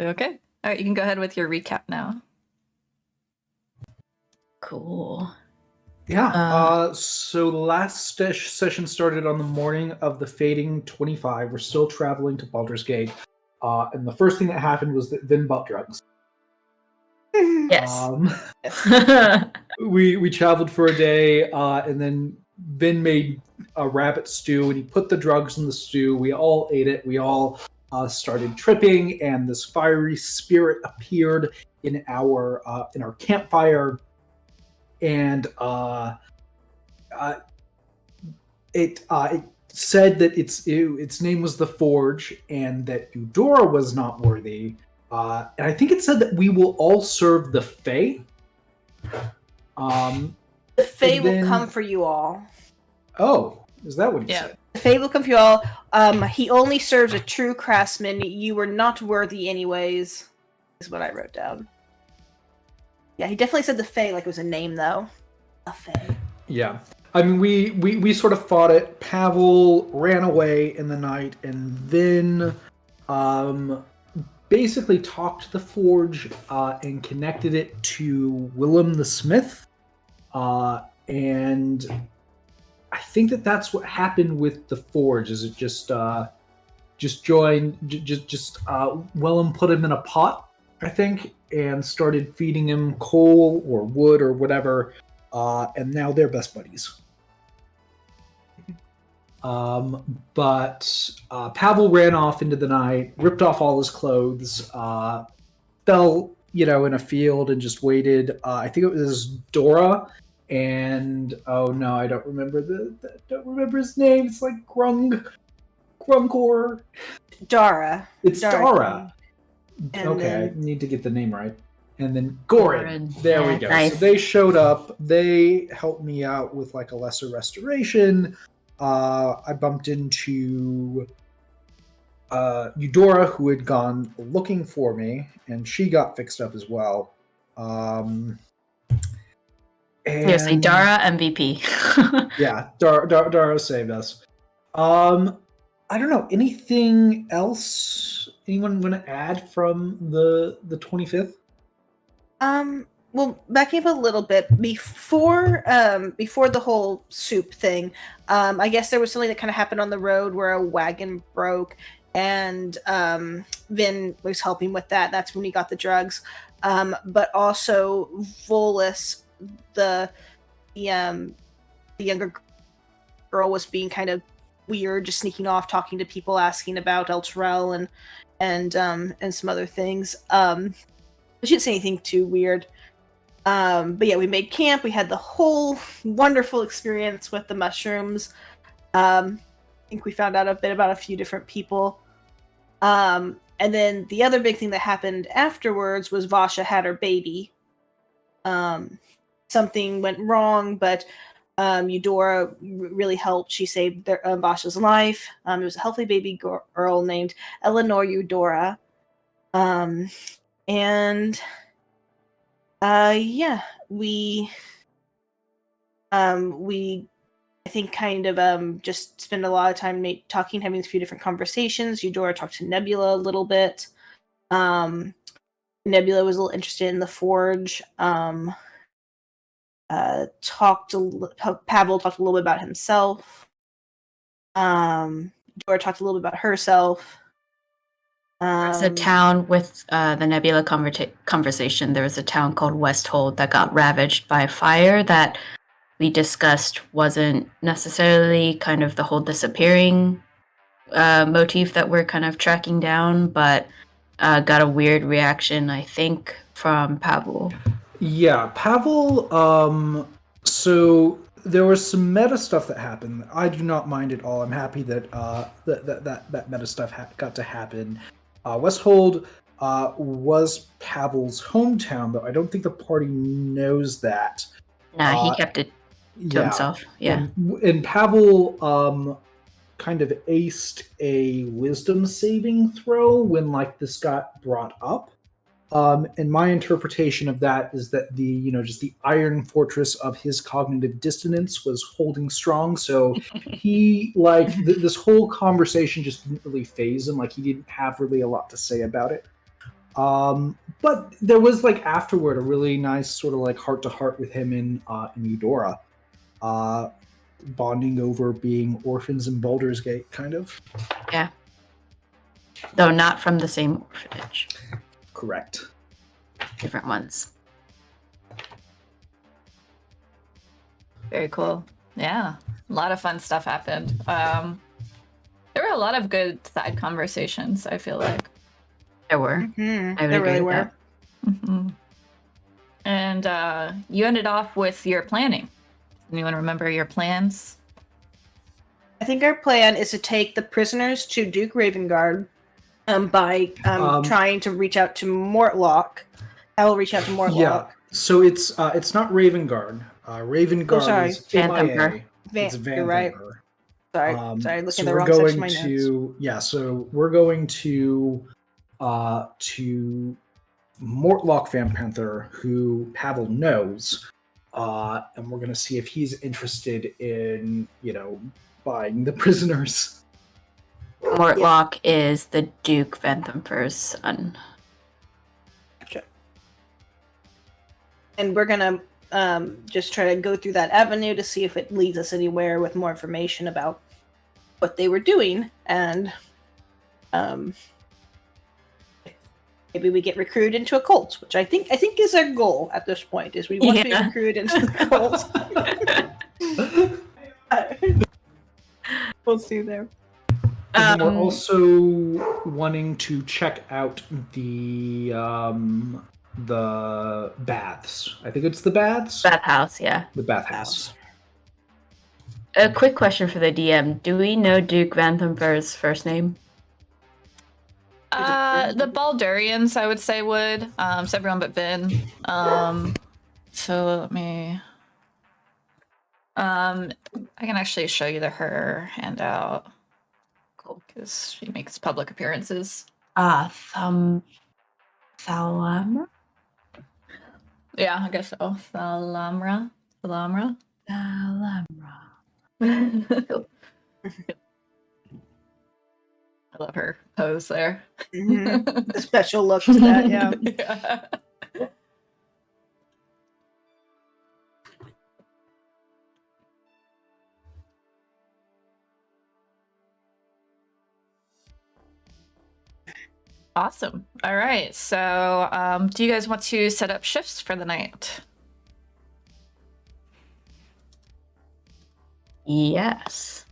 Okay. All right, you can go ahead with your recap now. Cool. Yeah. So the last session started on the morning of the fading 25. We're still traveling to Baldur's Gate. And the first thing that happened was that Vin bought drugs. Yes. We traveled for a day, and then Vin made a rabbit stew, and he put the drugs in the stew. We all ate it. We all started tripping, and this fiery spirit appeared in our campfire, and it said that its name was the Forge, and that Eudora was not worthy. And I think it said that we will all serve the Fae. The Fae will come for you all. Oh, is that what he said? The Fae will come for you all. He only serves a true craftsman. You were not worthy anyways, is what I wrote down. Yeah, he definitely said the Fae like it was a name, though. A Fae. Yeah. I mean, we sort of fought it. Pavel ran away in the night, and then basically talked to the Forge and connected it to Willem the Smith. And I think that's what happened with the Forge. Is it just joined? Willem put him in a pot, I think, and started feeding him coal or wood or whatever. And now they're best buddies. But Pavel ran off into the night, ripped off all his clothes, fell, in a field and just waited. I think it was Dora, and oh no, I don't remember don't remember his name. It's like Grungor. Dara. It's Dara. Okay, I need to get the name right. And then Goran. There we go. Nice. So they showed up. They helped me out with like a lesser restoration. I bumped into Eudora, who had gone looking for me, and she got fixed up as well. Seriously, Dara MVP. Yeah, Dara saved us. I don't know. Anything else? Anyone want to add from the 25th? Well, backing up a little bit before the whole soup thing, I guess there was something that kind of happened on the road where a wagon broke, and Vin was helping with that. That's when he got the drugs. But also Volus, the younger girl, was being kind of weird, just sneaking off, talking to people, asking about Elturel and some other things. I shouldn't say anything too weird. But yeah, we made camp. We had the whole wonderful experience with the mushrooms. I think we found out a bit about a few different people. And then the other big thing that happened afterwards was Vasha had her baby. Something went wrong, but Eudora really helped. She saved Vasha's life. It was a healthy baby girl named Eleanor Eudora. We I think kind of just spend a lot of time talking, having a few different conversations. Eudora talked to Nebula a little bit. Nebula was a little interested in the Forge. Pavel talked a little bit about himself. Eudora talked a little bit about herself. There's a town with the Nebula conversation. There was a town called Westhold that got ravaged by fire that we discussed wasn't necessarily kind of the whole disappearing motif that we're kind of tracking down, but got a weird reaction, I think, from Pavel. Yeah, Pavel. So there was some meta stuff that happened. I do not mind at all. I'm happy that that meta stuff got to happen. Westhold was Pavel's hometown, though I don't think the party knows that. Nah, he kept it to himself. Yeah. And Pavel kind of aced a wisdom saving throw when this got brought up. And my interpretation of that is that just the iron fortress of his cognitive dissonance was holding strong. So he this whole conversation just didn't really faze him. He didn't have really a lot to say about it. But there was like afterward a really nice sort of like heart to heart with him in Eudora, bonding over being orphans in Baldur's Gate, kind of. Yeah. Though not from the same orphanage. Correct. Different ones. Very cool. Yeah, a lot of fun stuff happened. There were a lot of good side conversations, I feel like. There were. Mhm, I would there agree really with were. that. hmm And you ended off with your planning. Anyone remember your plans? I think our plan is to take the prisoners to Duke Ravengard by trying to reach out to Mortlock. I will reach out to Mortlock. Yeah. So it's not Ravengard. Ravengard sorry. is Vanthamper. MIA. It's You're right. Vanthamper. Sorry, looking So at the we're wrong section going of my notes. to so we're going to Mortlock Van Panther, who Pavel knows, and we're going to see if he's interested in buying the prisoners. Mortlock is the Duke Vanthamper's son. Gotcha. And we're gonna just try to go through that avenue to see if it leads us anywhere with more information about what they were doing, and maybe we get recruited into a cult, which I think is our goal at this point. Is we want to be recruited into the cult. We'll see there. And we're also wanting to check out the baths. I think it's the baths. Bathhouse, yeah. The bathhouse. A quick question for the DM. Do we know Duke Vanthamper's first name? The Baldurians, I would say, would. So everyone but Vin. So let me. I can actually show you her handout. Cool, because she makes public appearances. Thalamra? Yeah, I guess so. Thalamra. Thalamra. I love her pose there. Mm-hmm. The special look to that, yeah. Yeah. Awesome. All right. So, do you guys want to set up shifts for the night? Yes.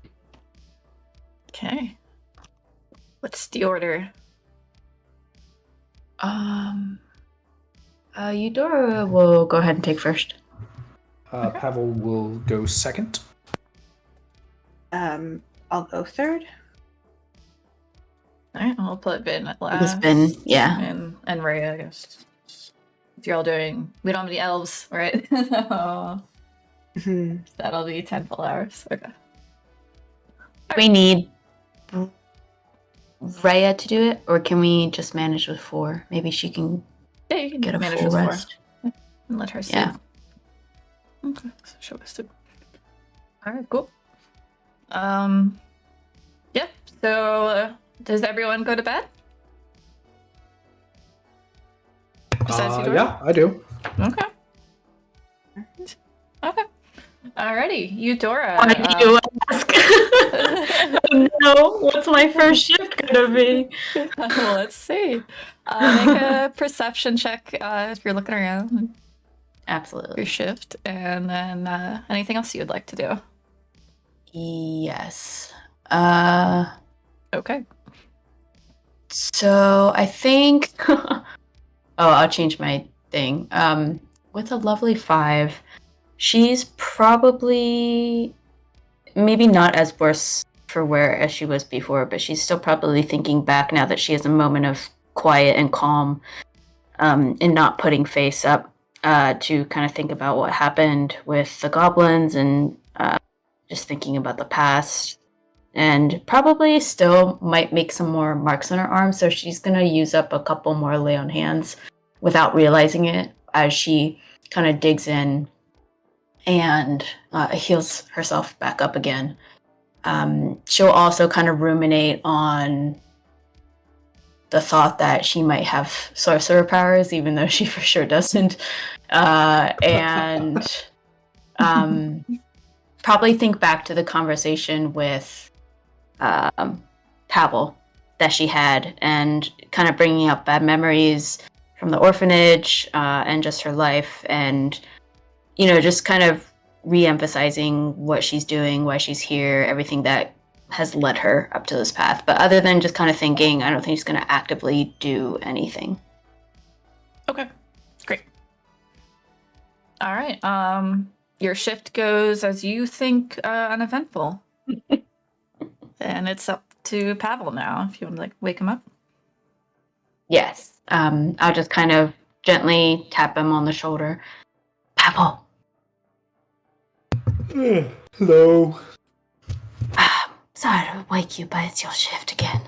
Okay. What's the order? Eudora will go ahead and take first. Pavel will go second. I'll go third. All right, I'll put Vin at It's last. been, yeah. And Ray, I guess. If you're all doing, we don't have any elves, right? So that'll be 10 full hours. Okay. We need Rhea to do it, or can we just manage with 4? Maybe she can Yeah, you can get a manage full with 4. rest. And let her sleep. Yeah. Okay, so she'll go sleep. All right, cool. Yeah. So, does everyone go to bed? Besides Eudora? Yeah, I do. Okay. Okay. Alrighty, Eudora. Why do you ask? No, what's my first shift gonna be? Well, let's see. Make a perception check if you're looking around Absolutely. your shift, and then anything else you'd like to do. Yes. Okay. So I think I'll change my thing. With a lovely 5, she's probably maybe not as worse for wear as she was before, but she's still probably thinking back now that she has a moment of quiet and calm, and not putting face up, to kind of think about what happened with the goblins and just thinking about the past, and probably still might make some more marks on her arm. So she's going to use up a couple more lay on hands without realizing it as she kind of digs in and heals herself back up again. She'll also kind of ruminate on the thought that she might have sorcerer powers, even though she for sure doesn't. And probably think back to the conversation with Pavel that she had, and kind of bringing up bad memories from the orphanage and just her life, and just kind of re-emphasizing what she's doing, why she's here, everything that has led her up to this path. But other than just kind of thinking, I don't think she's going to actively do anything. Okay, great. All right. Your shift goes as you think uneventful. And it's up to Pavel now, if you want to wake him up. Yes. I'll just kind of gently tap him on the shoulder. Pavel. Hello. Sorry to wake you, but it's your shift again.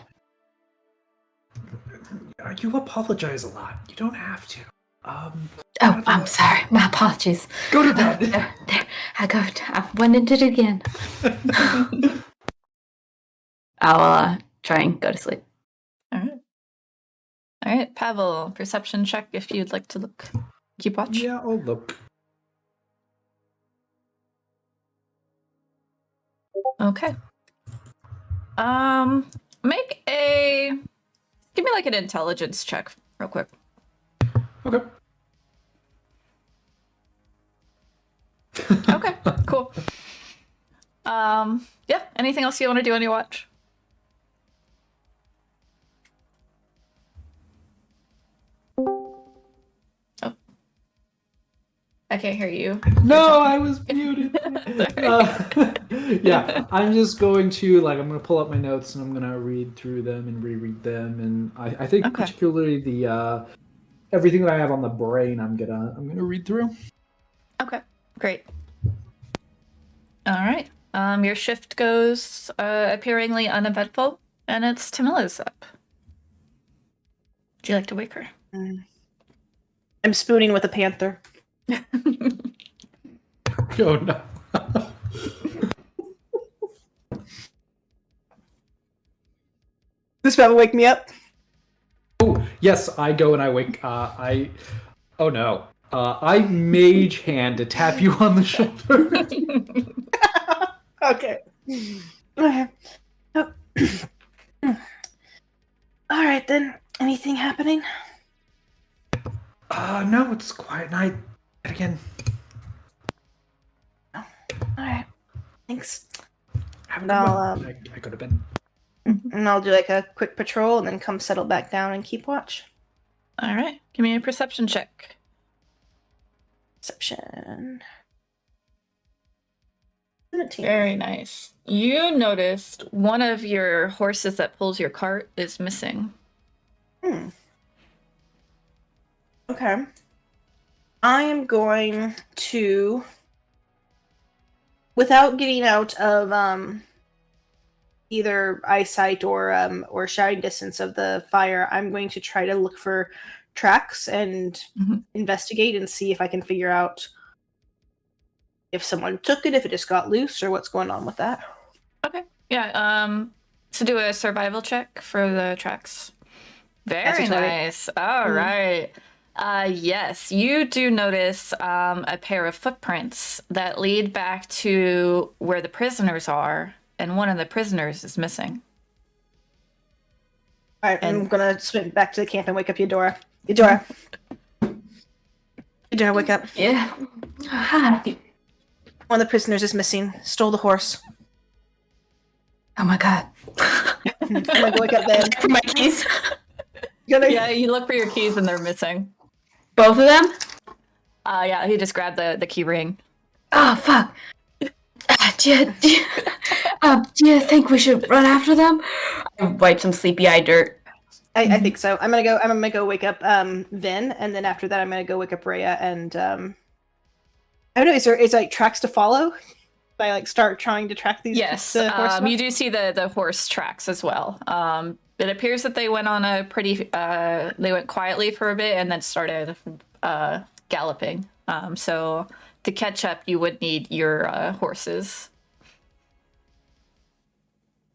You apologize a lot. You don't have to. I'm sorry. My apologies. Go to bed. There. I went into it again. I'll try and go to sleep. All right, Pavel, perception check if you'd like to look. Keep watch. Yeah, I'll look. Okay. Give me an intelligence check real quick. Okay. Okay, cool. Yeah, anything else you want to do on your watch? Oh. I can't hear you. No, I was muted. Yeah, I'm just going to I'm going to pull up my notes and I'm going to read through them and reread them, and I think Okay. particularly the everything that I have on the brain, I'm gonna read through. Okay, great. All right. Your shift goes appearingly uneventful, and it's Tamilla's up. Would you like to wake her? I'm spooning with a panther. Oh no. This Pavel wake me up? Oh yes, I go and I wake. Oh no. I mage hand to tap you on the shoulder. Okay. Okay. All right then. Anything happening? No, it's a quiet night. And again. All right. Thanks. Have a No, good one. I go to bed. And I'll do a quick patrol and then come settle back down and keep watch. All right. Give me a perception check. Perception. 17. Very nice. You noticed one of your horses that pulls your cart is missing. Okay. I am going to, without getting out of either eyesight or shouting distance of the fire, I'm going to try to look for tracks and investigate and see if I can figure out if someone took it, if it just got loose, or what's going on with that. Okay. Yeah. So do a survival check for the tracks. Very nice. All right. Yes, you do notice a pair of footprints that lead back to where the prisoners are, and one of the prisoners is missing. All right, I'm gonna swim back to the camp and wake up Eudora. Eudora, wake up. Yeah. Hi. One of the prisoners is missing. Stole the horse. Oh my god. I'm gonna go wake up Ben. For my keys. Yeah, you look for your keys and they're missing. Both of them? Yeah, he just grabbed the key ring. Oh fuck. Do you think we should run after them? I wipe some sleepy eye dirt. I think so. I'm gonna go wake up Vin, and then after that I'm gonna go wake up Rhea and I don't know, is there tracks to follow? If I start trying to track these? Yes, horse you do see the horse tracks as well. It appears that they went on a they went quietly for a bit and then started galloping. So to catch up, you would need your horses.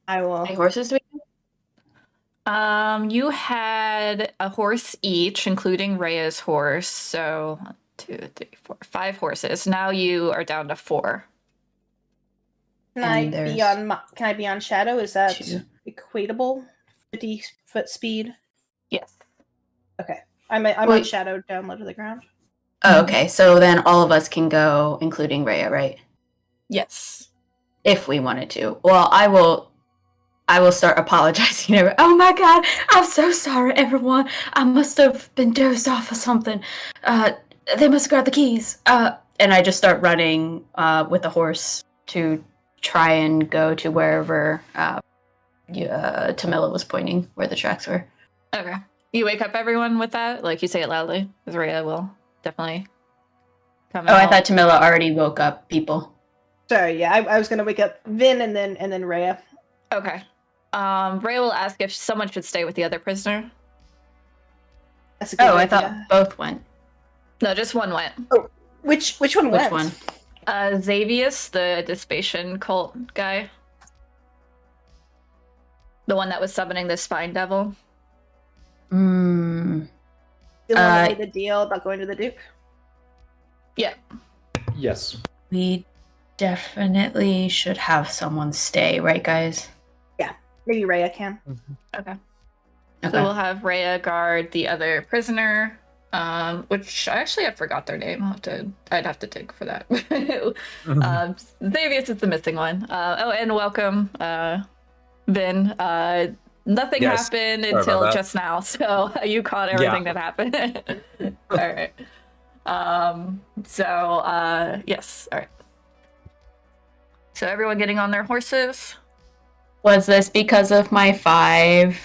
I will. How many horses do we have? You had a horse each, including Rhea's horse. So 1, 2, 3, 4, 5 horses. Now you are down to 4. Can I be on Shadow? Is that 2. equatable? 50-foot speed. Yes. Okay, I'm on Shadow down low to the ground. Oh, okay. So then all of us can go, including Rhea, right? Yes. If we wanted to. Well, I will start apologizing. Oh my god, I'm so sorry, everyone. I must have been dozed off or something. They must grab the keys. And I just start running with the horse to try and go to wherever Tamila was pointing, where the tracks were. Okay. You wake up everyone with that? Like, you say it loudly, because Rhea will definitely come out. I thought Tamila already woke up people. Sorry, yeah, I was gonna wake up Vin and then Rhea. Okay. Rhea will ask if someone should stay with the other prisoner. That's a good idea. I thought both went. No, just one went. Oh, which one went? Which one? Xavius, the Dissipation cult guy. The one that was summoning the Spine Devil. The one that made the deal about going to the Duke? Yeah. Yes. We definitely should have someone stay, right, guys? Yeah, maybe Rhea can. Okay. So we'll have Rhea guard the other prisoner, which I forgot their name. I'd have to dig for that. Xavius is the missing one. And welcome, Vin. Nothing happened until just now, so you caught everything that happened. All right. Yes. All right. So everyone getting on their horses? Was this because of my 5?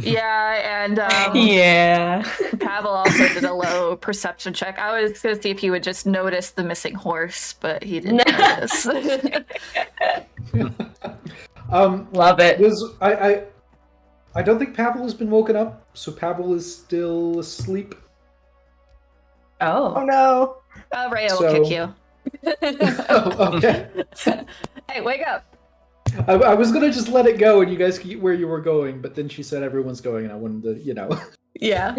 Yeah, and yeah. Pavel also did a low perception check. I was going to see if he would just notice the missing horse, but he didn't notice. Love it. I don't think Pavel has been woken up, so Pavel is still asleep. Oh no. Rhea will kick you. Oh, okay. Hey, wake up. I was gonna just let it go and you guys get where you were going, but then she said everyone's going and I wanted to, Yeah.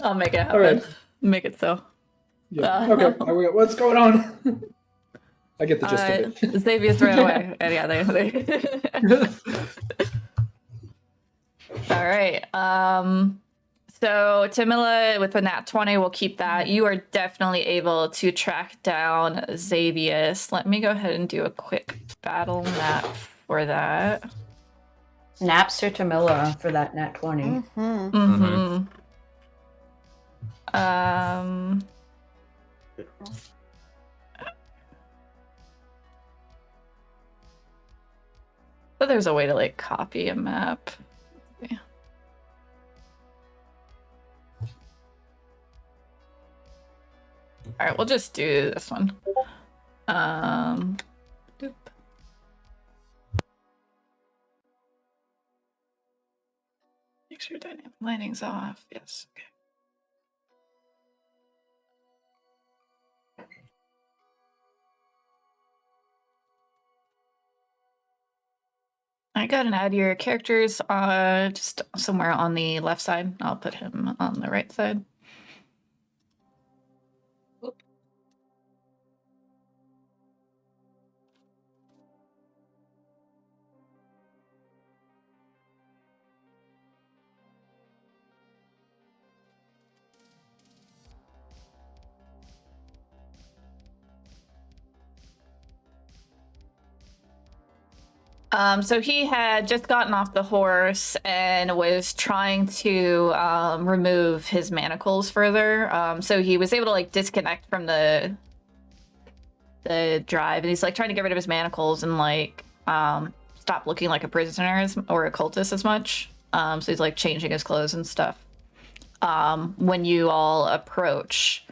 I'll make it happen. All right. Make it so. Yeah. Okay. What's going on? I get the gist of it. Xavius ran away. And yeah, they... All right. So Tamila with the nat 20 will keep that. You are definitely able to track down Xavius. Let me go ahead and do a quick battle map for that. Naps or Tamila for that nat 20. So there's a way to copy a map. Yeah. All right, we'll just do this one. Doop. Make sure dynamic lighting's off. Yes. Okay. I got to add your characters just somewhere on the left side. I'll put him on the right side. So he had just gotten off the horse and was trying to remove his manacles further. So he was able to disconnect from the drive, and he's trying to get rid of his manacles and stop looking like a prisoner or a cultist as much. So he's changing his clothes and stuff. When you all approach.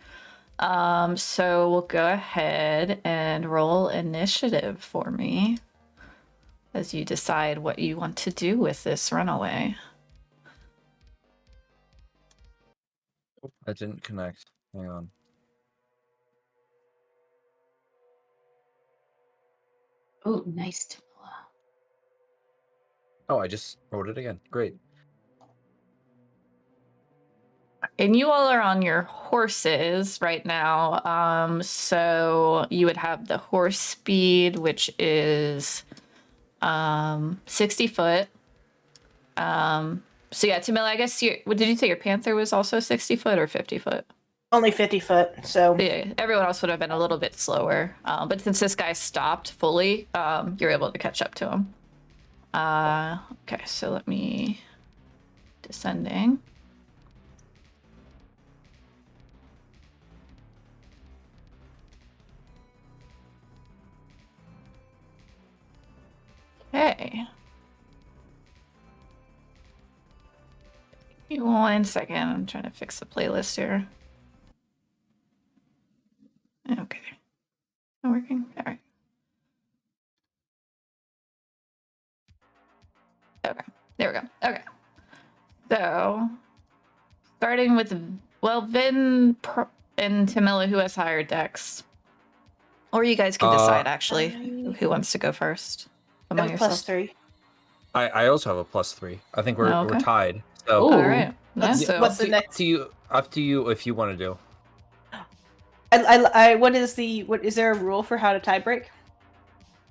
So we'll go ahead and roll initiative for me as you decide what you want to do with this runaway. I didn't connect. Hang on. Oh, nice. Oh, I just wrote it again. Great. And you all are on your horses right now. So you would have the horse speed, which is 60 foot. So yeah, Tamila, I guess did you say your panther was also 60 foot or 50 foot? Only 50 foot, so... Yeah, everyone else would have been a little bit slower. But since this guy stopped fully, you're able to catch up to him. Okay, so let me... Descending. Okay. Give me 1 second. I'm trying to fix the playlist here. Okay. Not working? All right. Okay. There we go. Okay. So, starting with, Vin and Tamila, who has higher decks. Or you guys can decide, actually, who wants to go first among I have yourselves. +3. I also have a +3. I think we're tied. So Ooh. All right. Yeah, so What's the next? Up to you if you want to do. Is there a rule for how to tie break?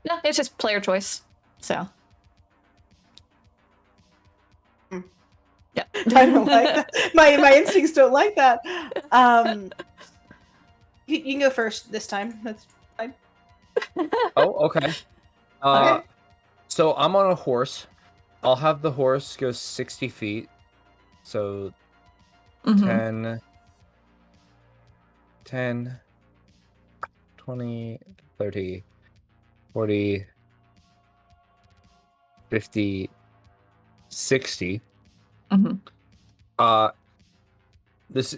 No, it's just player choice. So. Yeah. I don't like that. My instincts don't like that. You can go first this time. That's fine. Oh, okay. Okay. So I'm on a horse. I'll have the horse go 60 feet. So 10, 20, 30, 40, 50, 60. This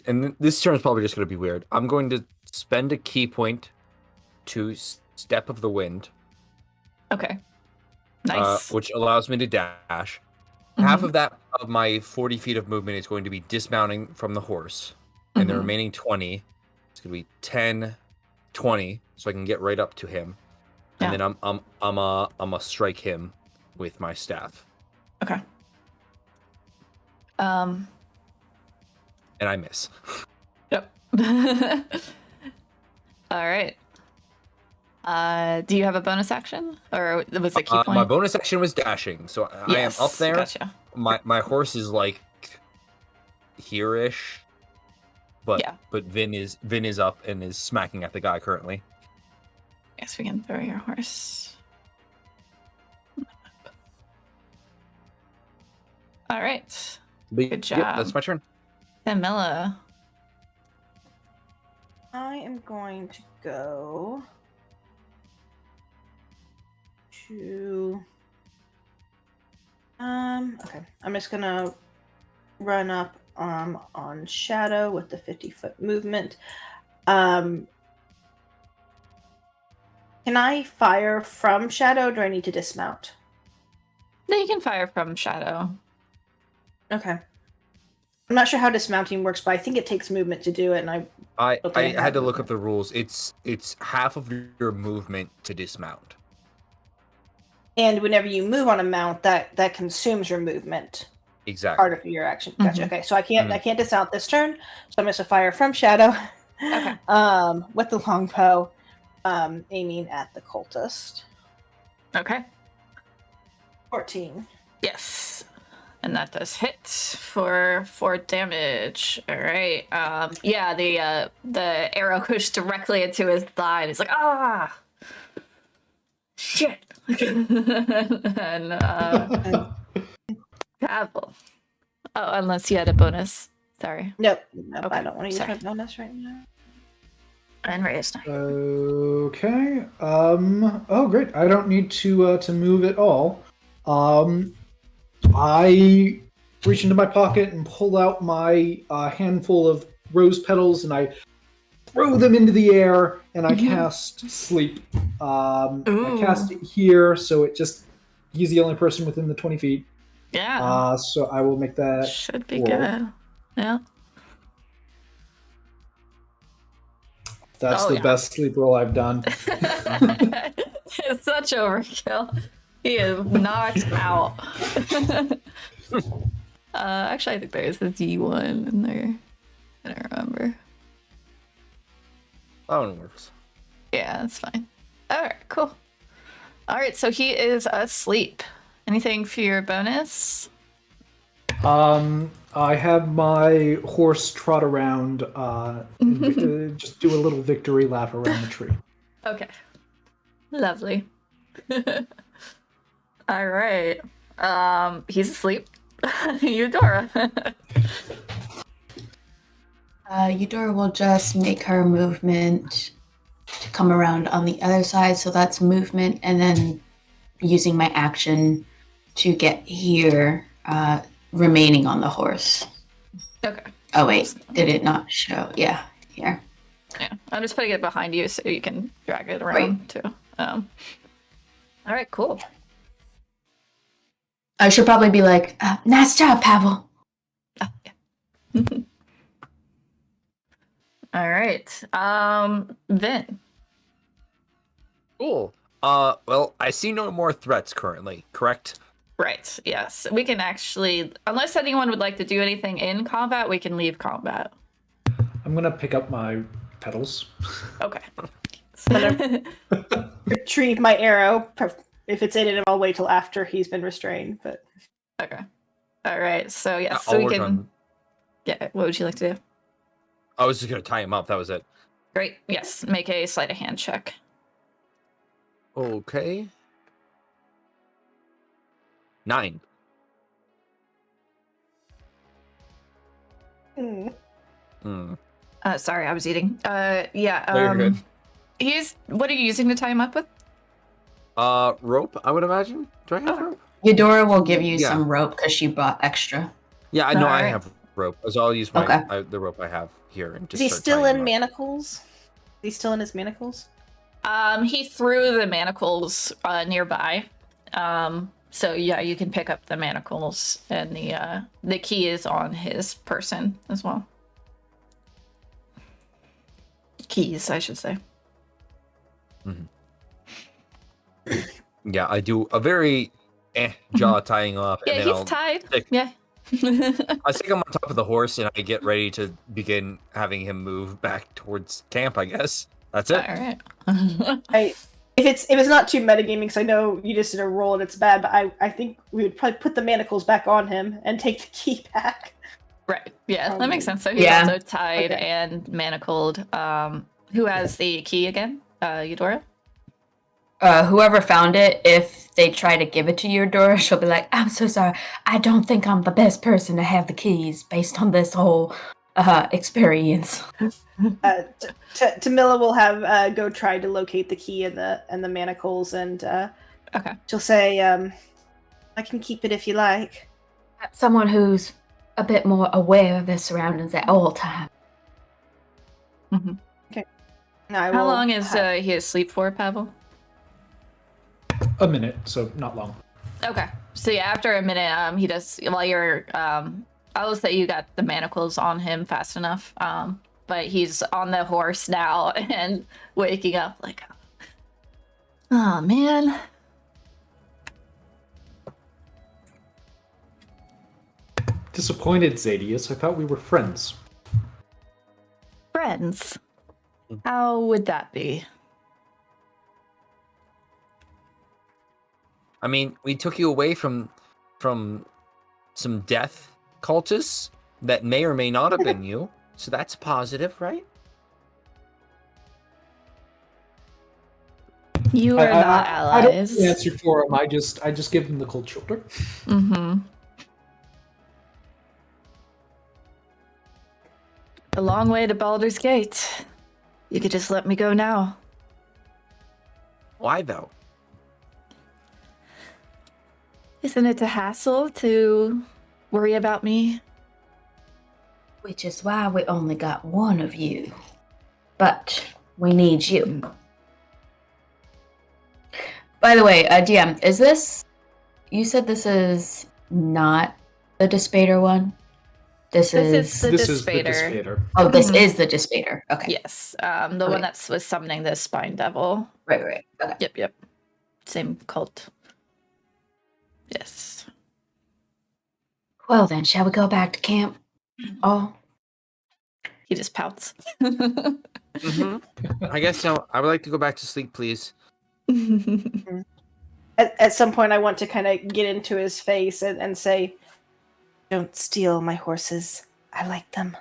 turn is probably just going to be weird. I'm going to spend a key point to Step of the Wind. Okay. Nice. Which allows me to dash. Half of that of my 40 feet of movement is going to be dismounting from the horse, and the remaining 20 is going to be 10, 20, so I can get right up to him, and then I'm a strike him with my staff. Okay. And I miss. Yep. All right. Do you have a bonus action, or was it key point? My bonus action was dashing, so I am up there. Gotcha. My horse is like here-ish, but Vin is up and is smacking at the guy currently. Yes, we can throw your horse. All right. Good job. Yep, that's my turn. Camilla. I am going to go to okay. I'm just gonna run up on Shadow with the 50-foot movement. Can I fire from Shadow, or do I need to dismount? No, you can fire from Shadow. Okay. I'm not sure how dismounting works, but I think it takes movement to do it, and I had to look up the rules. It's half of your movement to dismount. And whenever you move on a mount, that consumes your movement. Exactly. Part of your action. Gotcha. Okay, so I can't dismount this turn, so I'm going to fire from Shadow. Okay. With the longbow, aiming at the cultist. Okay. 14. Yes. And that does hit for 4 damage. All right. Yeah, the arrow goes directly into his thigh, and he's like, ah, shit. And Pavel. Oh, unless you had a bonus. Sorry. Nope. Okay. I don't want to use my bonus right now. And raise. Okay. Oh, great. I don't need to move at all. I reach into my pocket and pull out my handful of rose petals, and I throw them into the air, and I cast Sleep. I cast it here, so he's the only person within the 20 feet. Yeah. So I will make that. Should be good. Yeah. That's the best sleep roll I've done. It's such overkill. He is knocked out. Actually, I think there is a D1 in there. I don't remember. That one works. Yeah, that's fine. All right, cool. All right, so he is asleep. Anything for your bonus? I have my horse trot around, and, just do a little victory lap around the tree. Okay. Lovely. All right. He's asleep. Eudora. Eudora will just make her movement to come around on the other side, so that's movement, and then using my action to get here, remaining on the horse. Okay. Oh wait, did it not show? Yeah, here. Yeah, I'm just putting it behind you so you can drag it around too. All right, cool. I should probably be like, nice job, Pavel. Oh, yeah. All right. Vin. Cool. Well, I see no more threats currently, correct? Right, yes. We can actually, unless anyone would like to do anything in combat, we can leave combat. I'm gonna pick up my pedals. Okay. Retrieve my arrow. If it's in it, I'll wait till after he's been restrained. But Okay. All right. So yes, so I'll we work can. on- Yeah. What would you like to do? I was just gonna tie him up. That was it. Great. Yes. Make a sleight of hand check. Okay. 9. Hmm. Sorry, I was eating. Yeah. No, you're good. What are you using to tie him up with? Rope, I would imagine. Do I have Oh. rope? Eudora will give you Yeah. some rope because she brought extra. Yeah, I know I Alright. have rope. So I'll use my Okay. the rope I have here and is just he start still tying in him up. manacles? Is he still in his manacles? He threw the manacles nearby. So yeah, you can pick up the manacles, and the key is on his person as well. Keys, I should say. Yeah, I do a very jaw tying up. Yeah, and then he's tied. stick- Yeah. I stick him on top of the horse and I get ready to begin having him move back towards camp, I guess. That's it. All right. If it's not too metagaming, because I know you just did a roll and it's bad, but I think we would probably put the manacles back on him and take the key back. Right. Yeah, that makes sense. So he's Yeah. also tied Okay. and manacled. Who has the key again? Eudora? Whoever found it, if they try to give it to Eudora, she'll be like, I'm so sorry. I don't think I'm the best person to have the keys based on this whole experience. Tamila will have go try to locate the key and the manacles, and Okay. she'll say, "I can keep it if you like." Someone who's a bit more aware of their surroundings at all times. Mm-hmm. And I How will long is he asleep for, Pavel? A minute, so not long. Okay. So yeah, after a minute, he does. While you're, I'll say you got the manacles on him fast enough. But he's on the horse now and waking up like, oh man. Disappointed, Zadius. I thought we were friends. Friends. How would that be? I mean, we took you away from some death cultists that may or may not have been you. So that's positive, right? You are not I don't allies. answer for him. I just give them the cold shoulder. Mm-hmm. A long way to Baldur's Gate. You could just let me go now. Why though? Isn't it a hassle to worry about me? Which is why we only got one of you. But we need you. By the way, DM, is this... You said this is not the Dispater one? This is... The This is the Dispater. Dispater. Oh, this Mhm. is the Dispater. Okay. Yes, the Okay. one that was summoning the Spine Devil. Right. Okay. Yep. Same cult. Yes. Well then, shall we go back to camp? Oh, He just pouts. I guess so. I would like to go back to sleep, please. At some point, I want to kind of get into his face and say, "Don't steal my horses. I like them."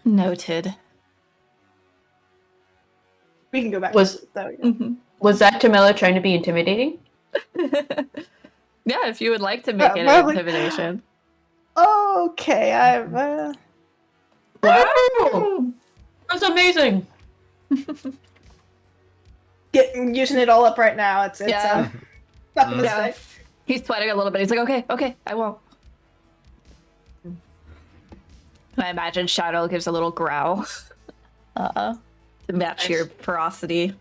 Noted. We can go back Was- to sleep, though. Yeah. was that Tamila trying to be intimidating? Yeah, if you would like to make it an probably. intimidation. Okay, Wow! That's amazing! using it all up right now. It's Yeah. not a Yeah. mistake. He's sweating a little bit. He's like, okay, I won't. I imagine Shadow gives a little growl. To match your ferocity.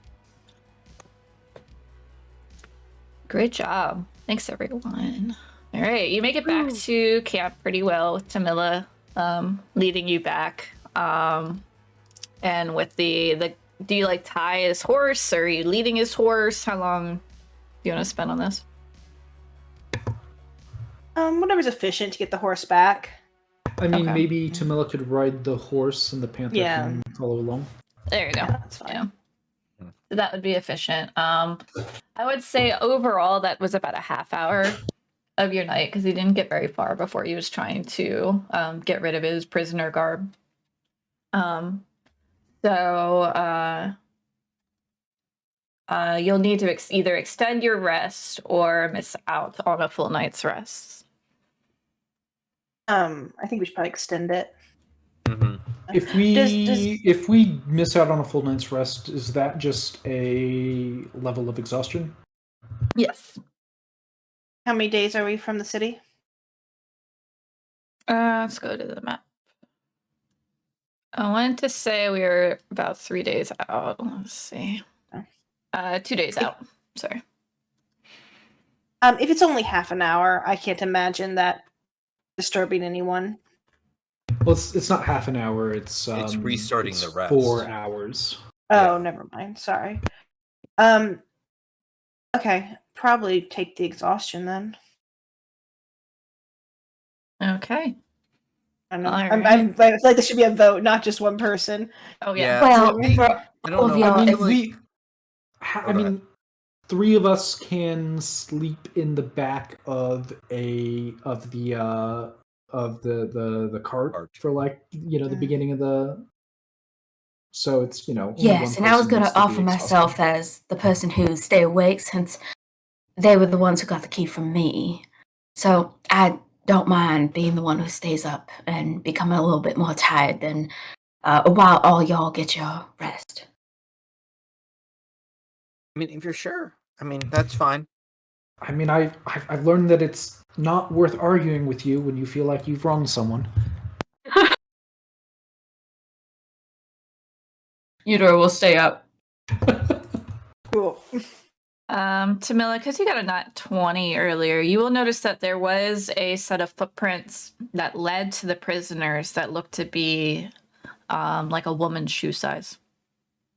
Great job. Thanks, everyone. All right, you make it back to camp pretty well with Tamila leading you back. And with the do you like tie his horse, or are you leading his horse? How long do you want to spend on this? Whatever's efficient to get the horse back. I mean, Okay. maybe Tamila could ride the horse and the panther can follow along. There you go. Yeah, that's fine. Yeah. That would be efficient. I would say overall that was about a half hour of your night, because he didn't get very far before he was trying to get rid of his prisoner garb. You'll need to either extend your rest or miss out on a full night's rest. I think we should probably extend it. If we miss out on a full night's rest, is that just a level of exhaustion? Yes. How many days are we from the city? Let's go to the map. I wanted to say we were about 3 days out. Let's see. 2 days out. Sorry. If it's only half an hour, I can't imagine that disturbing anyone. Well, it's not half an hour. It's restarting the rest. 4 hours. Oh, never mind. Sorry. Okay, probably take the exhaustion then. Okay. I know. All I right. feel like this should be a vote, not just one person. Oh yeah. Well, I don't know. Yeah, I mean, if I mean, 3 of us can sleep in the back of the cart for the beginning of the. So it's only yes, one and I was person going needs to be offer myself exhausted. as the person who stay awake, since they were the ones who got the key from me. So I don't mind being the one who stays up and becoming a little bit more tired than while all y'all get your rest. I mean, if you're sure, I mean, that's fine. I mean, I've learned that it's not worth arguing with you when you feel like you've wronged someone. Eudora will stay up. Cool. Tamila, because you got a nat 20 earlier, you will notice that there was a set of footprints that led to the prisoners that looked to be like a woman's shoe size.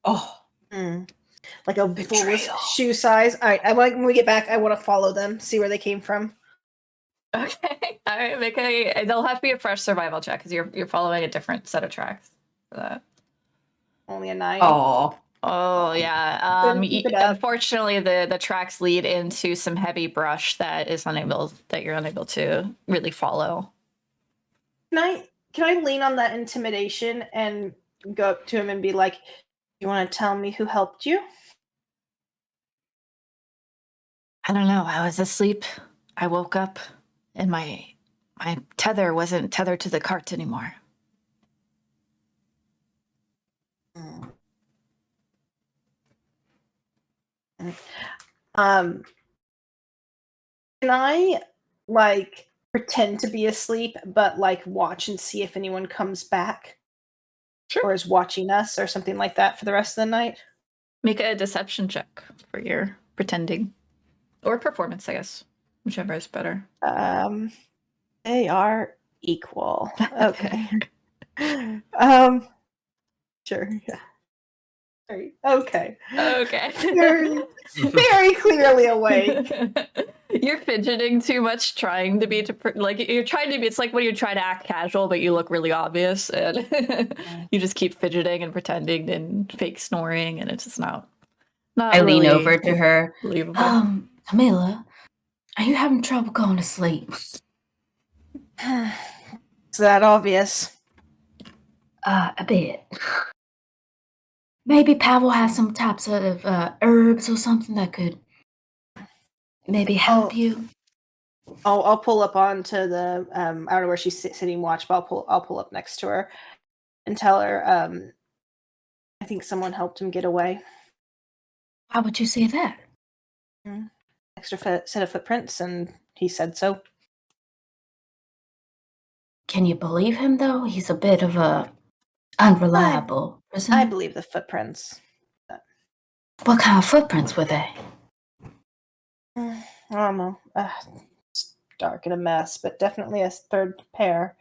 Oh. Like a full shoe size. All right, when we get back, I want to follow them, see where they came from. Okay. All right. They'll have to be a fresh survival check because you're following a different set of tracks for that. Only a 9. Oh yeah. Keep it up. Unfortunately, the tracks lead into some heavy brush that you're unable to really follow. Can I lean on that intimidation and go up to him and be like, "You want to tell me who helped you?" I don't know. I was asleep. I woke up, and my tether wasn't tethered to the cart anymore. Can I pretend to be asleep, but watch and see if anyone comes back? Sure. Or is watching us or something like that for the rest of the night? Make a deception check for your pretending. Or performance, I guess. Whichever is better. They are equal. Okay. Sure. Yeah. Okay. Okay. Very, very clearly awake. You're fidgeting too much, trying to be you're trying to be. It's like when you try to act casual, but you look really obvious, and you just keep fidgeting and pretending and fake snoring, and it's just not. I really lean over to her. believable. Camilla, are you having trouble going to sleep? Is that obvious? A bit. Maybe Pavel has some types of herbs or something that could maybe help you. I'll pull up onto the I don't know where she's sitting watch, but I'll pull up next to her and tell her I think someone helped him get away. How would you say that? Extra set of footprints, and he said so. Can you believe him though? He's a bit of a unreliable person. I believe the footprints. What kind of footprints were they? I don't know. It's dark and a mess, but definitely a third pair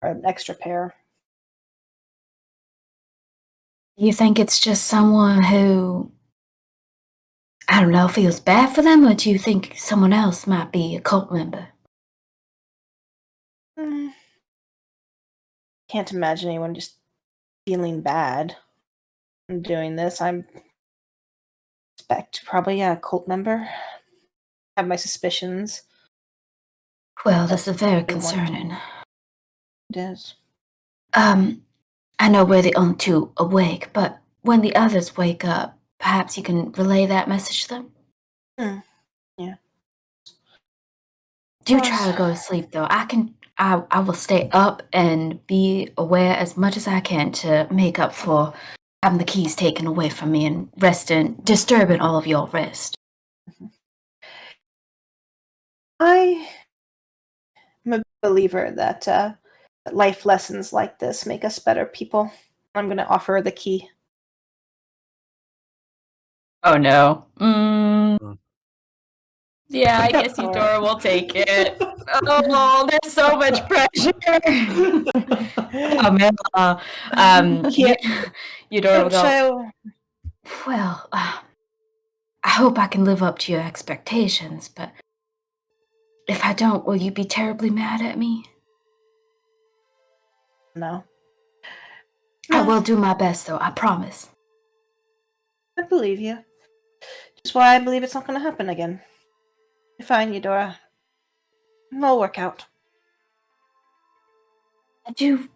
or an extra pair. You think it's just someone who, I don't know, feels bad for them, or do you think someone else might be a cult member? Can't imagine anyone just feeling bad and doing this. I expect probably a cult member. Have my suspicions. Well, this is very concerning. It is. I know we're the only two awake, but when the others wake up, perhaps you can relay that message to them? Yeah. Do try to go to sleep, though. I will stay up and be aware as much as I can to make up for having the keys taken away from me and disturbing all of your rest. I am a believer that life lessons like this make us better people. I'm going to offer her the key. Oh no. Yeah, I guess Eudora will take it. Oh, there's so much pressure. Eudora will go, well, I hope I can live up to your expectations, but if I don't, will you be terribly mad at me? No. I will do my best, though, I promise. I believe you. Just why I believe it's not going to happen again. You're fine, Eudora. It'll work out. I do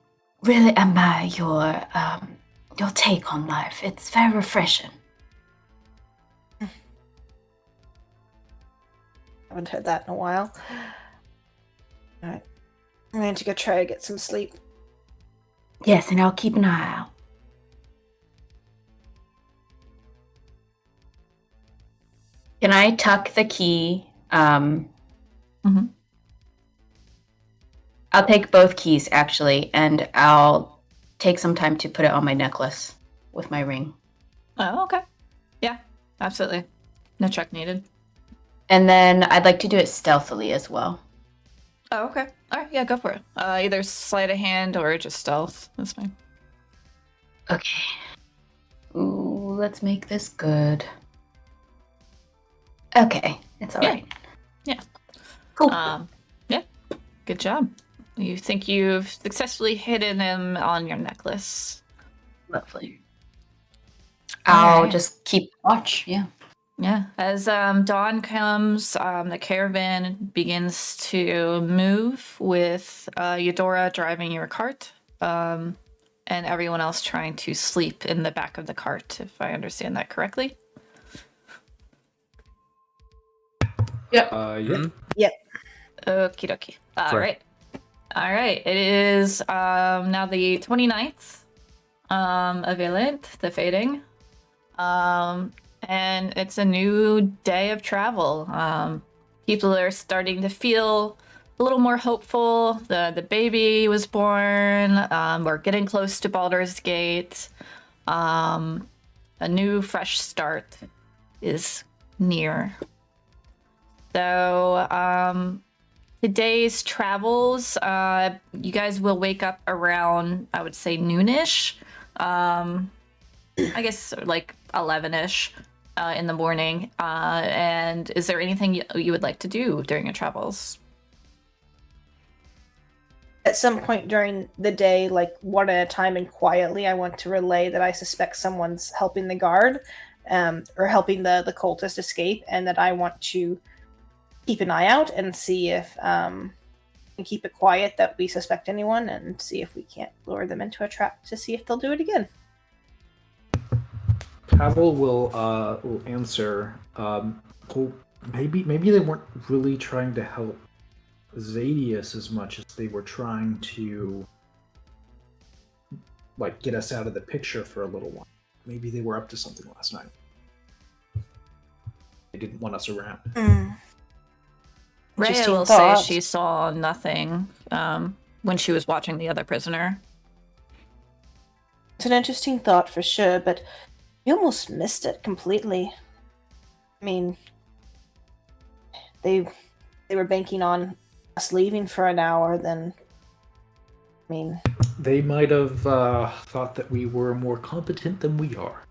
really admire your take on life. It's very refreshing. I haven't heard that in a while. Alright. I'm going to go try to get some sleep. Yes, and I'll keep an eye out. Can I tuck the key? I'll take both keys, actually, and I'll take some time to put it on my necklace with my ring. Oh, okay. Yeah, absolutely. No check needed. And then I'd like to do it stealthily as well. Oh, okay. All right, yeah, go for it. Either sleight of hand or just stealth. That's fine. Okay. Ooh, let's make this good. Okay, it's all right. Yeah. Cool. Yeah, good job. You think you've successfully hidden him on your necklace. Lovely. I'll just keep watch, yeah. Yeah, as dawn comes, the caravan begins to move with Eudora driving your cart, and everyone else trying to sleep in the back of the cart, if I understand that correctly. Yep. Yep. Yep. Okie dokie. All right. It is now the 29th of Elent, the fading. And it's a new day of travel. People are starting to feel a little more hopeful. The baby was born. We're getting close to Baldur's Gate. A new fresh start is near. So today's travels, you guys will wake up around, I would say, noonish. I guess like 11ish in the morning. And is there anything you would like to do during your travels? At some point during the day, like one at a time and quietly, I want to relay that I suspect someone's helping the guard, or helping the cultist escape, and that I want to keep an eye out and see if and keep it quiet that we suspect anyone, and see if we can't lure them into a trap to see if they'll do it again. Pavel will answer. Well, maybe they weren't really trying to help Zadius as much as they were trying to like get us out of the picture for a little while. Maybe they were up to something last night. They didn't want us around. Rhea will say she saw nothing when she was watching the other prisoner. It's an interesting thought for sure, but we almost missed it completely. I mean, they were banking on us leaving for an hour, then... I mean... They might have thought that we were more competent than we are.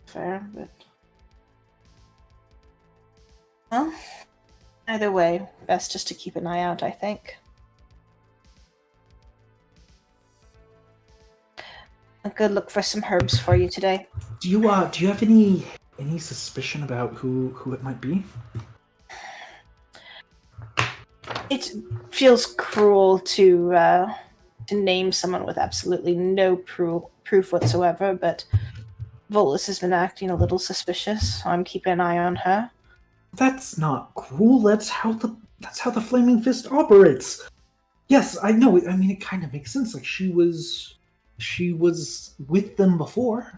Fair, but... Well, either way, best just to keep an eye out, I think. A good look for some herbs for you today. Do you have any suspicion about who it might be? It feels cruel to name someone with absolutely no proof whatsoever, but Volus has been acting a little suspicious, so I'm keeping an eye on her. That's not cruel. That's how the Flaming Fist operates. Yes, I know. I mean, it kind of makes sense. Like she was with them before.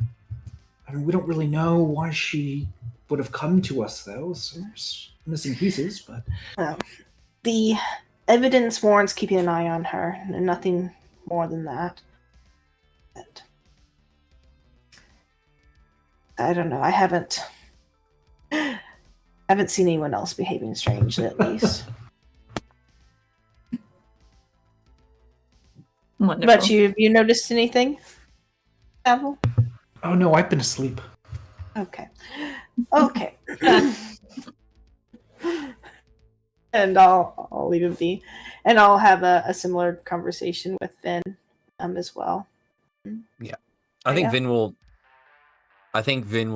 I mean, we don't really know why she would have come to us, though. So there's missing pieces, but well, the evidence warrants keeping an eye on her, and nothing more than that. But I don't know. I haven't seen anyone else behaving strangely, at least. Wonderful. But have you noticed anything, Pavel? Oh no, I've been asleep. Okay. And I'll leave it be, and I'll have a similar conversation with Vin, as well. Yeah, I think Vin will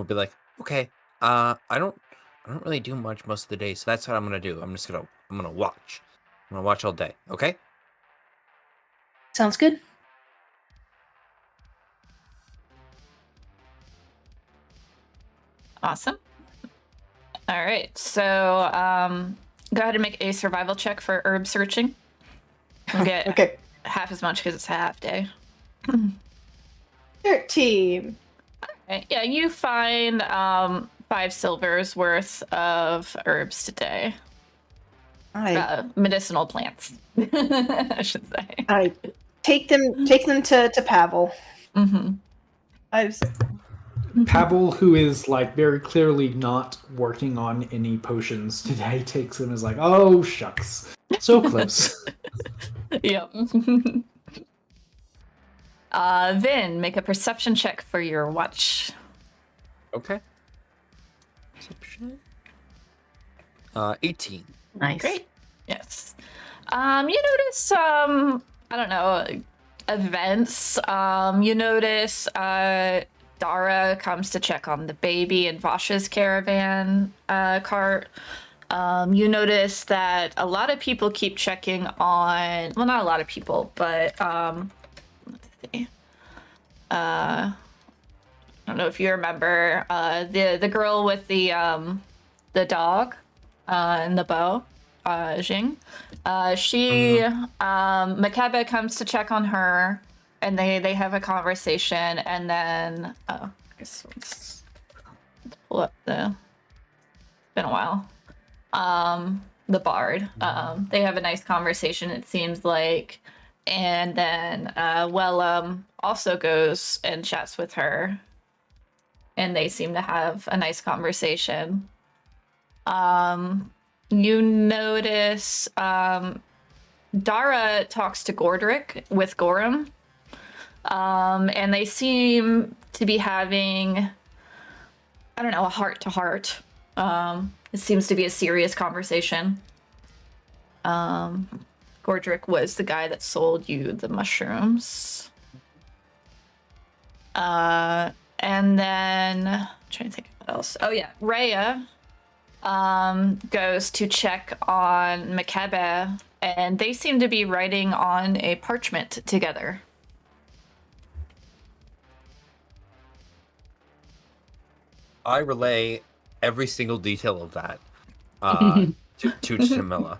be like, okay, I don't really do much most of the day, so that's what I'm gonna do. I'm gonna watch. I'm gonna watch all day. Okay. Sounds good. Awesome. All right, so go ahead and make a survival check for herb searching. You'll get okay. half as much because it's a half day. 13. Okay, yeah, you find 5 silvers worth of herbs today. Medicinal plants, I should say. I take them to Pavel. Mm-hmm. Pavel, who is like very clearly not working on any potions today, takes them as like, oh shucks, so close. Yep. Vin, make a perception check for your watch. Okay. Perception. 18. Nice. Great. Yes. You notice I don't know, events. You notice Dara comes to check on the baby in Vasha's caravan cart. You notice that a lot of people keep checking on, well, not a lot of people, but let's see. I don't know if you remember the girl with the dog and the bow, Jing. Makeba comes to check on her, and they have a conversation, and then I guess let's pull up it's been a while. The bard. They have a nice conversation, it seems like, and then Wellum also goes and chats with her, and they seem to have a nice conversation. You notice Dara talks to Gordrick with Gorham. And they seem to be having, I don't know, a heart-to-heart. It seems to be a serious conversation. Gordrick was the guy that sold you the mushrooms. And then I'm trying to think of what else. Oh yeah, Rhea goes to check on Makebe, and they seem to be writing on a parchment together. I relay every single detail of that to Camilla.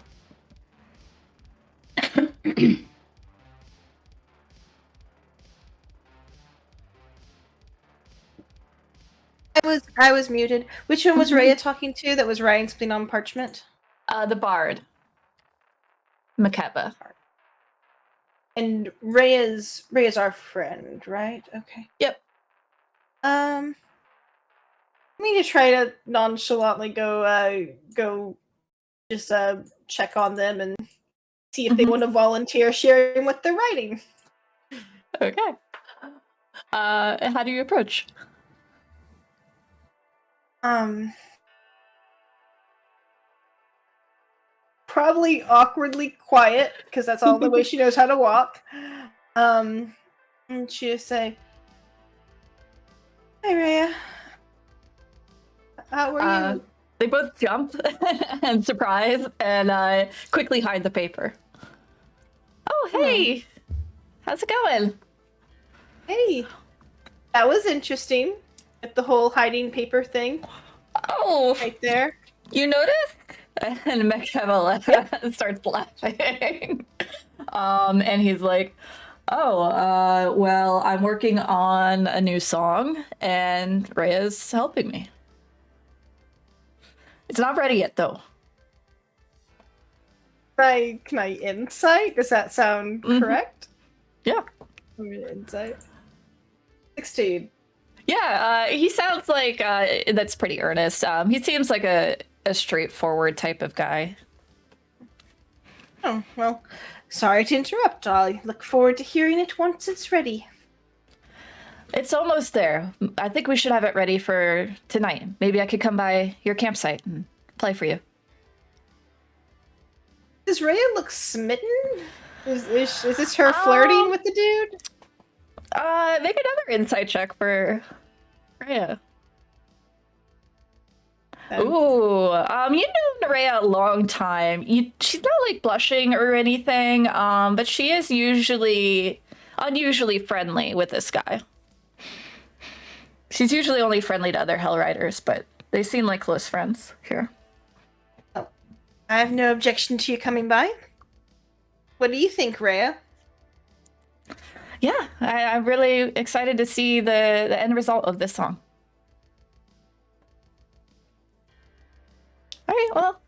I was muted. Which one was Rhea talking to that was writing something on parchment? The bard. Makeba. And Rhea's our friend, right? Okay. Yep. Let me just try to nonchalantly go just check on them and see if they want to volunteer sharing what they're writing. Okay. How do you approach? Probably awkwardly quiet, because that's all the way she knows how to walk. And she just say, "Hi, Rhea. How are you?" They both jump and surprise and quickly hide the paper. Oh, hey! How's it going? Hey, that was interesting. With the whole hiding paper thing. Oh, right there. You noticed? And Makeba starts laughing. And he's like, "Oh, well, I'm working on a new song, and Rhea's helping me. It's not ready yet, though." Can I insight? Does that sound correct? Yeah. I'm gonna insight. 16. Yeah, he sounds like that's pretty earnest. He seems like a straightforward type of guy. Oh, well, sorry to interrupt. I look forward to hearing it once it's ready. It's almost there. I think we should have it ready for tonight. Maybe I could come by your campsite and play for you. Does Rhea look smitten? Is this her flirting with the dude? Make another insight check for Rhea. Ooh, you know Rhea a long time. She's not like blushing or anything, but she is usually unusually friendly with this guy. She's usually only friendly to other Hell Riders, but they seem like close friends here. Oh, I have no objection to you coming by. What do you think, Rhea? Yeah, I'm really excited to see the end result of this song. All right, well,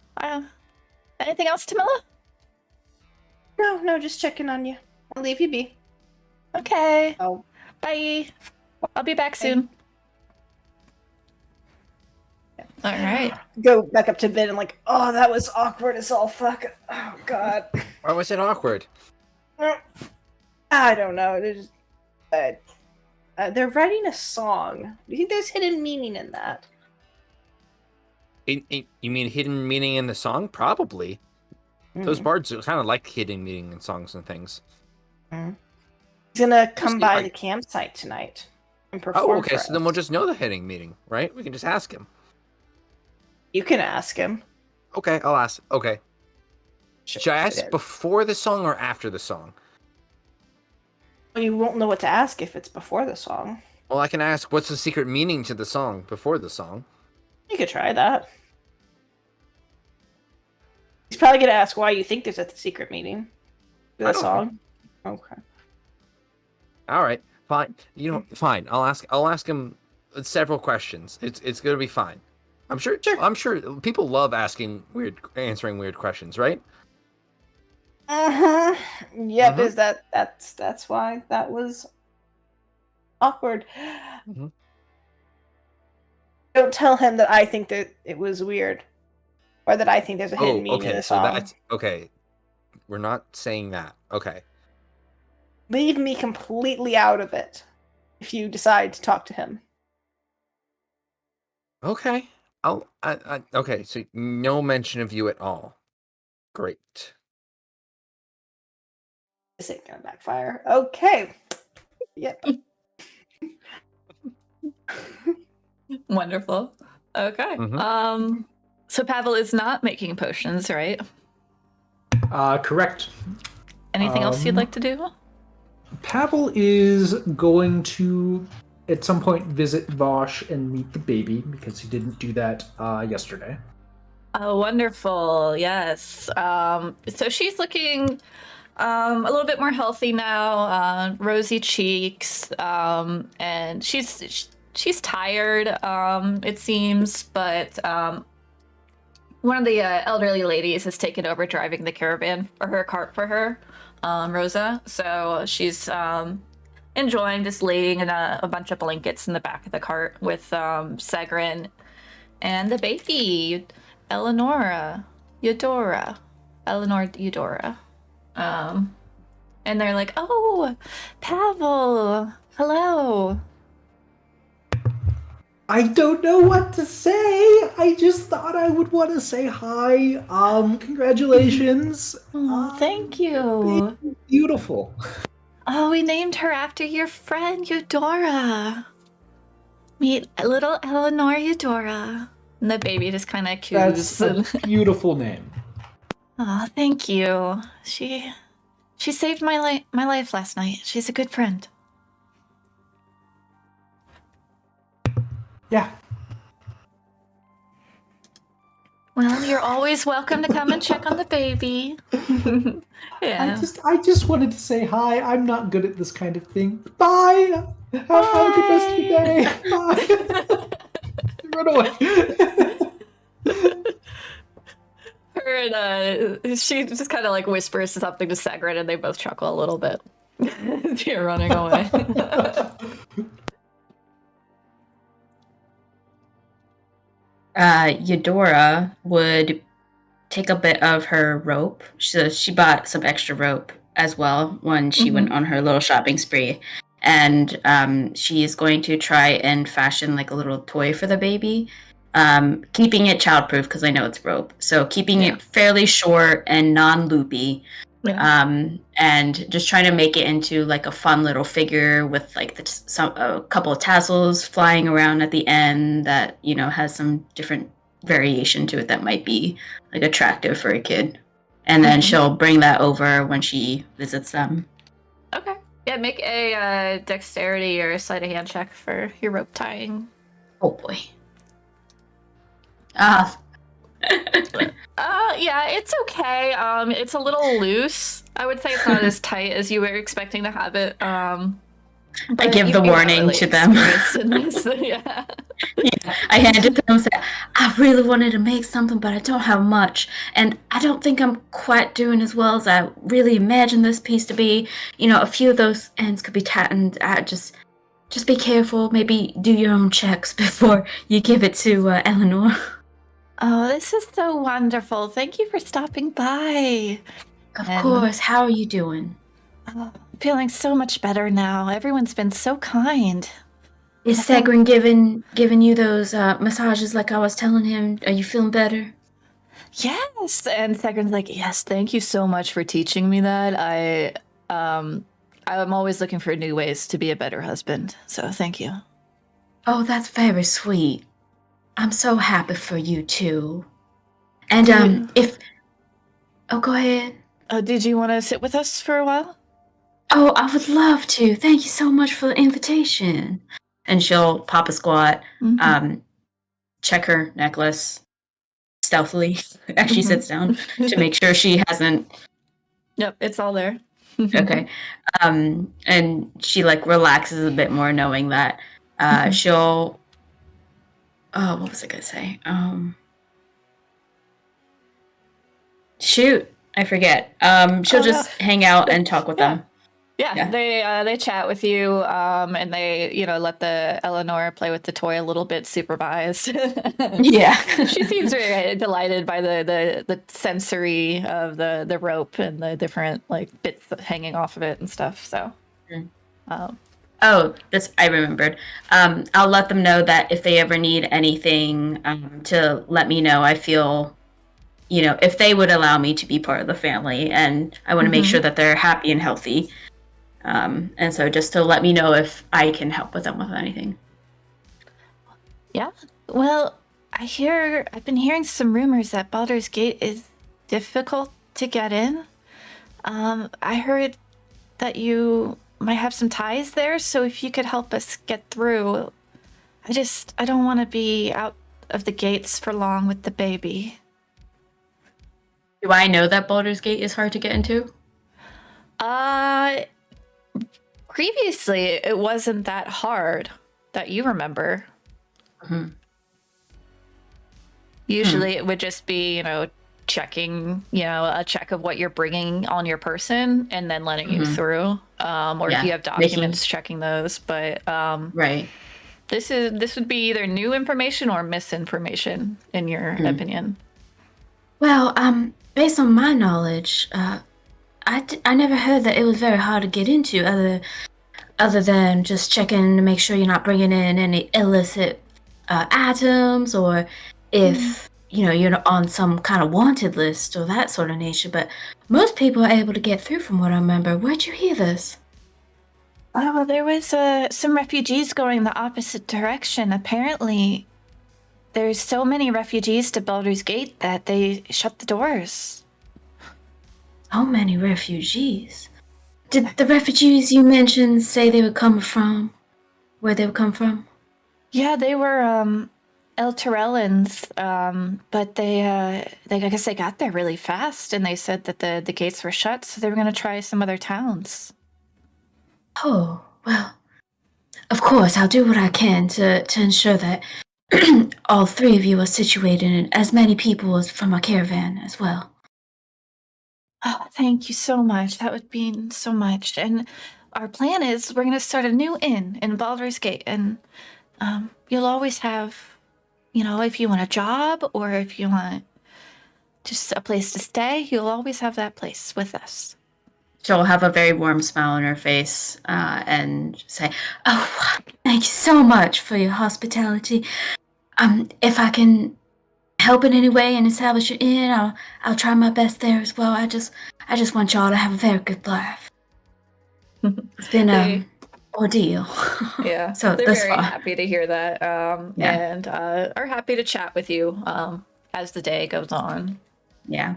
anything else, Tamila? No, just checking on you. I'll leave you be. Okay. Oh. Bye. I'll be back soon. All right. Go back up to bed and like, oh, that was awkward as all fuck. Oh, God. Why was it awkward? I don't know. They're writing a song. Do you think there's hidden meaning in that? You mean hidden meaning in the song? Probably. Those bards kind of like hidden meaning in songs and things. He's gonna come by the campsite tonight and perform. Oh, okay. So then we'll just know the hidden meaning, right? We can just ask him. You can ask him. Okay, I'll ask. Okay. Should I ask before the song or after the song? Well, you won't know what to ask if it's before the song. Well, I can ask what's the secret meaning to the song before the song. You could try that. He's probably gonna ask why you think there's a secret meaning to the song. Okay. All right, fine. Fine. I'll ask him several questions. It's gonna be fine. I'm sure people love answering weird questions, right? Yep. Is that's why that was awkward. Don't tell him that I think that it was weird, or that I think there's a hidden meaning in the song. So that's okay. We're not saying that. Okay. leave me completely out of it if you decide to talk to him. Okay. Okay, so no mention of you at all. Great. This ain't gonna backfire. Okay. Yep. Wonderful. Okay. So Pavel is not making potions, right? Correct. Anything else you'd like to do? Pavel is going to, at some point, visit Vosh and meet the baby, because he didn't do that yesterday. Oh, wonderful. Yes. So she's looking a little bit more healthy now, rosy cheeks, and she's tired, it seems, but one of the elderly ladies has taken over driving the caravan, or her cart for her, Rosa. So she's enjoying just laying in a bunch of blankets in the back of the cart with Segrin and the baby, Eleanor Eudora. And they're like, "Oh, Pavel, hello." I don't know what to say. I just thought I would want to say hi. Congratulations. Oh, thank you. Beautiful. Oh, we named her after your friend Eudora. Meet little Eleanor Eudora. And the baby just kind of coos. That's a beautiful name. Oh, thank you. She saved my life last night. She's a good friend. Yeah. Well, you're always welcome to come and check on the baby. Yeah. I just wanted to say hi. I'm not good at this kind of thing. Bye. Have a good rest of your day. Bye. Run away. Her and she just kind of like whispers something to Sagrin, and they both chuckle a little bit. You're running away. Eudora would take a bit of her rope. So she bought some extra rope as well when she went on her little shopping spree. And she is going to try and fashion like a little toy for the baby, keeping it childproof because I know it's rope. So keeping it fairly short and non-loopy. Yeah. And just trying to make it into like a fun little figure with like a couple of tassels flying around at the end that, you know, has some different variation to it that might be like attractive for a kid. And then she'll bring that over when she visits them. Okay. Yeah, make a dexterity or a sleight of hand check for your rope tying. Oh boy. Yeah, it's okay. It's a little loose. I would say it's not as tight as you were expecting to have it. I give the warning to them. Yeah. I hand it to them and say, I really wanted to make something, but I don't have much. And I don't think I'm quite doing as well as I really imagined this piece to be. You know, a few of those ends could be tightened. Just be careful. Maybe do your own checks before you give it to Eleanor. Oh, this is so wonderful. Thank you for stopping by. Of course. How are you doing? Feeling so much better now. Everyone's been so kind. Is Segrin giving you those massages like I was telling him? Are you feeling better? Yes. And Segrin's like, yes, thank you so much for teaching me that. I'm always looking for new ways to be a better husband. So thank you. Oh, that's very sweet. I'm so happy for you too. And go ahead. Did you want to sit with us for a while? Oh, I would love to. Thank you so much for the invitation. And she'll pop a squat, check her necklace stealthily as she sits down to make sure she hasn't. Yep, it's all there. Okay. And she like relaxes a bit more knowing that she'll. Oh, what was I gonna say? Shoot, I forget. She'll just hang out and talk with them. Yeah, they chat with you, and they let the Eleanor play with the toy a little bit supervised. Yeah. She seems very delighted by the sensory of the rope and the different like bits hanging off of it and stuff. So, this I remembered. I'll let them know that if they ever need anything, to let me know. I feel, if they would allow me to be part of the family, and I want to make sure that they're happy and healthy. And so just to let me know if I can help with them with anything. Yeah. Well, I've been hearing some rumors that Baldur's Gate is difficult to get in. I heard that you might have some ties there, so if you could help us get through. I don't want to be out of the gates for long with the baby. Do I know that Baldur's Gate is hard to get into? Previously, it wasn't that hard that you remember. Mm-hmm. Usually it would just be, checking, a check of what you're bringing on your person and then letting you through. Or if you have documents, checking those. But right. This would be either new information or misinformation, in your opinion. Well, based on my knowledge, I never heard that it was very hard to get into, other than just checking to make sure you're not bringing in any illicit items, or if you're on some kind of wanted list or that sort of nature. But most people are able to get through, from what I remember. Where'd you hear this? Well, there was some refugees going the opposite direction. Apparently, there's so many refugees to Baldur's Gate that they shut the doors. How many refugees? Did the refugees you mentioned say they would come from? Where they would come from? Yeah, they were Elturellans, but I guess they got there really fast, and they said that the gates were shut, so they were going to try some other towns. Oh, well, of course, I'll do what I can to ensure that all three of you are situated, and as many people as from our caravan as well. Oh, thank you so much. That would mean so much. And our plan is we're going to start a new inn in Baldur's Gate, and you'll always have, if you want a job or if you want just a place to stay, you'll always have that place with us. She'll have a very warm smile on her face, and say, "Oh, thank you so much for your hospitality. If I can help in any way and establish an inn, I'll try my best there as well. I just want y'all to have a very good life. It's been an ordeal." Yeah, so they're very happy to hear that, and are happy to chat with you as the day goes on. Yeah,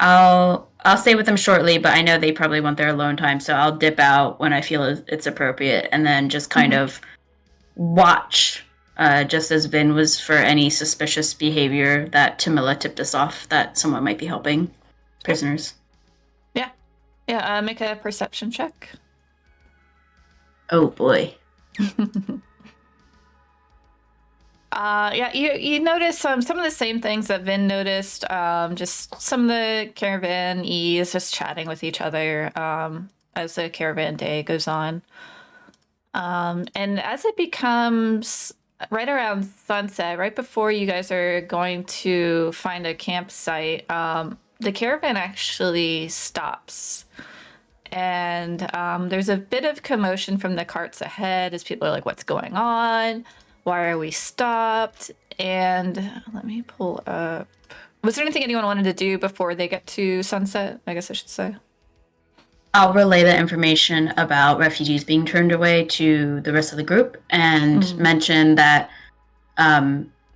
I'll stay with them shortly, but I know they probably want their alone time, so I'll dip out when I feel it's appropriate, and then just kind of watch, just as Vin was, for any suspicious behavior that Tamila tipped us off that someone might be helping prisoners. Yeah, make a perception check. Oh boy. You notice some of the same things that Vin noticed. Just some of the caravan-ees just chatting with each other as the caravan day goes on. And as it becomes right around sunset, right before you guys are going to find a campsite, the caravan actually stops. And there's a bit of commotion from the carts ahead as people are like, what's going on? Why are we stopped? And let me pull up. Was there anything anyone wanted to do before they get to sunset? I guess I should say. I'll relay the information about refugees being turned away to the rest of the group, and mention that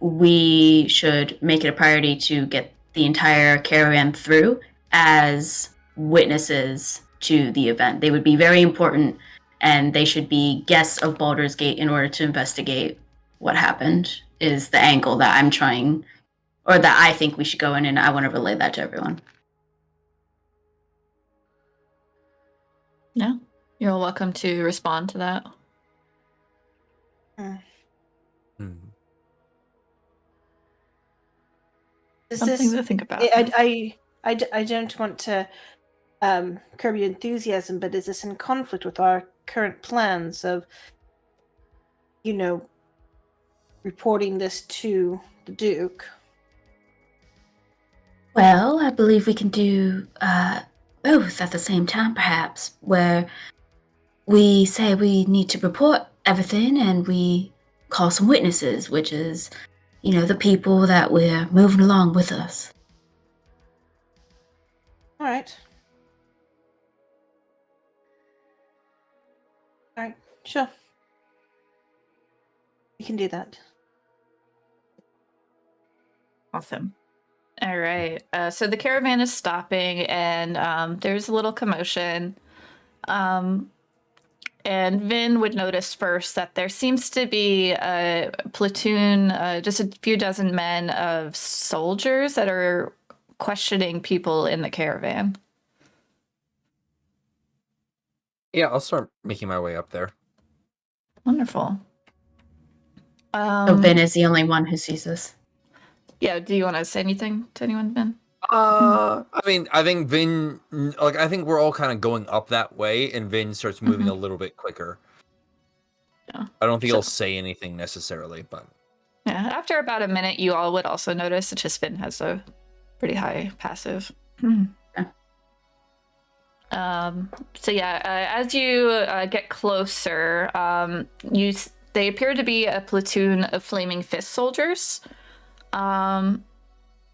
we should make it a priority to get the entire caravan through as witnesses to the event. They would be very important, and they should be guests of Baldur's Gate in order to investigate what happened, is the angle that I'm trying, or that I think we should go in, and I want to relay that to everyone. Yeah, you're all welcome to respond to that. Something to think about. I don't want to curb your enthusiasm, but is this in conflict with our current plans of, reporting this to the Duke? Well, I believe we can do both at the same time, perhaps, where we say we need to report everything and we call some witnesses, which is, the people that we're moving along with us. All right. All right, sure. We can do that. Awesome. All right. So the caravan is stopping, and there's a little commotion. And Vin would notice first that there seems to be a platoon, just a few dozen men of soldiers that are questioning people in the caravan. Yeah, I'll start making my way up there. Wonderful. So Vin is the only one who sees this. Yeah, do you want to say anything to anyone, Vin? I think Vin, I think we're all kind of going up that way, and Vin starts moving a little bit quicker. Yeah. I don't think he'll say anything necessarily, but yeah, after about a minute, you all would also notice that just Vin has a pretty high passive. So yeah, as you get closer, they appear to be a platoon of Flaming Fist soldiers.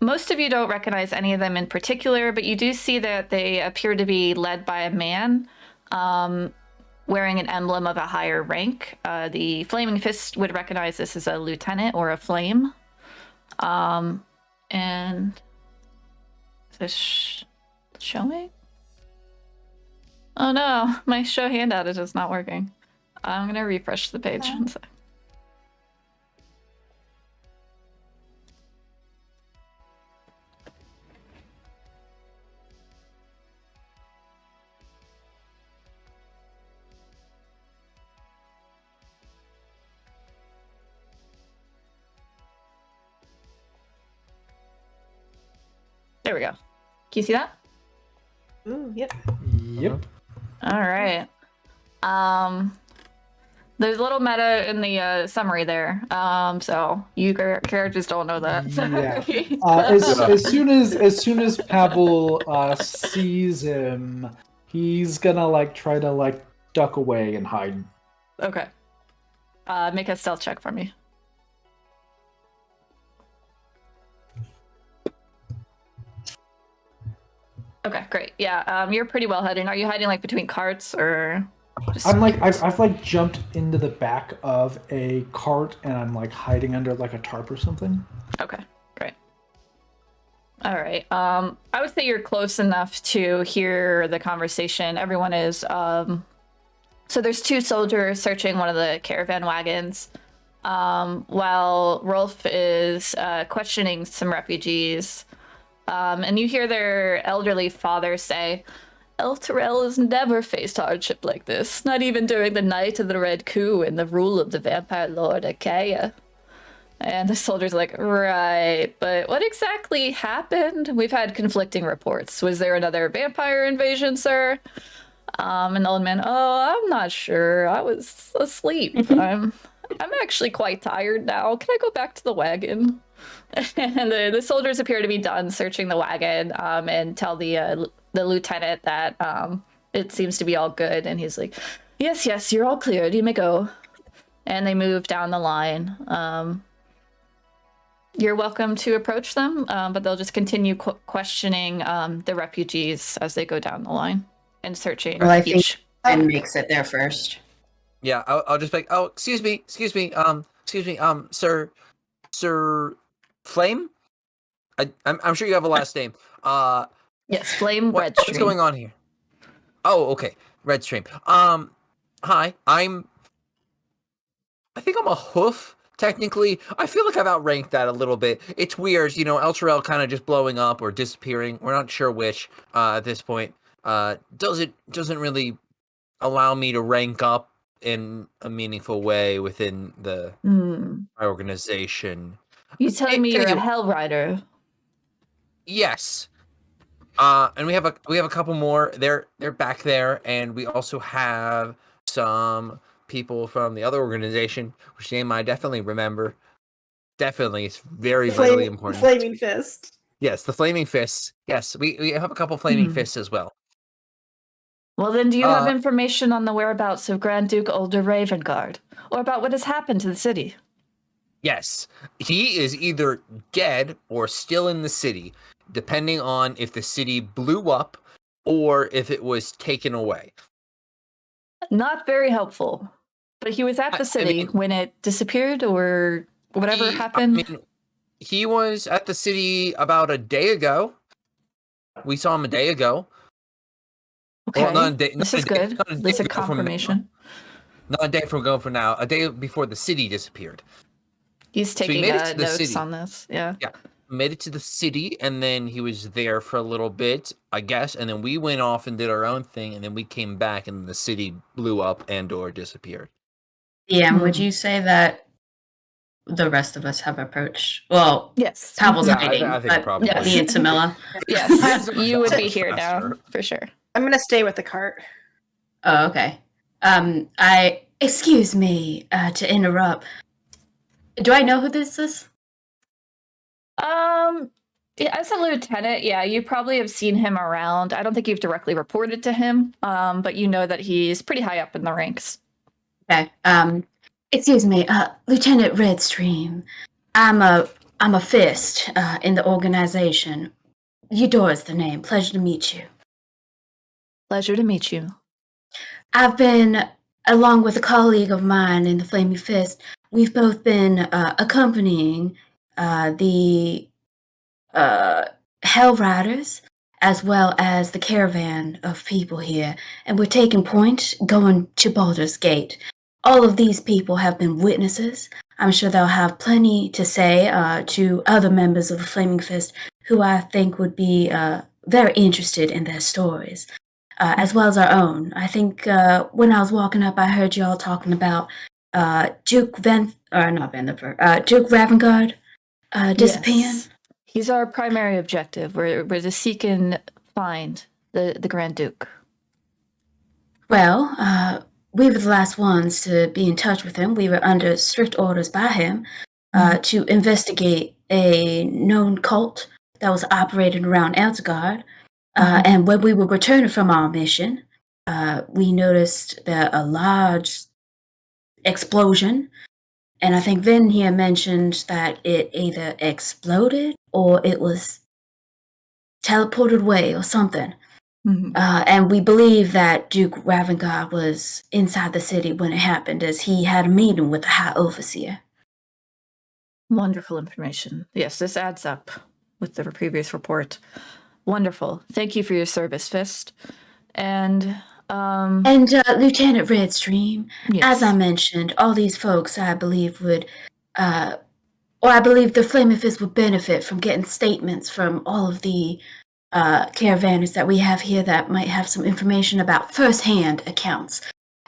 Most of you don't recognize any of them in particular, but you do see that they appear to be led by a man wearing an emblem of a higher rank. The Flaming Fist would recognize this as a lieutenant or a flame. And is this showing? Oh no, my show handout is just not working. I'm gonna refresh the page. There we go. Can you see that? Ooh, yep. Yep. All right. There's a little meta in the summary there. So you characters don't know that. Yeah. As soon as Pavel sees him, he's gonna try to duck away and hide. Okay. Make a stealth check for me. Okay, great. Yeah, you're pretty well hidden. Are you hiding between carts or? I've jumped into the back of a cart and I'm hiding under a tarp or something. Okay, great. All right. I would say you're close enough to hear the conversation. Everyone is. So there's two soldiers searching one of the caravan wagons, while Rolf is questioning some refugees. And you hear their elderly father say, Elturel has never faced hardship like this, not even during the night of the Red Coup and the rule of the vampire lord Achaia. And the soldier's like, right, but what exactly happened? We've had conflicting reports. Was there another vampire invasion, sir? And the old man, oh, I'm not sure. I was asleep. I'm actually quite tired now. Can I go back to the wagon? And the soldiers appear to be done searching the wagon, and tell the lieutenant that it seems to be all good. And he's like, yes, you're all cleared. You may go. And they move down the line. You're welcome to approach them, but they'll just continue questioning the refugees as they go down the line and searching. Well, I think Ben makes it there first. Yeah, I'll just be like, oh, excuse me, Sir Flame? I'm sure you have a last name. Yes, Flame Redstream. What's going on here? Oh, okay. Redstream. Hi. I think I'm a hoof, technically. I feel like I've outranked that a little bit. It's weird, Elturel kind of just blowing up or disappearing. We're not sure which at this point. Doesn't really allow me to rank up in a meaningful way within my organization. You telling me you're a Hell Rider? Yes. And we have a couple more. They're back there, and we also have some people from the other organization, which name I definitely remember. Definitely, it's very important. Flaming Fist. Yes, the Flaming Fists. Yes, we have a couple Flaming Fists as well. Well, then, do you have information on the whereabouts of Grand Duke Older Ravengard, or about what has happened to the city? Yes, he is either dead or still in the city, depending on if the city blew up or if it was taken away. Not very helpful. But he was at the city when it disappeared, or whatever happened? He was at the city about a day ago. We saw him a day ago. Okay, well, not a day, this is good. This is a confirmation. Not a day from now. A day before the city disappeared. He's taking notes on this. Yeah. Yeah. Made it to the city, and then he was there for a little bit, I guess. And then we went off and did our own thing, and then we came back, and the city blew up and/or disappeared. Yeah, and would you say that the rest of us have approached? Well, yes. Pavel's hiding, I think but probably. Me and Tamila. Yes, you would be here now, for sure. I'm going to stay with the cart. Oh, okay. Excuse me to interrupt. Do I know who this is? As a lieutenant, yeah, you probably have seen him around. I don't think you've directly reported to him, but you know that he's pretty high up in the ranks. Okay. Excuse me, Lieutenant Redstream. I'm a fist in the organization. Eudora's the name. Pleasure to meet you. Pleasure to meet you. I've been, along with a colleague of mine in the Flaming Fist, we've both been accompanying the Hell Riders as well as the caravan of people here, and we're taking point going to Baldur's Gate. All of these people have been witnesses. I'm sure they'll have plenty to say to other members of the Flaming Fist who I think would be very interested in their stories, as well as our own. I think when I was walking up, I heard y'all talking about Duke Ravengard disappearing. Yes. He's our primary objective. We're to seek and find the Grand Duke. Well, we were the last ones to be in touch with him. We were under strict orders by him to investigate a known cult that was operating around Eltgard. And when we were returning from our mission, we noticed a large explosion. And I think Vin here mentioned that it either exploded or it was teleported away or something. And we believe that Duke Ravengard was inside the city when it happened, as he had a meeting with the High Overseer. Wonderful information. Yes, this adds up with the previous report. Wonderful. Thank you for your service, Fist. And Lieutenant Redstream, yes. As I mentioned, all these folks, I believe, I believe the Flaming Fist would benefit from getting statements from all of the caravanners that we have here that might have some information about first-hand accounts.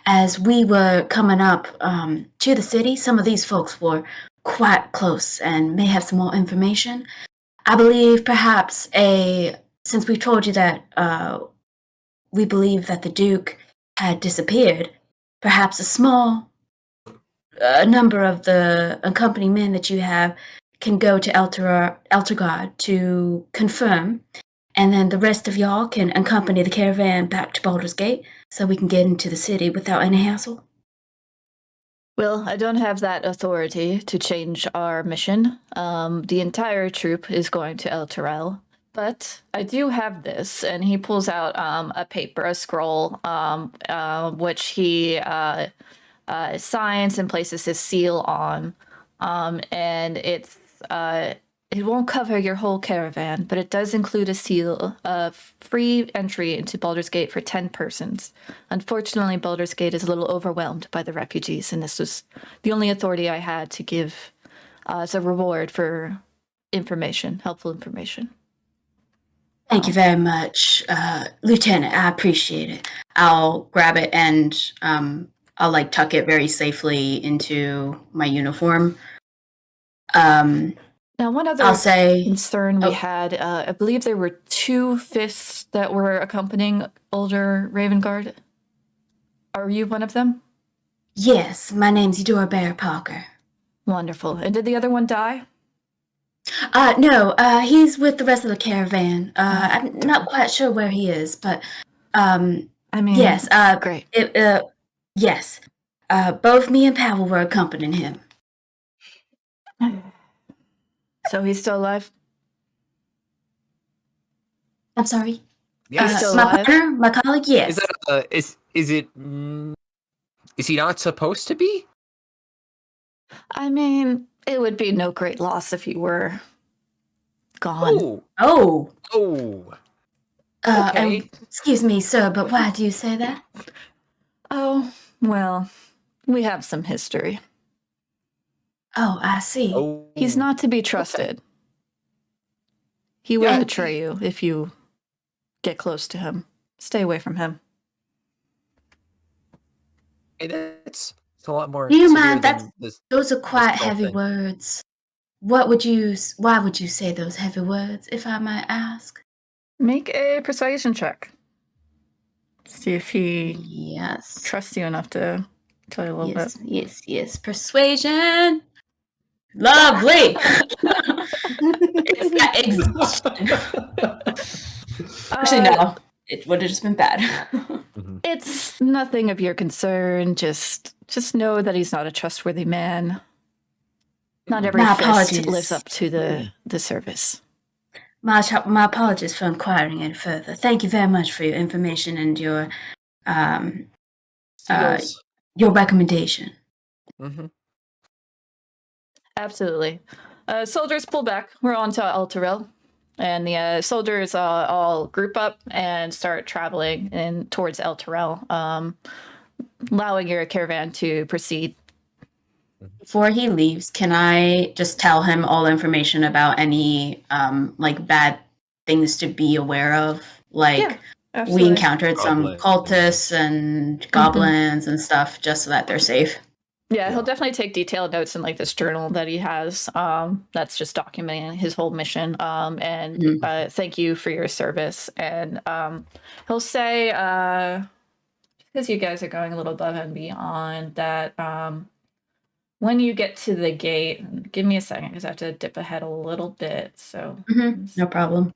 As we were coming up to the city, some of these folks were quite close and may have some more information. I believe perhaps since we told you that we believe that the Duke had disappeared, perhaps a small number of the accompanying men that you have can go to Eltgard to confirm, and then the rest of y'all can accompany the caravan back to Baldur's Gate so we can get into the city without any hassle. Well, I don't have that authority to change our mission. The entire troop is going to Elturel. But I do have this, and he pulls out a scroll, which he signs and places his seal on. And it won't cover your whole caravan, but it does include a seal of free entry into Baldur's Gate for 10 persons. Unfortunately, Baldur's Gate is a little overwhelmed by the refugees, and this was the only authority I had to give as a reward for helpful information. Thank you very much, Lieutenant. I appreciate it. I'll grab it and I'll tuck it very safely into my uniform. Now, one other I'll say concern we had, I believe there were 2 fists that were accompanying older Ravengard. Are you one of them? yes. My name's Eudora Bear Parker. Wonderful. And did the other one die? No. He's with the rest of the caravan. I'm not quite sure where he is, but yes. Great. Yes. Both me and Pavel were accompanying him. So he's still alive? I'm sorry. Yes. He's still My alive? partner, my colleague, yes. Is it? Is he not supposed to be? It would be no great loss if he were gone. Oh. Okay. Excuse me, sir, but why do you say that? Oh, well, we have some history. Oh, I see. Oh. He's not to be trusted. He will betray you if you get close to him. Stay away from him. Hey, it's a lot more. Do you severe mind? than this. Those are quite this whole heavy thing. words. Why would you say those heavy words, if I might ask? Make a persuasion check. See if he Yes. trusts you enough to tell you a little bit. Yes. Persuasion. Lovely. It's that exhaustion. Actually, no. It would have just been bad. It's nothing of your concern. Just know that he's not a trustworthy man. Not every My fist apologies. lives up to the service. My apologies for inquiring any further. Thank you very much for your information and your recommendation. Mm-hmm. Absolutely. Soldiers, pull back. We're on to Alterel. And the soldiers all group up and start traveling towards Alterel, allowing your caravan to proceed. Before he leaves, can I just tell him all information about any bad things to be aware of? Like, we encountered some cultists and goblins and stuff, just so that they're safe. Yeah, he'll definitely take detailed notes in this journal that he has. That's just documenting his whole mission. Thank you for your service. And he'll say, because you guys are going a little above and beyond, that when you get to the gate, give me a second because I have to dip ahead a little bit. So no problem.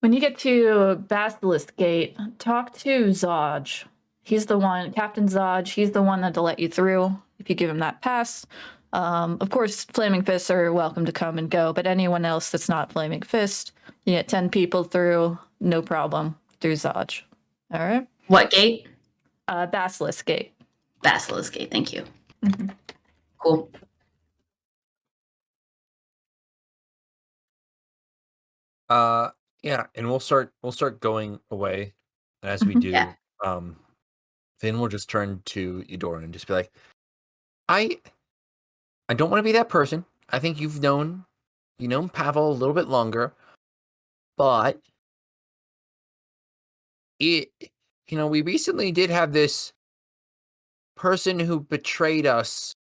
When you get to Basilisk Gate, talk to Zodge. He's the one, Captain Zodge, he's the one that'll let you through if you give him that pass. Of course, Flaming Fists are welcome to come and go, but anyone else that's not Flaming Fist, you get 10 people through, no problem, through Zodge. All right? What gate? Basilisk Gate. Basilisk Gate, thank you. Mm-hmm. Cool. Yeah, and we'll start going away. And as we do, then we'll just turn to Eudora and just be like, I don't want to be that person. I think you've known Pavel a little bit longer, but we recently did have this person who betrayed us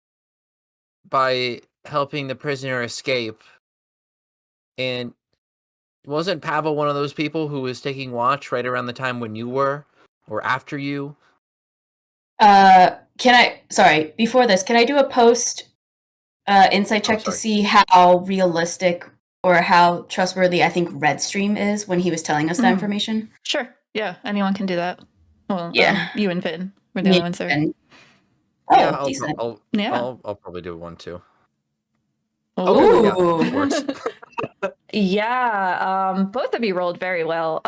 by helping the prisoner escape. And wasn't Pavel one of those people who was taking watch right around the time when you were, or after you? Before this, can I do a post insight check to see how realistic or how trustworthy I think Redstream is when he was telling us that information? Sure. Yeah, anyone can do that. Well, yeah. You and Vin were the only ones there. Oh, decent. I'll probably do one too. Oh, yeah, works. Yeah, both of you rolled very well.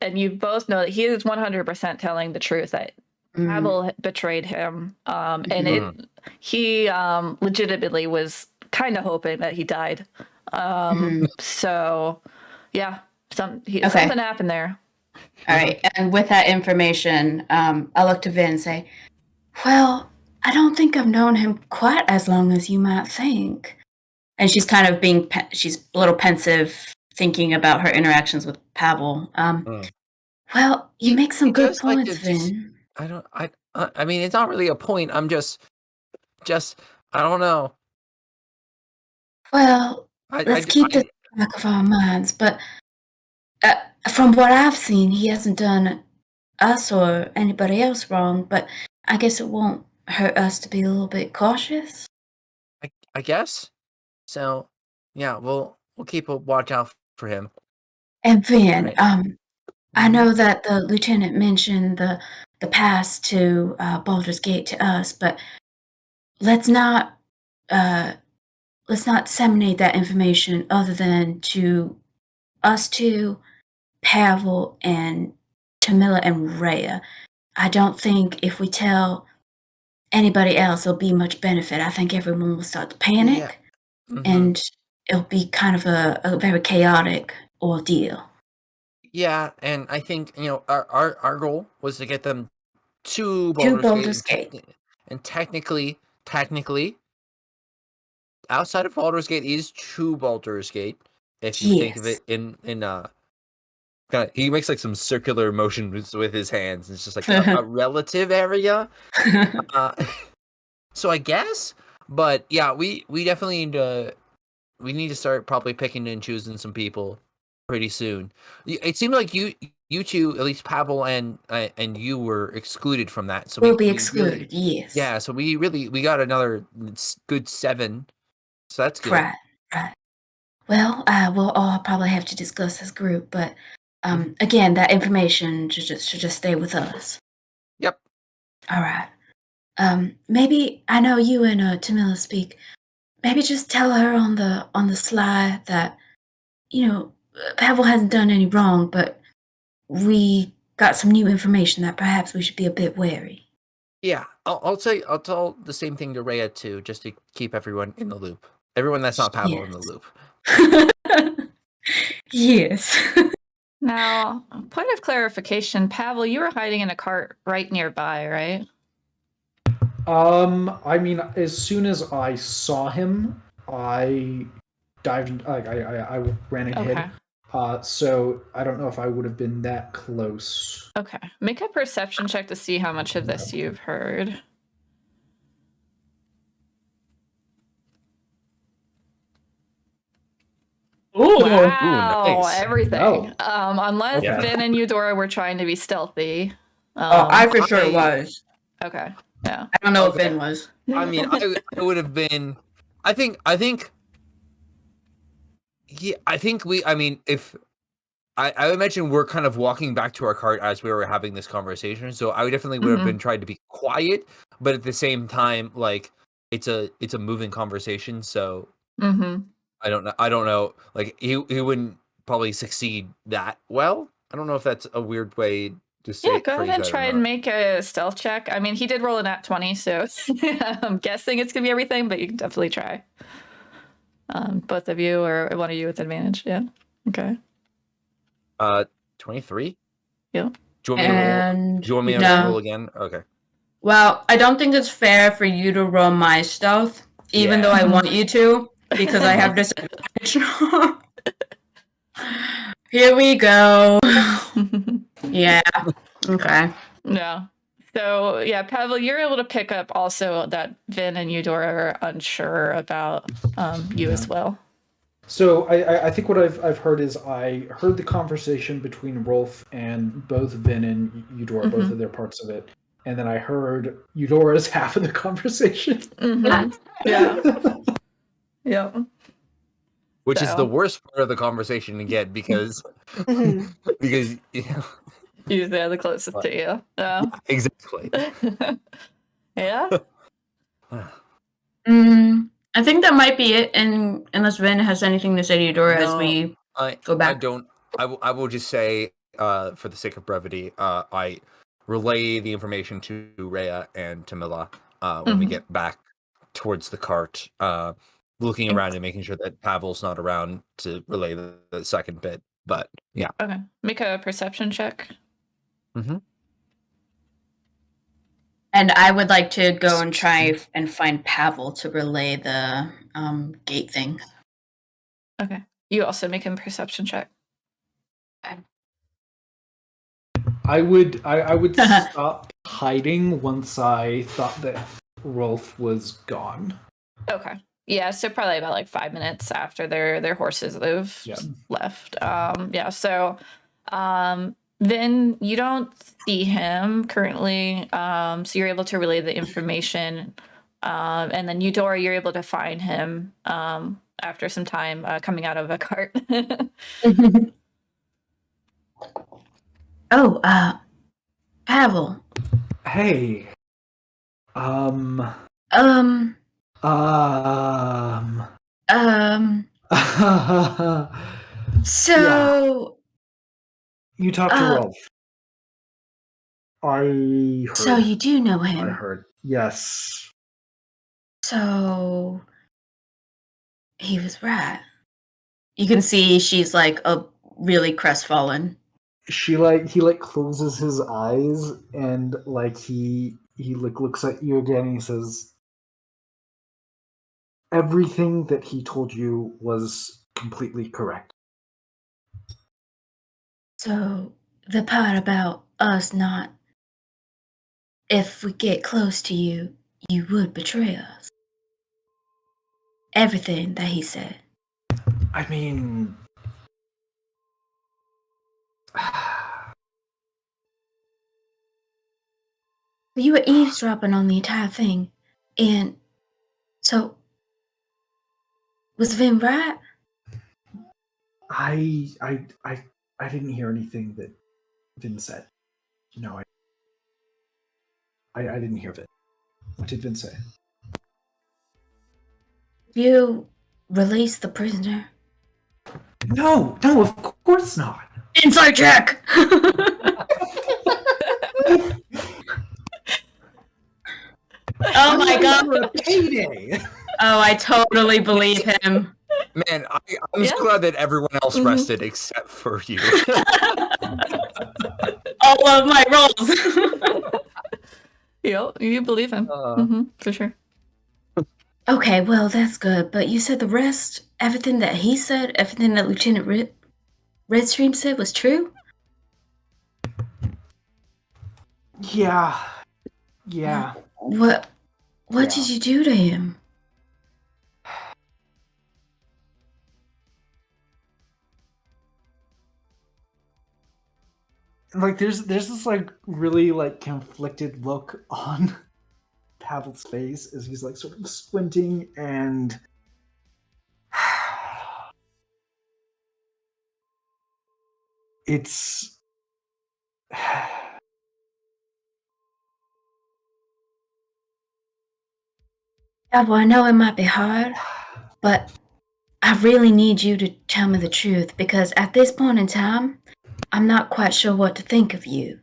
And you both know that he is 100% telling the truth that Pavel betrayed him. He legitimately was kind of hoping that he died. So, yeah, something happened there. All right, and with that information, I'll look to Vin and say, well, I don't think I've known him quite as long as you might think. And she's kind of she's a little pensive, thinking about her interactions with Pavel. Well, you make some good points, Vin. I mean, it's not really a point. I'm just, I don't know. Well, let's keep this in the back of our minds. But from what I've seen, he hasn't done us or anybody else wrong. But I guess it won't hurt us to be a little bit cautious. I guess. So, yeah, we'll keep a watch out for him. And Vin, I know that the lieutenant mentioned the pass to Baldur's Gate to us, but let's not disseminate that information other than to us two, Pavel, and Tamila and Rhea. I don't think if we tell anybody else, there'll be much benefit. I think everyone will start to panic, and it'll be kind of a very chaotic ordeal. Yeah, and I think, our goal was to get them to Baldur's Gate. And technically, outside of Baldur's Gate is to Baldur's Gate. If you think of it in he makes like some circular motions with his hands. It's just like a relative area. So I guess, but yeah, we definitely need to start probably picking and choosing some people pretty soon. It seemed like you two, at least Pavel and you, were excluded from that. So we'll be excluded. Yes. Yeah. So we got another good 7. So that's good. Right. Well, we'll all probably have to discuss as group, but again, that information should just stay with us. Yep. All right. Maybe I know you and Tamila speak. Maybe just tell her on the sly that Pavel hasn't done any wrong, but we got some new information that perhaps we should be a bit wary. Yeah, I'll tell the same thing to Rhea too, just to keep everyone in the loop. Everyone that's not Pavel in the loop. Yes. Now, point of clarification, Pavel, you were hiding in a cart right nearby, right? I mean, as soon as I saw him, I dived. I ran ahead. Okay. So I don't know if I would have been that close. Okay, make a perception check to see how much of this you've heard. Ooh, wow, nice. Everything. No. Unless Vin and Eudora were trying to be stealthy. I for sure was. Okay. Yeah. I don't know if Vin was. I mean, I would have been. I think. Yeah, I think we. I mean, if I imagine we're kind of walking back to our cart as we were having this conversation, so I definitely would have been trying to be quiet, but at the same time, like it's a moving conversation, so. I don't know. Like he wouldn't probably succeed that well. I don't know if that's a weird way to say. Yeah, go ahead and try and make a stealth check. I mean, he did roll a nat 20, so I'm guessing it's gonna be everything, but you can definitely try. Both of you or one of you with advantage. Yeah. Okay. 23. Yeah. Do you want me to roll again? Okay. Well, I don't think it's fair for you to roll my stealth, even though I want you to. Because I have disadvantage. Here we go. Yeah. Okay. Yeah. So yeah, Pavel, you're able to pick up also that Vin and Eudora are unsure about you as well. So I think what I've heard is I heard the conversation between Rolf and both Vin and Eudora, both of their parts of it, and then I heard Eudora's half of the conversation. Yeah. Yeah. Which is the worst part of the conversation to get because because you're the closest to you. Yeah. Exactly. Yeah. I think that might be it. And unless Vin has anything to say to Eudora as we go back. I don't. I will just say, for the sake of brevity, I relay the information to Rhea and Tamila when we get back towards the cart. Looking around and making sure that Pavel's not around to relay the second bit. But yeah. Okay. Make a perception check. And I would like to go and try and find Pavel to relay the gate thing. Okay. You also make him perception check. I would stop hiding once I thought that Rolf was gone. Okay. Yeah, so probably about like 5 minutes after their horses have left. So then you don't see him currently. So you're able to relay the information. And then Eudora, you're able to find him after some time coming out of a cart. Oh, Pavel. Hey. So you talked to Rolf. I heard. So you do know him. I heard. Yes. So he was right. You can see she's like a really crestfallen. He closes his eyes and he looks at you again and he says, everything that he told you was completely correct. So the part about us not, if we get close to you, you would betray us. Everything that he said. I mean, you were eavesdropping on the entire thing, and so was Vin right? I didn't hear anything that Vin said. No, I didn't hear Vin. What did Vin say? You released the prisoner. No, of course not. Inside check. Oh my god! Payday. Oh, I totally believe him. Man, I'm so glad that everyone else rested except for you. All of my rolls. You believe him. For sure. Okay, well, that's good. But you said the rest, everything that he said, everything that Lieutenant Redstream said was true? Yeah. What did you do to him? There's this really conflicted look on Pavel's face as he's sort of squinting and it's Yeah, well, I know it might be hard, but I really need you to tell me the truth because at this point in time, I'm not quite sure what to think of you.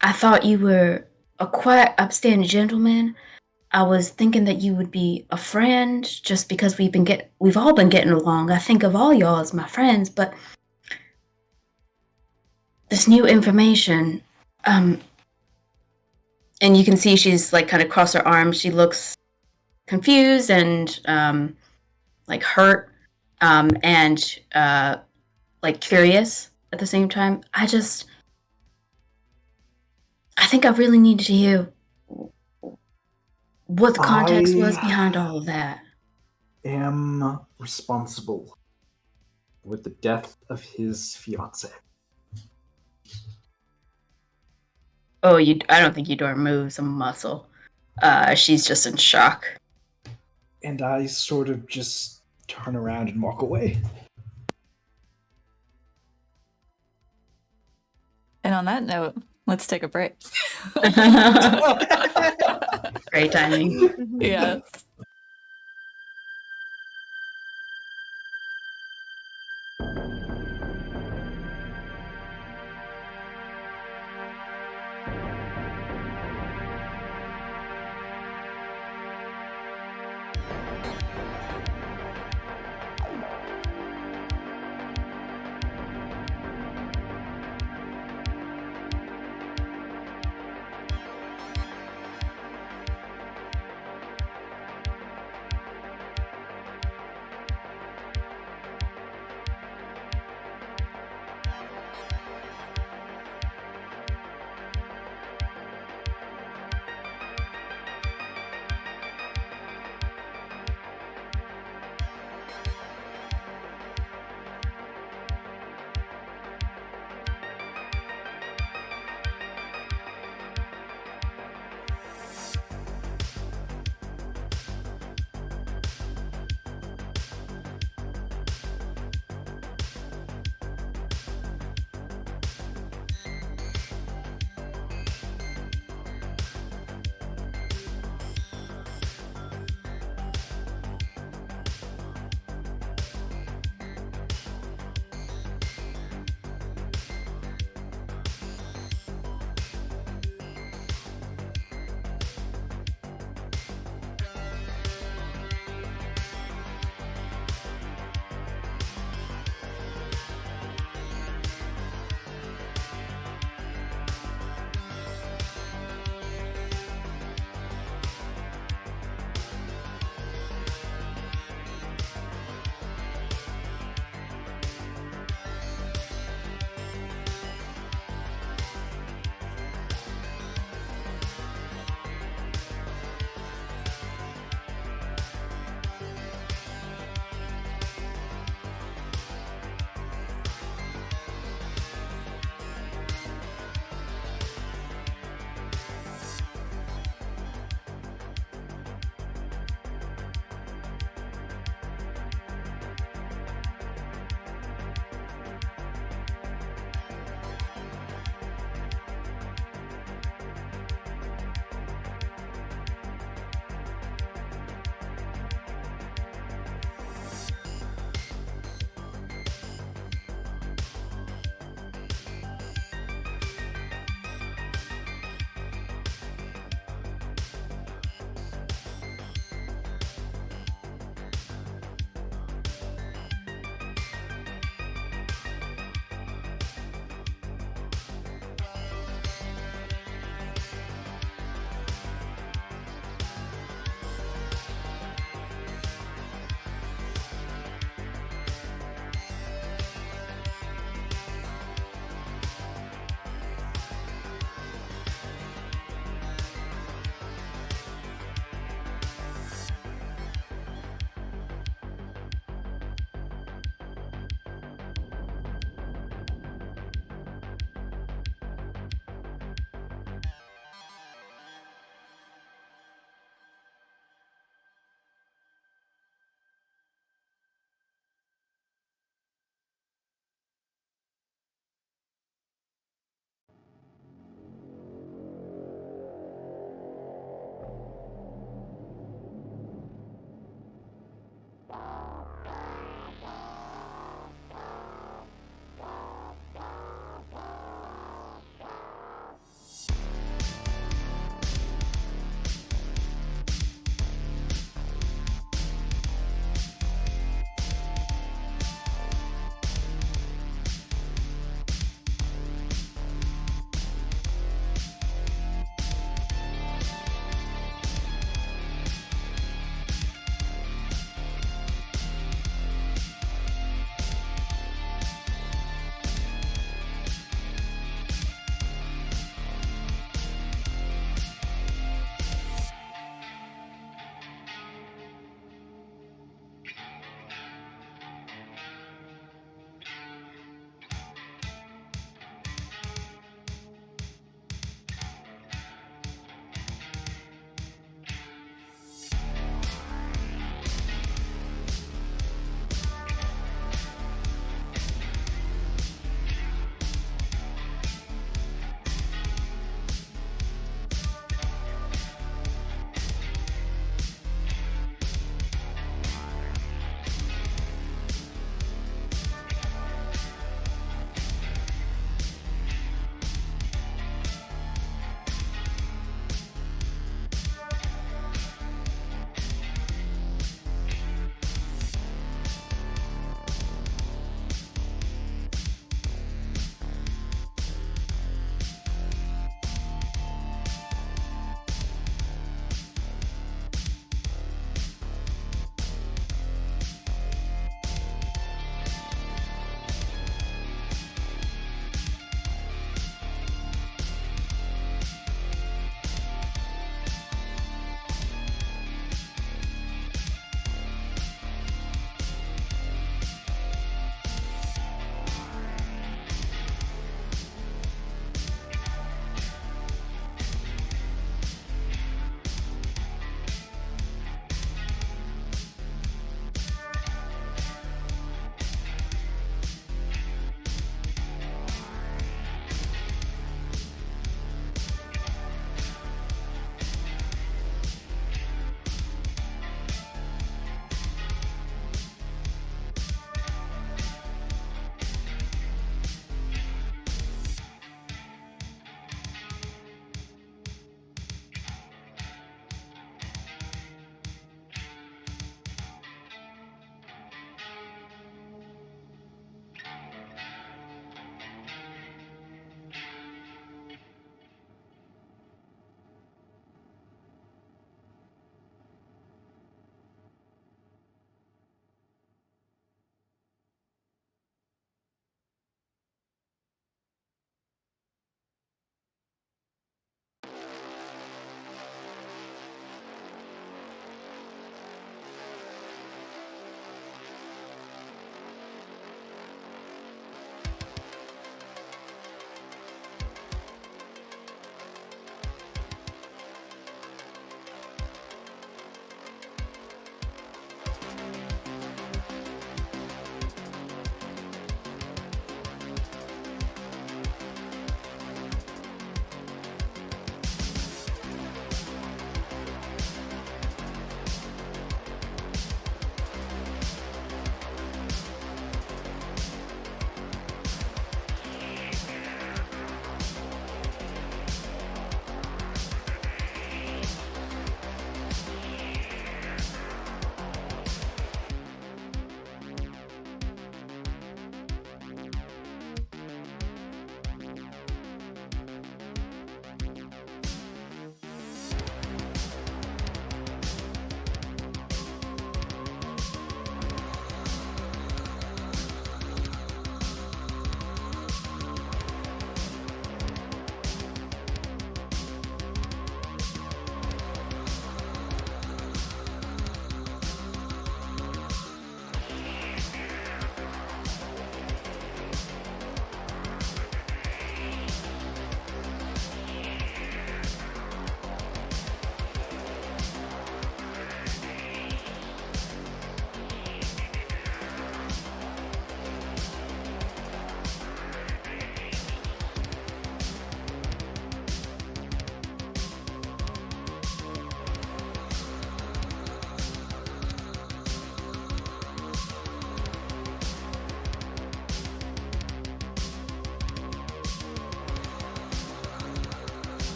I thought you were a quite upstanding gentleman. I was thinking that you would be a friend just because we've all been getting along. I think of all y'all as my friends, but this new information, and you can see she's kind of crossed her arms. She looks confused and hurt and curious at the same time. I think I really needed to hear what the context was behind all of that. I am responsible for the death of his fiancée. Oh, I don't think Eudora moves a muscle. She's just in shock. And I sort of just turn around and walk away. And on that note, let's take a break. Great timing. Yes.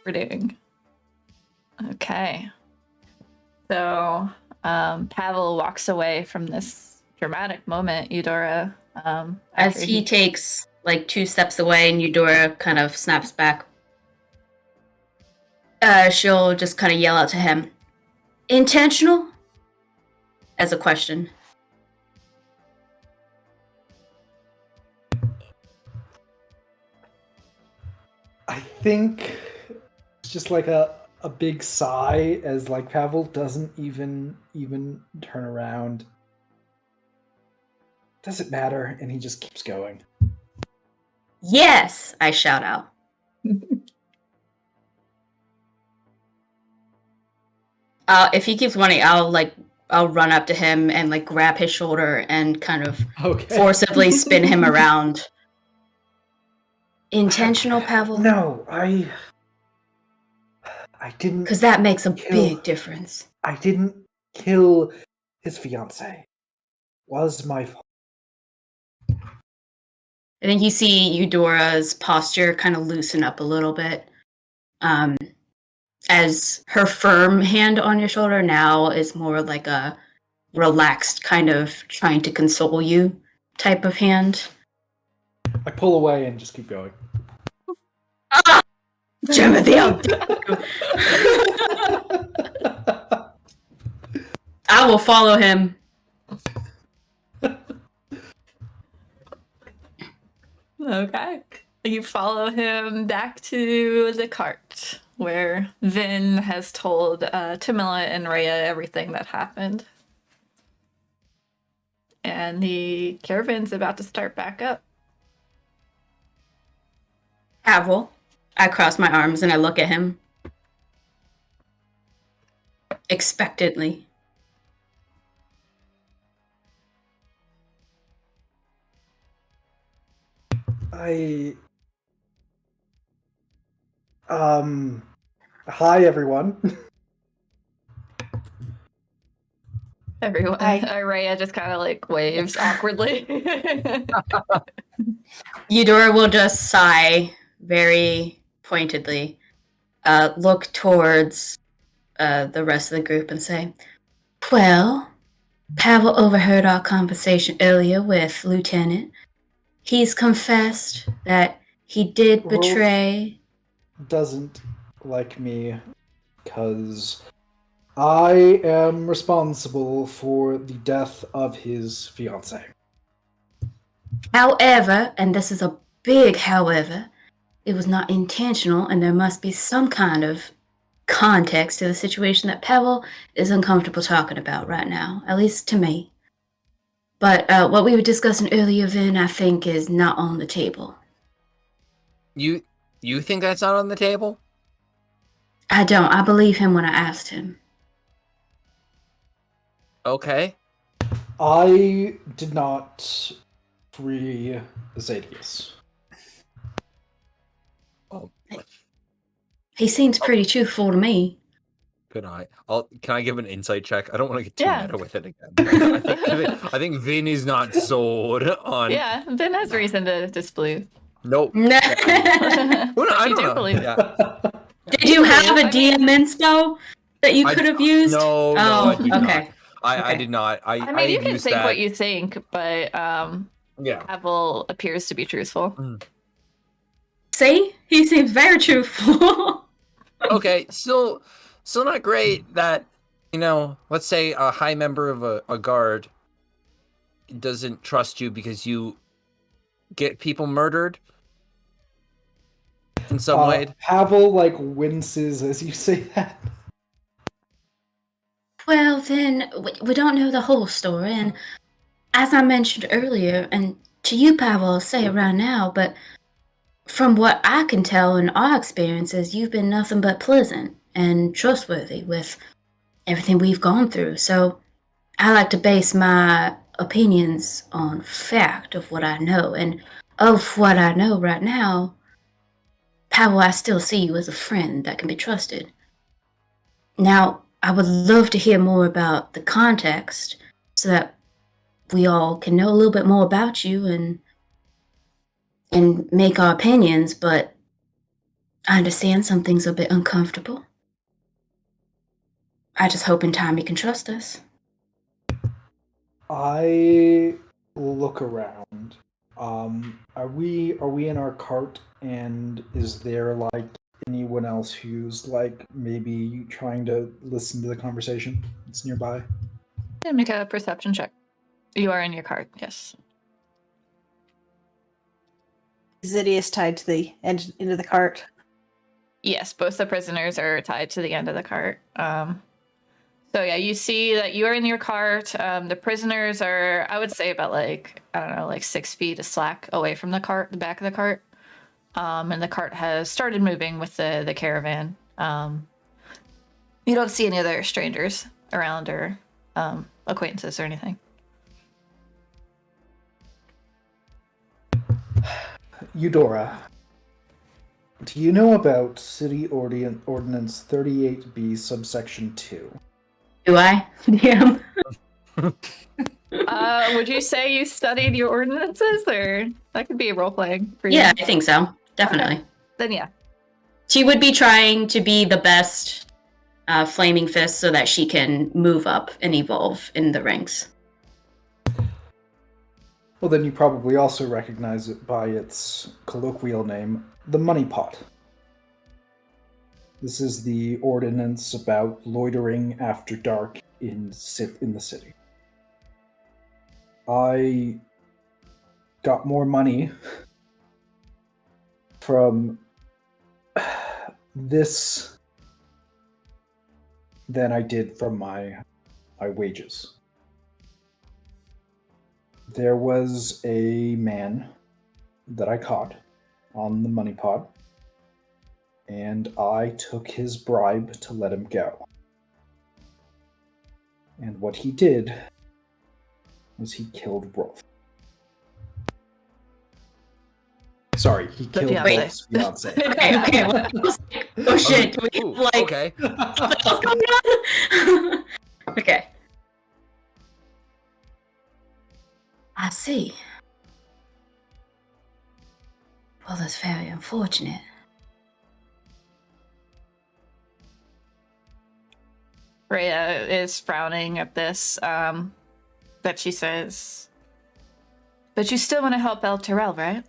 we're doing. Okay. So, Pavel walks away from this dramatic moment, Eudora. As he takes like 2 steps away and Eudora kind of snaps back, she'll just kind of yell out to him, "Intentional?" as a question. I think it's just like a big sigh as like Pavel doesn't even turn around. Doesn't matter, and he just keeps going. Yes, I shout out. If he keeps running, I'll run up to him and like grab his shoulder and kind of forcibly spin him around. Intentional, Pavel? No, I didn't. Because that makes a big difference. I didn't kill his fiancée. Was my fault. I think you see Eudora's posture kind of loosen up a little bit. As her firm hand on your shoulder now is more like a relaxed kind of trying to console you type of hand. I pull away and just keep going. Timothy, I will follow him. Okay. You follow him back to the cart where Vin has told Tamila and Rhea everything that happened. And the caravan's about to start back up. Pavel, I cross my arms and I look at him. Expectantly. Hi everyone. Everyone, Rhea just kind of like waves awkwardly. Eudora will just sigh very pointedly, look towards the rest of the group and say, "Well, Pavel overheard our conversation earlier with Lieutenant. He's confessed that he did betray..." Doesn't like me because I am responsible for the death of his fiancée. However, and this is a big however, it was not intentional and there must be some kind of context to the situation that Pavel is uncomfortable talking about right now, at least to me. But what we were discussing earlier, Vin, I think is not on the table. You think that's not on the table? I don't. I believe him when I asked him. Okay. I did not free Zadius. Oh. He seems pretty truthful to me. Can I give an insight check? I don't want to get too meta with it again. I think Vin is not sold on. Yeah, Vin has reason to disbelieve. Nope. No. I do believe. Yeah. Did you have a DM inspo that you could have used? No, I did okay. not. I did not. I mean, you can think what you think, but yeah. Pavel appears to be truthful. See? He seems very truthful. Okay, still not great that, let's say a high member of a guard doesn't trust you because you get people murdered in some way. Pavel winces as you say that. Well, then, we don't know the whole story, and as I mentioned earlier, and to you, Pavel, I'll say it right now, but from what I can tell in our experiences, you've been nothing but pleasant and trustworthy with everything we've gone through, so I like to base my opinions on fact of what I know, and of what I know right now, Pavel, I still see you as a friend that can be trusted. Now, I would love to hear more about the context so that we all can know a little bit more about you and make our opinions, but I understand some things are a bit uncomfortable. I just hope in time you can trust us. I look around. Are we in our cart? And is there like anyone else who's like maybe trying to listen to the conversation that's nearby? Yeah, make a perception check. You are in your cart, yes. Ziddy is tied to the end of the cart. Yes, both the prisoners are tied to the end of the cart. So yeah, you see that you are in your cart. The prisoners are, I would say, about like, I don't know, like 6 feet of slack away from the cart, the back of the cart. And the cart has started moving with the caravan. You don't see any other strangers around or acquaintances or anything. Eudora, do you know about City Ordinance 38B subsection 2? Do I? Yeah. Would you say you studied your ordinances, or that could be a role playing for you? Yeah, I think so. Definitely. Okay. Then yeah. She would be trying to be the best flaming fist so that she can move up and evolve in the ranks. Well, then you probably also recognize it by its colloquial name, the Money Pot. This is the ordinance about loitering after dark in the city. I got more money from this than I did from my wages. There was a man that I caught on the money pot, and I took his bribe to let him go. And what he did was he killed Rolf. Sorry, he killed Rolf's fiance. Okay. Oh shit! Okay. What's going on? Okay. I see. Well, that's very unfortunate. Rhea is frowning at this. That she says, "But you still want to help El Terrell, right?"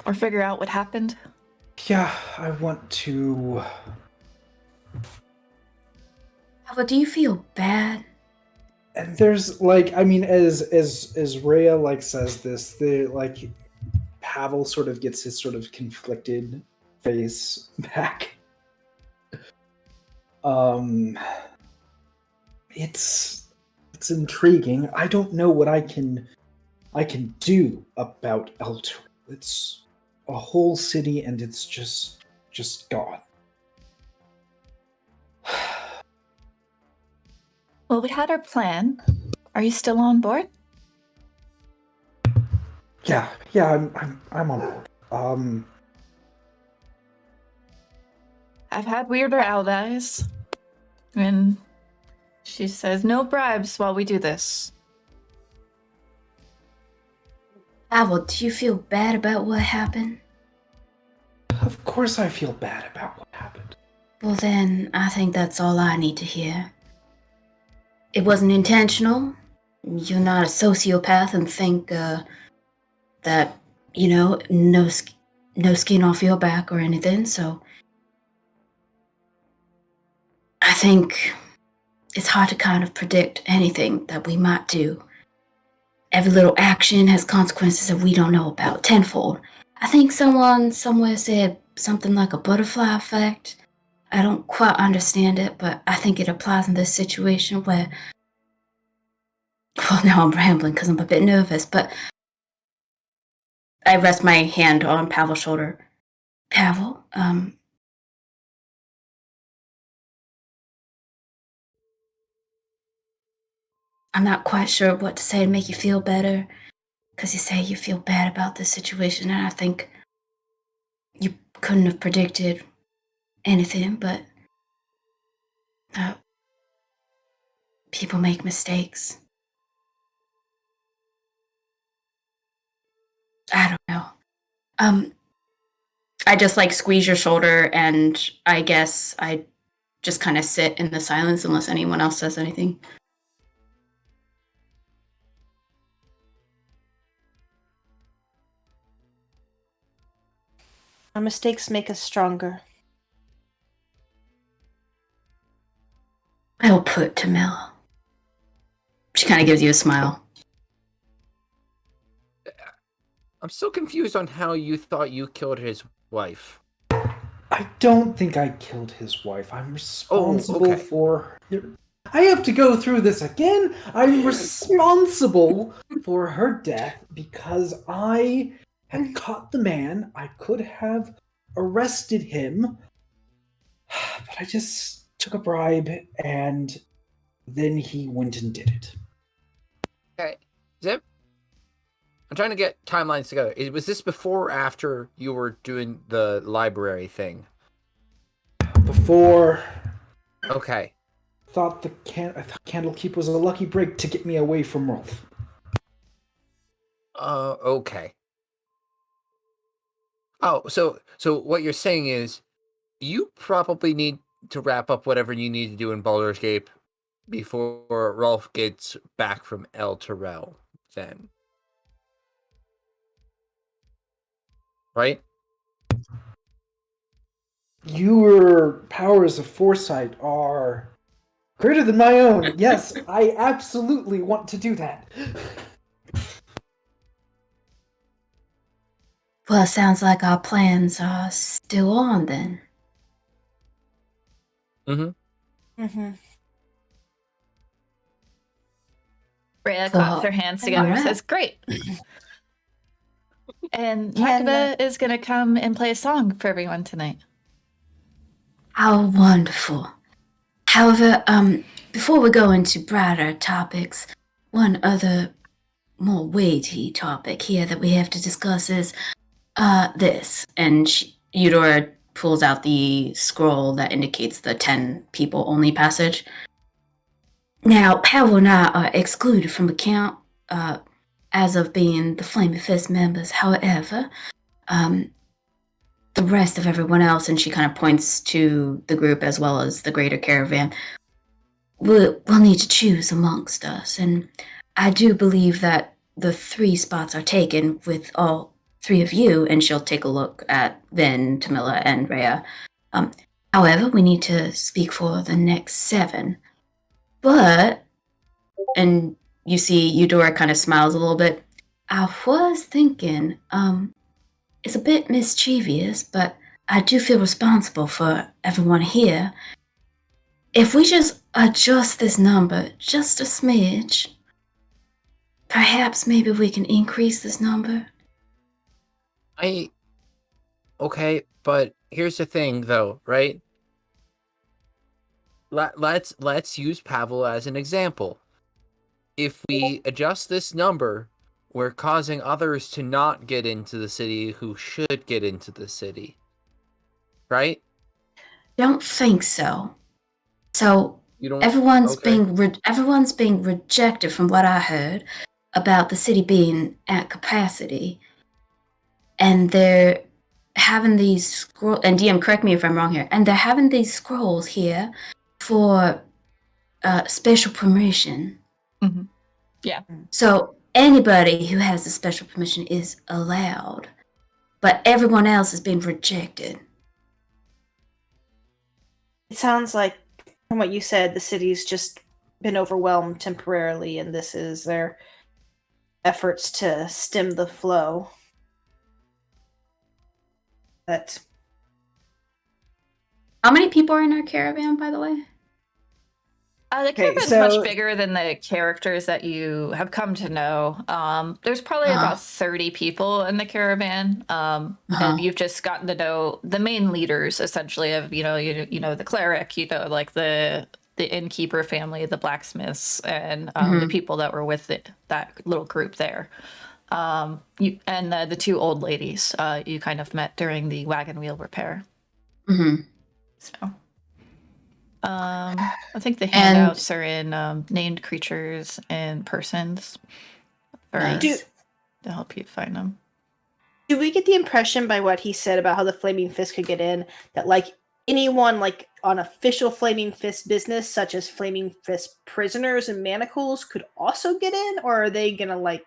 Or figure out what happened? Yeah, I want to... But do you feel bad? And there's like, I mean, as Rhea like says this, the like Pavel sort of gets his sort of conflicted face back. It's intriguing. I don't know what I can do about Elter. It's a whole city and it's just gone. Well, we had our plan. Are you still on board? Yeah, I'm on board. I've had weirder allies. And she says, no bribes while we do this. Pavel, do you feel bad about what happened? Of course I feel bad about what happened. Well then, I think that's all I need to hear. It wasn't intentional. You're not a sociopath and think that, you know, no skin off your back or anything, so I think it's hard to kind of predict anything that we might do. Every little action has consequences that we don't know about tenfold. I think someone somewhere said something like a butterfly effect. I don't quite understand it, but I think it applies in this situation where... Well, now I'm rambling because I'm a bit nervous, but I rest my hand on Pavel's shoulder. Pavel, I'm not quite sure what to say to make you feel better, because you say you feel bad about this situation, and I think you couldn't have predicted anything, but people make mistakes. I just like squeeze your shoulder, and I guess I just kind of sit in the silence unless anyone else says anything. Our mistakes make us stronger. Well put, Tamil. She kind of gives you a smile. I'm still confused on how you thought you killed his wife. I don't think I killed his wife. I'm responsible okay. for her. I have to go through this again. I'm responsible for her death because I had caught the man. I could have arrested him, but I just took a bribe and then he went and did it. Okay. Zip? I'm trying to get timelines together. Was this before or after you were doing the library thing? Before. Okay. I thought Candlekeep was a lucky break to get me away from Rolf. Okay. Oh, so what you're saying is you probably need to wrap up whatever you need to do in Baldur's Gate before Rolf gets back from El Terrell, then. Right? Your powers of foresight are greater than my own. Yes, I absolutely want to do that. Well, it sounds like our plans are still on then. Rhea claps her hands together and says, "Great." And Makaba is going to come and play a song for everyone tonight. How wonderful. However, before we go into broader topics, one other more weighty topic here that we have to discuss is this. And Eudora pulls out the scroll that indicates the 10 people only passage. Now, Pavel and I are excluded from account as of being the Flaming Fist members. However, the rest of everyone else, and she kind of points to the group as well as the greater caravan, we'll need to choose amongst us. And I do believe that the 3 spots are taken with all 3 of you, and she'll take a look at Vin, Tamila, and Rhea. However, we need to speak for the next 7. But, and you see Eudora kind of smiles a little bit, I was thinking, it's a bit mischievous, but I do feel responsible for everyone here. If we just adjust this number just a smidge, perhaps maybe we can increase this number. Okay, but here's the thing, though, right? Let's use Pavel as an example. If we adjust this number, we're causing others to not get into the city who should get into the city, right? Don't think so. So You don't. everyone's Okay. everyone's being rejected from what I heard about the city being at capacity, and they're having these scrolls. And DM, correct me if I'm wrong here. And they're having these scrolls here for special permission. Mm-hmm. Yeah. So anybody who has a special permission is allowed, but everyone else is being rejected. It sounds like, from what you said, the city's just been overwhelmed temporarily, and this is their efforts to stem the flow. But how many people are in our caravan, by the way? The caravan's much bigger than the characters that you have come to know. There's probably about 30 people in the caravan, and you've just gotten to know the main leaders, essentially, of you know the cleric, like the innkeeper family, the blacksmiths, and the people that were with that little group there. And the 2 old ladies you kind of met during the wagon wheel repair. Mm-hmm. So. I think the handouts are in named creatures and persons for us to help you find them. Do we get the impression by what he said about how the Flaming Fist could get in that like anyone like on official Flaming Fist business, such as Flaming Fist prisoners and manacles, could also get in, or are they gonna like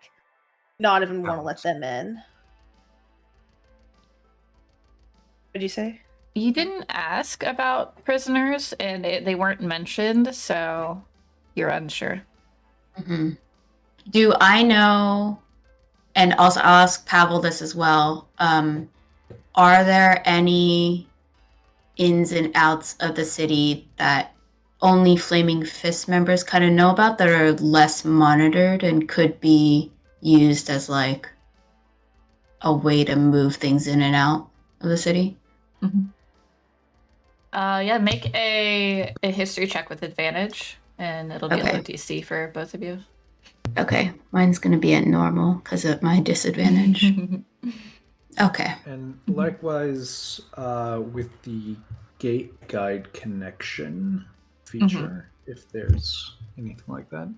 not even want to let them in? What'd you say? You didn't ask about prisoners, and they weren't mentioned, so you're unsure. Mm-hmm. Do I know? And also, I'll ask Pavel this as well. Are there any ins and outs of the city that only Flaming Fist members kind of know about that are less monitored and could be used as like a way to move things in and out of the city? Mm-hmm. Yeah, make a history check with advantage, and it'll be a low DC for both of you. Okay, mine's going to be at normal because of my disadvantage. Okay. And likewise, with the gate guide connection feature, if there's anything like that.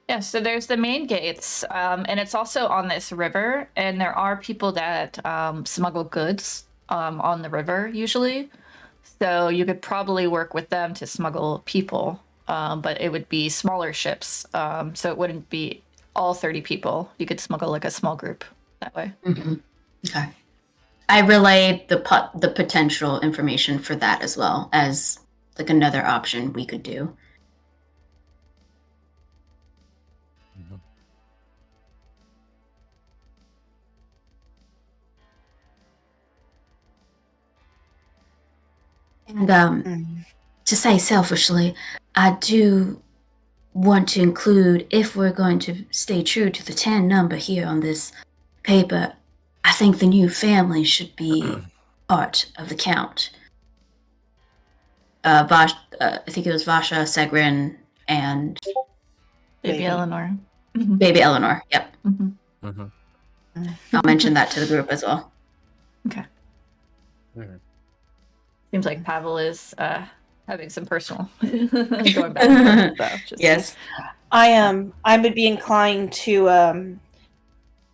Yeah, so there's the main gates, and it's also on this river, and there are people that smuggle goods on the river usually. So you could probably work with them to smuggle people, but it would be smaller ships, so it wouldn't be all 30 people. You could smuggle like a small group that way. Mm-hmm. Okay. I relayed the potential information for that as well as like another option we could do. And to say selfishly, I do want to include, if we're going to stay true to the 10 number here on this paper, I think the new family should be part of the count. I think it was Vasha, Segrin, and Baby Eleanor. Baby Eleanor, yep. Mm-hmm. Mm-hmm. I'll mention that to the group as well. Okay. Mm-hmm. Seems like Pavel is having some personal going back and forth. So yes. I would be inclined to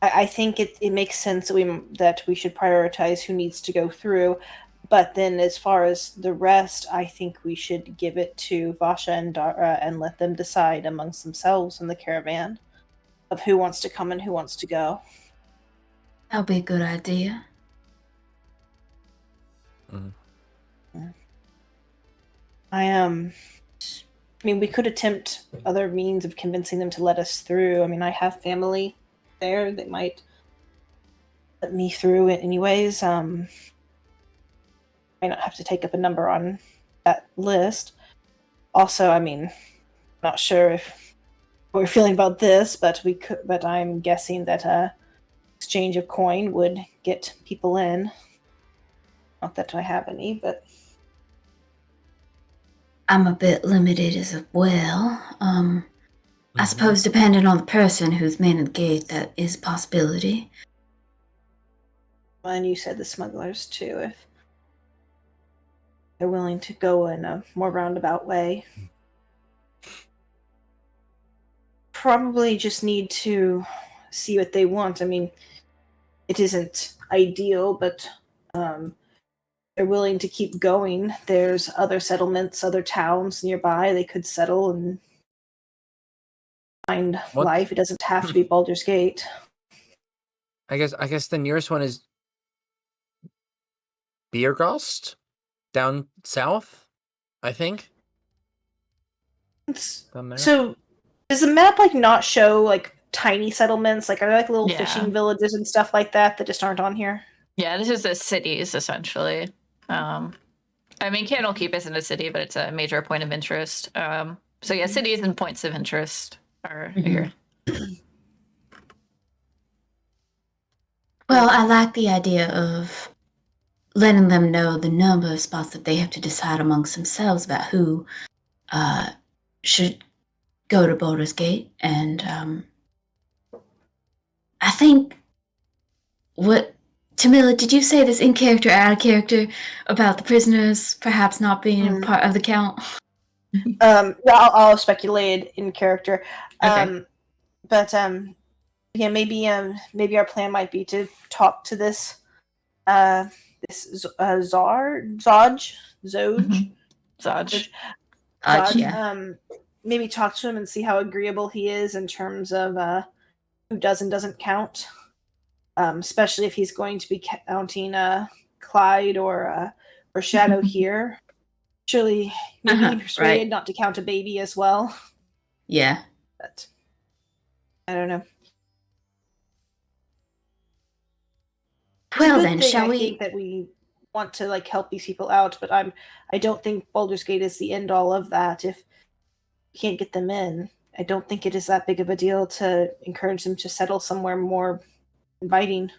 I think it makes sense that we should prioritize who needs to go through, but then as far as the rest, I think we should give it to Vasha and Dara and let them decide amongst themselves in the caravan of who wants to come and who wants to go. That'll be a good idea. Mm-hmm. I mean, we could attempt other means of convincing them to let us through. I mean, I have family there that might let me through it anyways. I might not have to take up a number on that list. Also, I mean, not sure if we're feeling about this, but we could. But I'm guessing that exchange of coin would get people in. Not that I have any, but I'm a bit limited as well. I suppose depending on the person who's manning the gate, that is a possibility. And you said the smugglers too, if they're willing to go in a more roundabout way. Probably just need to see what they want. I mean, it isn't ideal, but they're willing to keep going. There's other settlements, other towns nearby they could settle and find life. It doesn't have to be Baldur's Gate. I guess the nearest one is Biergost down south, I think. So does the map like not show like tiny settlements? Like are there like little fishing villages and stuff like that just aren't on here? Yeah, this is the cities essentially. I mean, Candlekeep isn't a city, but it's a major point of interest. So yeah, cities and points of interest are here. Well, I like the idea of letting them know the number of spots that they have to decide amongst themselves about who should go to Baldur's Gate. And I think Tamila, did you say this in character or out of character about the prisoners perhaps not being part of the count? Yeah, I'll speculate in character. Okay. But Yeah, maybe our plan might be to talk to this Zoj Mhm. Zaj. Yeah. Maybe talk to him and see how agreeable he is in terms of who does and doesn't count. Especially if he's going to be counting Clyde or Shadow here. Surely, maybe he persuaded Right. not to count a baby as well. Yeah. But I don't know. It's Well a good then, thing, shall I we? think, that we want to like help these people out, but I don't think Baldur's Gate is the end all of that. If you can't get them in, I don't think it is that big of a deal to encourage them to settle somewhere more inviting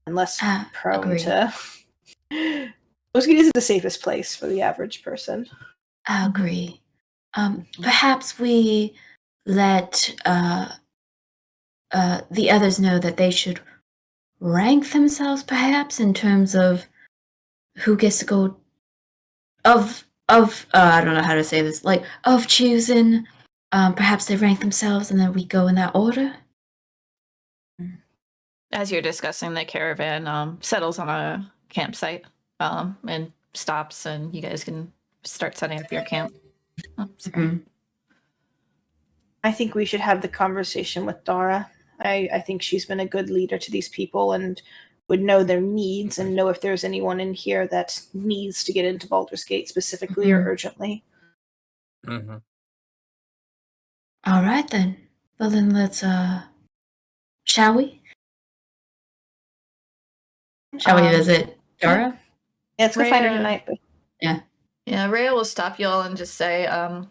and less prone Agree. to. Baldur's Gate isn't the safest place for the average person. I agree. Perhaps we let the others know that they should rank themselves, perhaps in terms of who gets to go. Of I don't know how to say this. Like of choosing. Perhaps they rank themselves, and then we go in that order. As you're discussing, the caravan settles on a campsite and stops, and you guys can start setting up your camp. Oh, sorry. Mhm. I think we should have the conversation with Dara. I think she's been a good leader to these people and would know their needs and know if there's anyone in here that needs to get into Baldur's Gate specifically or urgently. Mm-hmm. All right then. Well then, let's shall we? Shall we visit Dara? Yeah, let's go find her Rhea- tonight. But Yeah, Rhea will stop you all and just say, I'm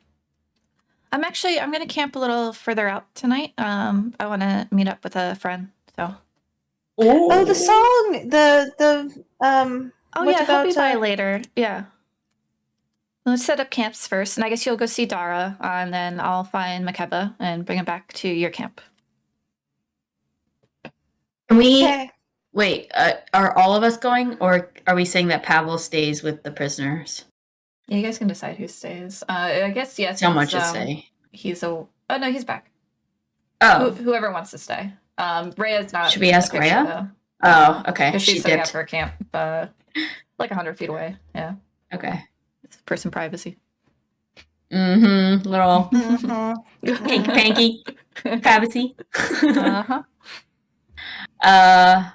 gonna camp a little further out tonight. I wanna meet up with a friend. So oh, the song, the Oh what yeah, he'll be about, by later. Yeah. Let's set up camps first, and I guess you'll go see Dara, and then I'll find Makeba and bring him back to your camp. Can we okay. wait? Are all of us going, or are we saying that Pavel stays with the prisoners? Yeah, you guys can decide who stays. I guess yes. So much to say. He's a. Oh no, he's back. Oh, Whoever wants to stay. Rhea's not. should we ask a picture, Rhea? though. Oh, okay. Because she's She setting dipped. up her camp, like 100 feet away. Yeah. Okay. It's person privacy. Mm-hmm. Little Mhm. hanky panky privacy. Uh-huh.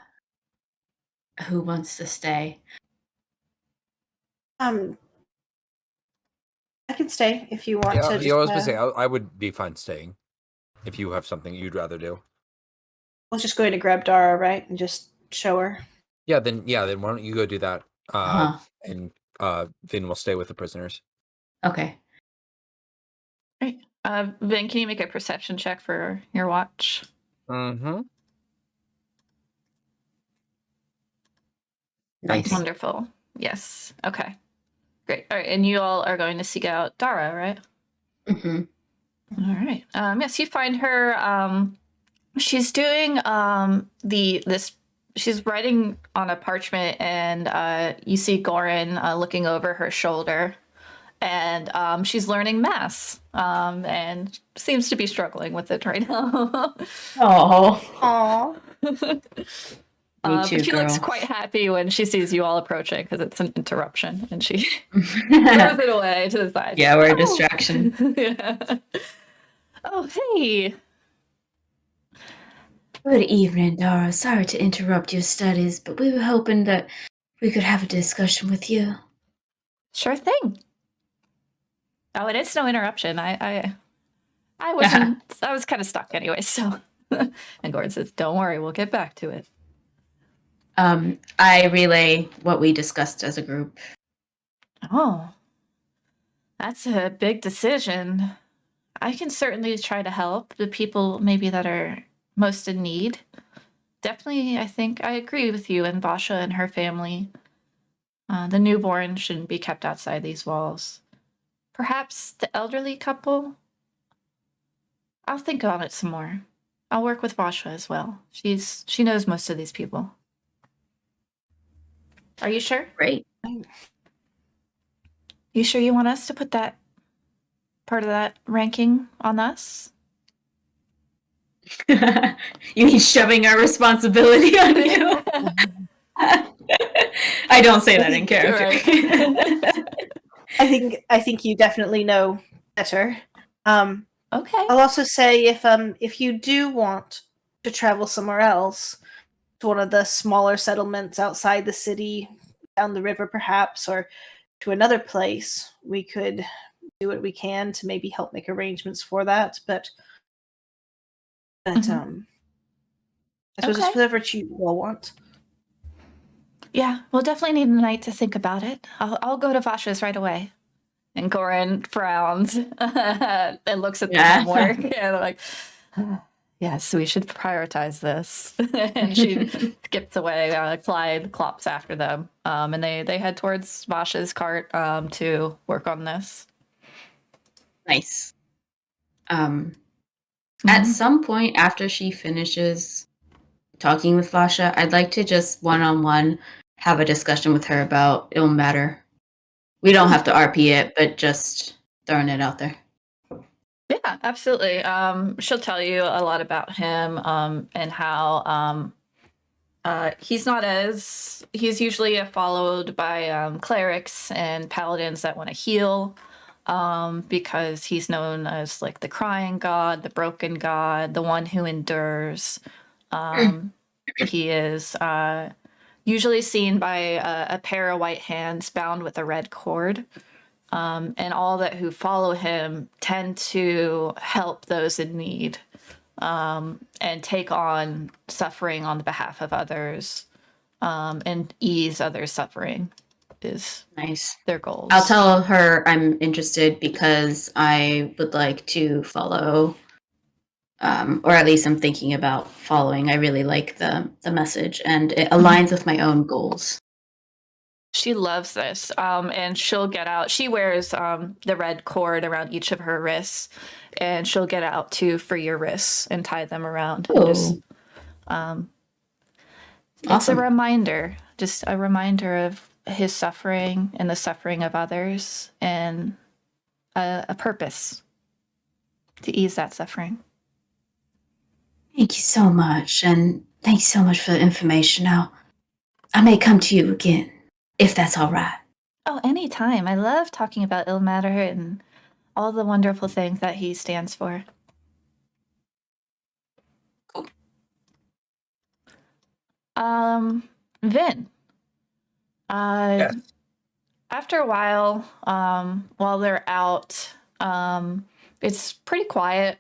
Who wants to stay? I can stay if you want Yeah, to. I Just, was gonna say I would be fine staying if you have something you'd rather do. I was just going to grab Dara, right, and just show her. Yeah, then why don't you go do that? And Vin will stay with the prisoners. Okay. Great. Vin, can you make a perception check for your watch? Mm-hmm. Nice. Wonderful. Yes. Okay. Great. All right. And you all are going to seek out Dara, right? Mm-hmm. All right. Yes, you find her. She's doing she's writing on a parchment, and you see Goran looking over her shoulder, and she's learning mass, and seems to be struggling with it right now. Oh. Aww. Me too, But she girl. looks quite happy when she sees you all approaching because it's an interruption, and she throws it away to the side. Yeah, we're a distraction. Yeah. Oh, hey. Good evening, Dara. Sorry to interrupt your studies, but we were hoping that we could have a discussion with you. Sure thing. Oh, it is no interruption. I wasn't. I was kind of stuck anyway. So, and Gordon says, "Don't worry, we'll get back to it." I relay what we discussed as a group. Oh, that's a big decision. I can certainly try to help the people maybe that are most in need. Definitely, I think I agree with you and Vasha and her family. The newborn shouldn't be kept outside these walls. Perhaps the elderly couple? I'll think on it some more. I'll work with Vasha as well. She knows most of these people. Are you sure? Great. You sure you want us to put that part of that ranking on us? You mean shoving our responsibility on you? I don't say that in character. Right. I think you definitely know better. Okay. I'll also say if you do want to travel somewhere else, to one of the smaller settlements outside the city, down the river perhaps, or to another place, we could do what we can to maybe help make arrangements for that. But Mhm. I suppose it's Okay. whatever you all want. Yeah, we'll definitely need a night to think about it. I'll go to Vasha's right away. And Goran frowns and looks at the homework and like, yes, we should prioritize this. And she skips away. Clyde clops after them, and they head towards Vasha's cart to work on this. Nice. At some point after she finishes talking with Vasha, I'd like to just one-on-one have a discussion with her about It'll Matter. We don't have to RP it, but just throwing it out there. Yeah, absolutely. She'll tell you a lot about him and how he's usually followed by clerics and paladins that want to heal because he's known as like the crying god, the broken god, the one who endures. He is usually seen by a pair of white hands bound with a red cord. And all that who follow him tend to help those in need and take on suffering on the behalf of others and ease others' suffering is Nice. their goals. I'll tell her I'm interested because I would like to follow, or at least I'm thinking about following. I really like the message, and it aligns with my own goals. She loves this, and she'll get out. She wears the red cord around each of her wrists, and she'll get out two for your wrists and tie them around. Just, it's a reminder, just a reminder of his suffering and the suffering of others, and a purpose to ease that suffering. Thank you so much, and thanks so much for the information. Now, I may come to you again, if that's all right. Oh, anytime. I love talking about Ilmater and all the wonderful things that he stands for. Cool. Vin. Yes. After a while they're out, it's pretty quiet.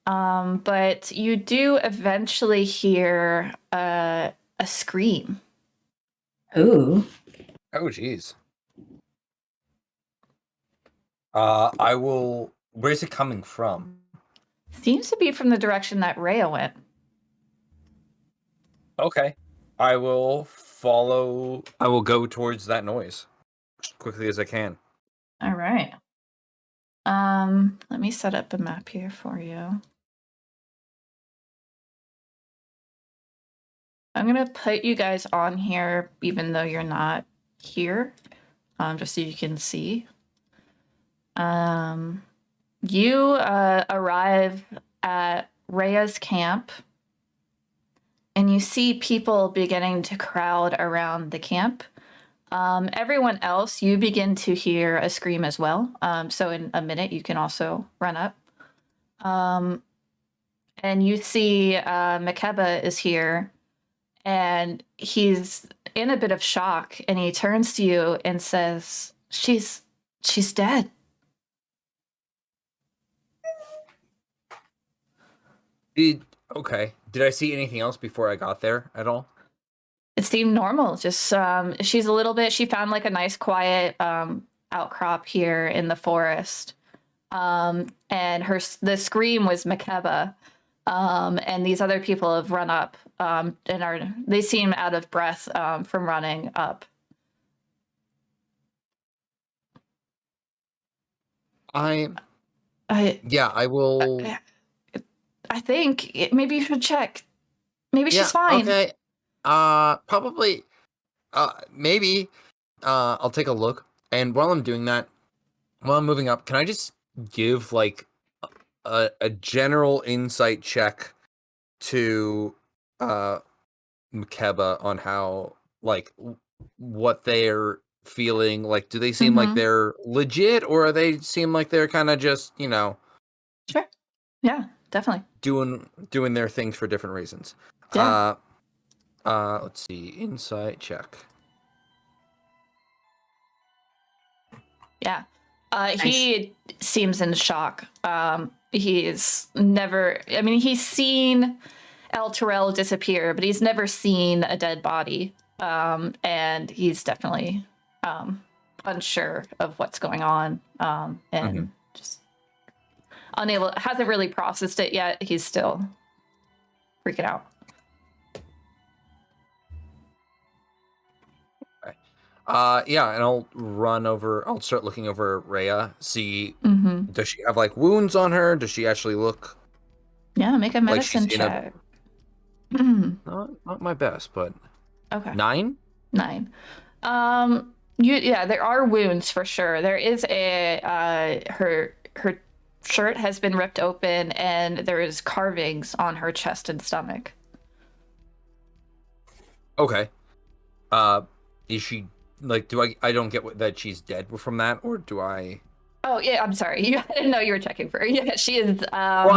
But you do eventually hear a scream. Ooh. Oh, geez. I will. Where's it coming from? Seems to be from the direction that Rhea went. Okay. I will follow. I will go towards that noise as quickly as I can. All right. Let me set up a map here for you. I'm gonna put you guys on here, even though you're not here, just so you can see. You arrive at Rhea's camp, and you see people beginning to crowd around the camp. Everyone else, you begin to hear a scream as well. So in a minute, you can also run up. And you see Makeba is here, and he's in a bit of shock, and he turns to you and says, she's dead. Okay. Did I see anything else before I got there at all? It seemed normal. Just she's a little bit. She found like a nice quiet outcrop here in the forest, and the scream was Makeba, and these other people have run up and they seem out of breath from running up. I will. I think maybe you should check. Maybe she's fine. Okay. Probably. Maybe. I'll take a look. And while I'm doing that, while I'm moving up, can I just give like a general insight check to Makeba on how, like, what they're feeling. Like, do they seem like they're legit, or are they seem like they're kind of just, Sure. Yeah, definitely. doing their things for different reasons. Yeah. Let's see, insight check. Yeah. He seems in shock. He's never, I mean, he's seen El Terrell disappear, but he's never seen a dead body. And he's definitely unsure of what's going on, and just unable, hasn't really processed it yet. He's still freaking out. Yeah, and I'll start looking over Rhea, see, Mm-hmm. does she have, like, wounds on her? Does she actually look... Yeah, make a like she's medicine check. Not my best, but... Okay. 9? 9. There are wounds for sure. There is her shirt has been ripped open, and there is carvings on her chest and stomach. Okay. Is she, like, I don't get that she's dead from that, or do I... Oh yeah, I'm sorry. I didn't know you were checking for her. Yeah, she is. Well,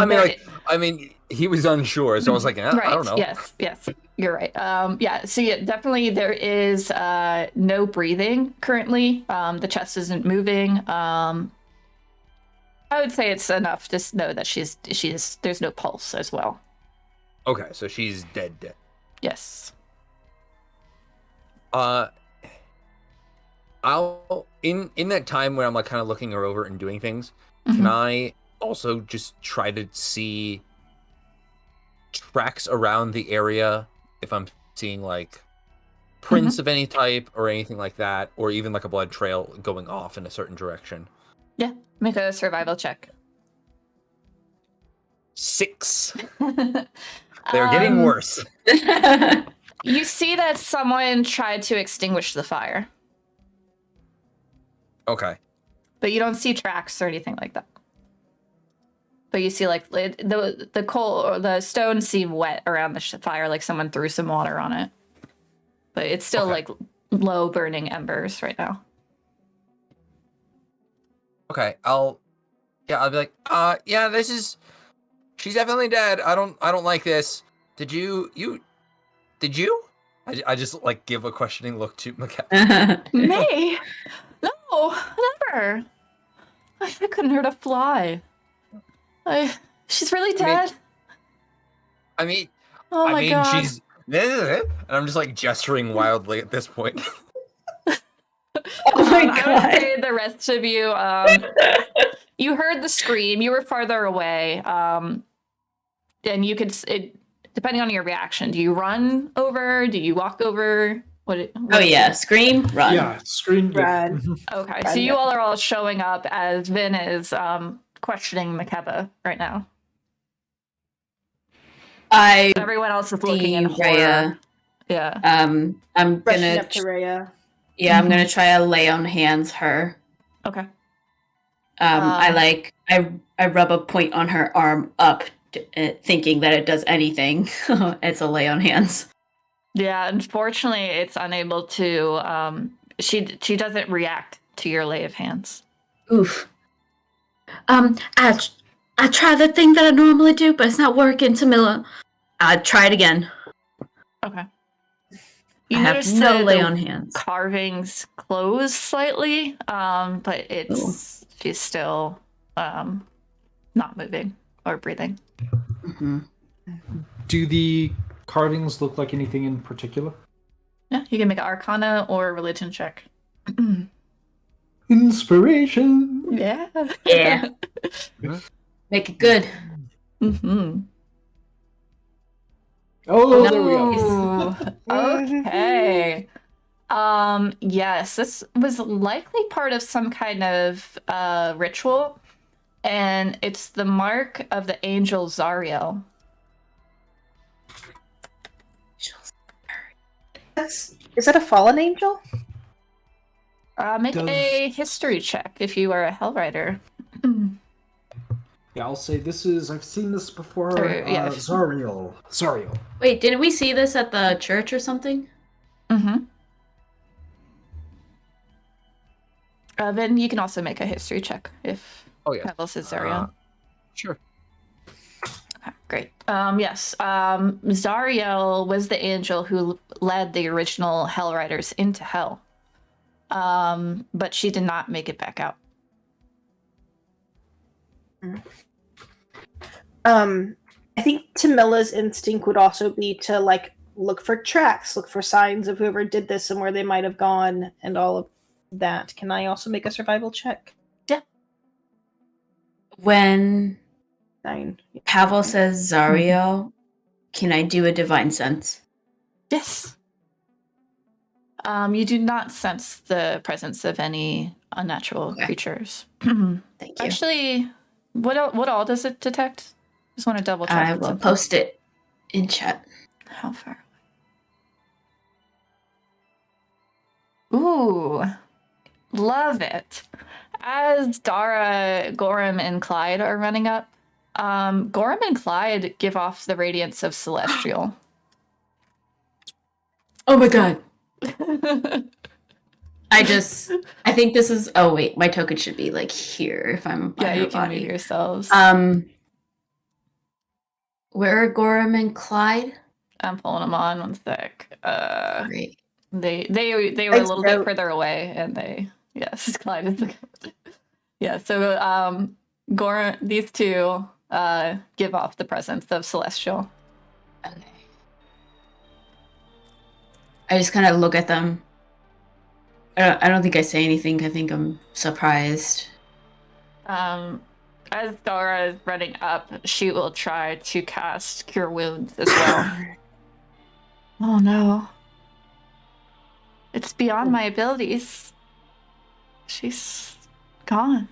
I mean, he was unsure, so I was like, right. I don't know. Yes, you're right. Yeah. So yeah, definitely there is no breathing currently. The chest isn't moving. I would say it's enough to know that she's there's no pulse as well. Okay, so she's dead. Yes. I'll in that time where I'm, like, kind of looking her over and doing things, can I also just try to see tracks around the area if I'm seeing, like, prints of any type or anything like that, or even, like, a blood trail going off in a certain direction? Yeah. Make a survival check. 6. They're getting worse. You see that someone tried to extinguish the fire. Okay. But you don't see tracks or anything like that. But you see, like, the coal or the stones seem wet around the fire, like someone threw some water on it. But it's still like low burning embers right now. Okay, I'll be like, she's definitely dead. I don't like this. Did you? I just, like, give a questioning look to Makeba. Me? No, never. I couldn't hurt a fly. She's really dead. I mean, oh my God. She's... And I'm just, like, gesturing wildly at this point. Oh my God. I would say the rest of you, you heard the scream. You were farther away. And you could, depending on your reaction, do you run over? Do you walk over? What Scream, run. Yeah, scream, Run. Okay, so you all are all showing up as Vin is questioning Makeba right now. Everyone else is looking in horror. Rhea. Yeah. I'm Rushing gonna up to Rhea. Yeah, I'm gonna try to lay on hands her. Okay. I rub a point on her arm up, thinking that it does anything. It's a lay on hands. Yeah, unfortunately, it's unable to. She doesn't react to your lay of hands. Oof. I try the thing that I normally do, but it's not working, Tamila. I'll try it again. Okay. You have no lay on hands. Carvings close slightly, but she's still not moving or breathing. Mm-hmm. Do the carvings look like anything in particular? Yeah, you can make an Arcana or a Religion check. Inspiration. Yeah. Yeah. Make it good. Mm-hmm. Oh, there we go. Okay. Yes, this was likely part of some kind of ritual, and it's the mark of the angel Zariel. Is that a fallen angel? Make a history check if you are a Hellrider. Yeah, I'll say this is. I've seen this before. Yeah. Zariel. Zariel. Wait, didn't we see this at the church or something? Mm-hmm. Then you can also make a history check if Pavel says Zariel. Sure. Okay, great. Yes. Zariel was the angel who led the original Hell Riders into hell. But she did not make it back out. I think Tamilla's instinct would also be to like look for tracks, look for signs of whoever did this and where they might have gone and all of that. Can I also make a survival check? Yeah. When 9. Pavel says Zariel, can I do a divine sense? Yes. You do not sense the presence of any unnatural creatures. Thank you. Actually, what all does it detect? Just want to double check. I will post it in chat. How far away? Ooh, love it. As Dara, Gorham, and Clyde are running up, Gorham and Clyde give off the radiance of celestial. Oh my god. I think this is. Oh wait, my token should be like here if I'm. Yeah, you can move yourselves. Where are Gorham and Clyde? I'm pulling them on 1 sec. Great. They were a little bit further away, and Clyde is the. Yeah, so Gorham, these two give off the presence of celestial. Okay. I just kind of look at them. I don't think I say anything. I think I'm surprised. As Dara is running up, she will try to cast Cure Wounds as well. Oh no. It's beyond my abilities. She's gone.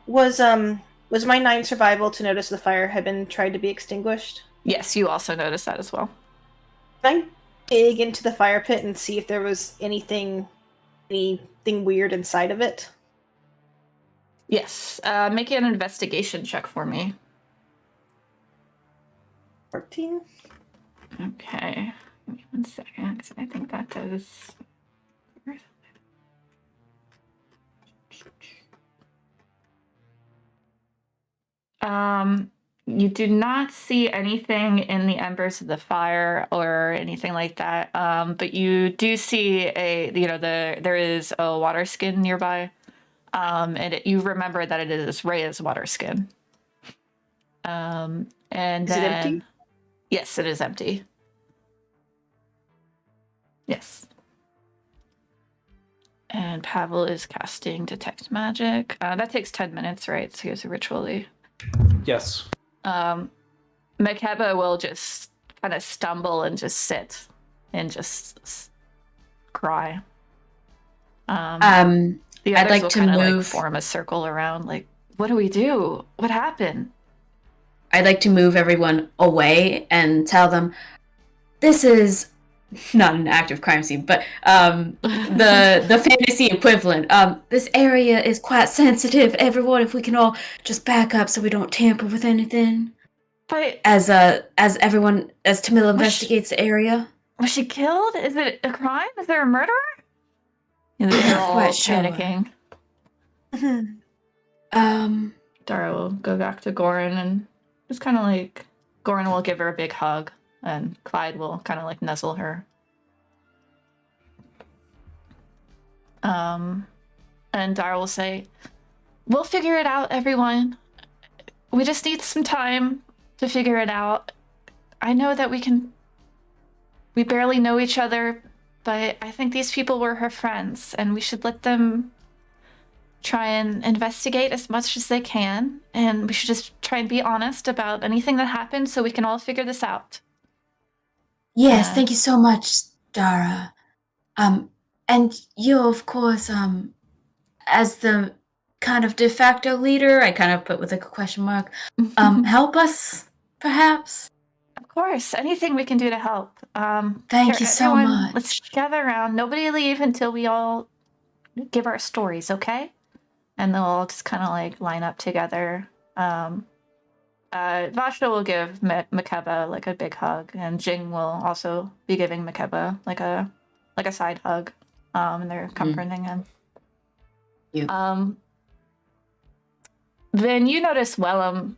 Was my 9 survival to notice the fire had been tried to be extinguished? Yes, you also noticed that as well. Can I dig into the fire pit and see if there was anything weird inside of it? Yes. Make an investigation check for me. 14. Okay. Give me 1 second, because I think that does. You do not see anything in the embers of the fire or anything like that. But you do see there is a water skin nearby. And you remember that it is Rhea's water skin. And is it empty? Yes, it is empty. Yes. And Pavel is casting Detect Magic. That takes 10 minutes, right? So he has a ritually. Yes. Makeba will just kind of stumble and just sit and just cry. The others I'd like will to kind of move. like form a circle around, like, what do we do? What happened? I'd like to move everyone away and tell them this is not an active crime scene, but the fantasy equivalent. This area is quite sensitive. Everyone, if we can all just back up so we don't tamper with anything. But as Tamila investigates the area. Was she killed? Is it a crime? Is there a murderer? They're all panicking. Dara will go back to Goran and just kind of like Goran will give her a big hug, and Clyde will kind of like nuzzle her. And Dara will say, "We'll figure it out, everyone. We just need some time to figure it out. I know that we barely know each other, but I think these people were her friends, and we should let them try and investigate as much as they can, and we should just try and be honest about anything that happened so we can all figure this out." Yes, thank you so much, Dara. And you, of course, as the kind of de facto leader, I kind of put with a question mark, help us, perhaps? Of course, anything we can do to help. Thank you so much. Let's gather around. Nobody leave until we all give our stories, okay? and they'll all just kind of like line up together. Vasha will give Makeba like a big hug, and Jing will also be giving Makeba like a side hug. And they're comforting him. Then you notice Wellum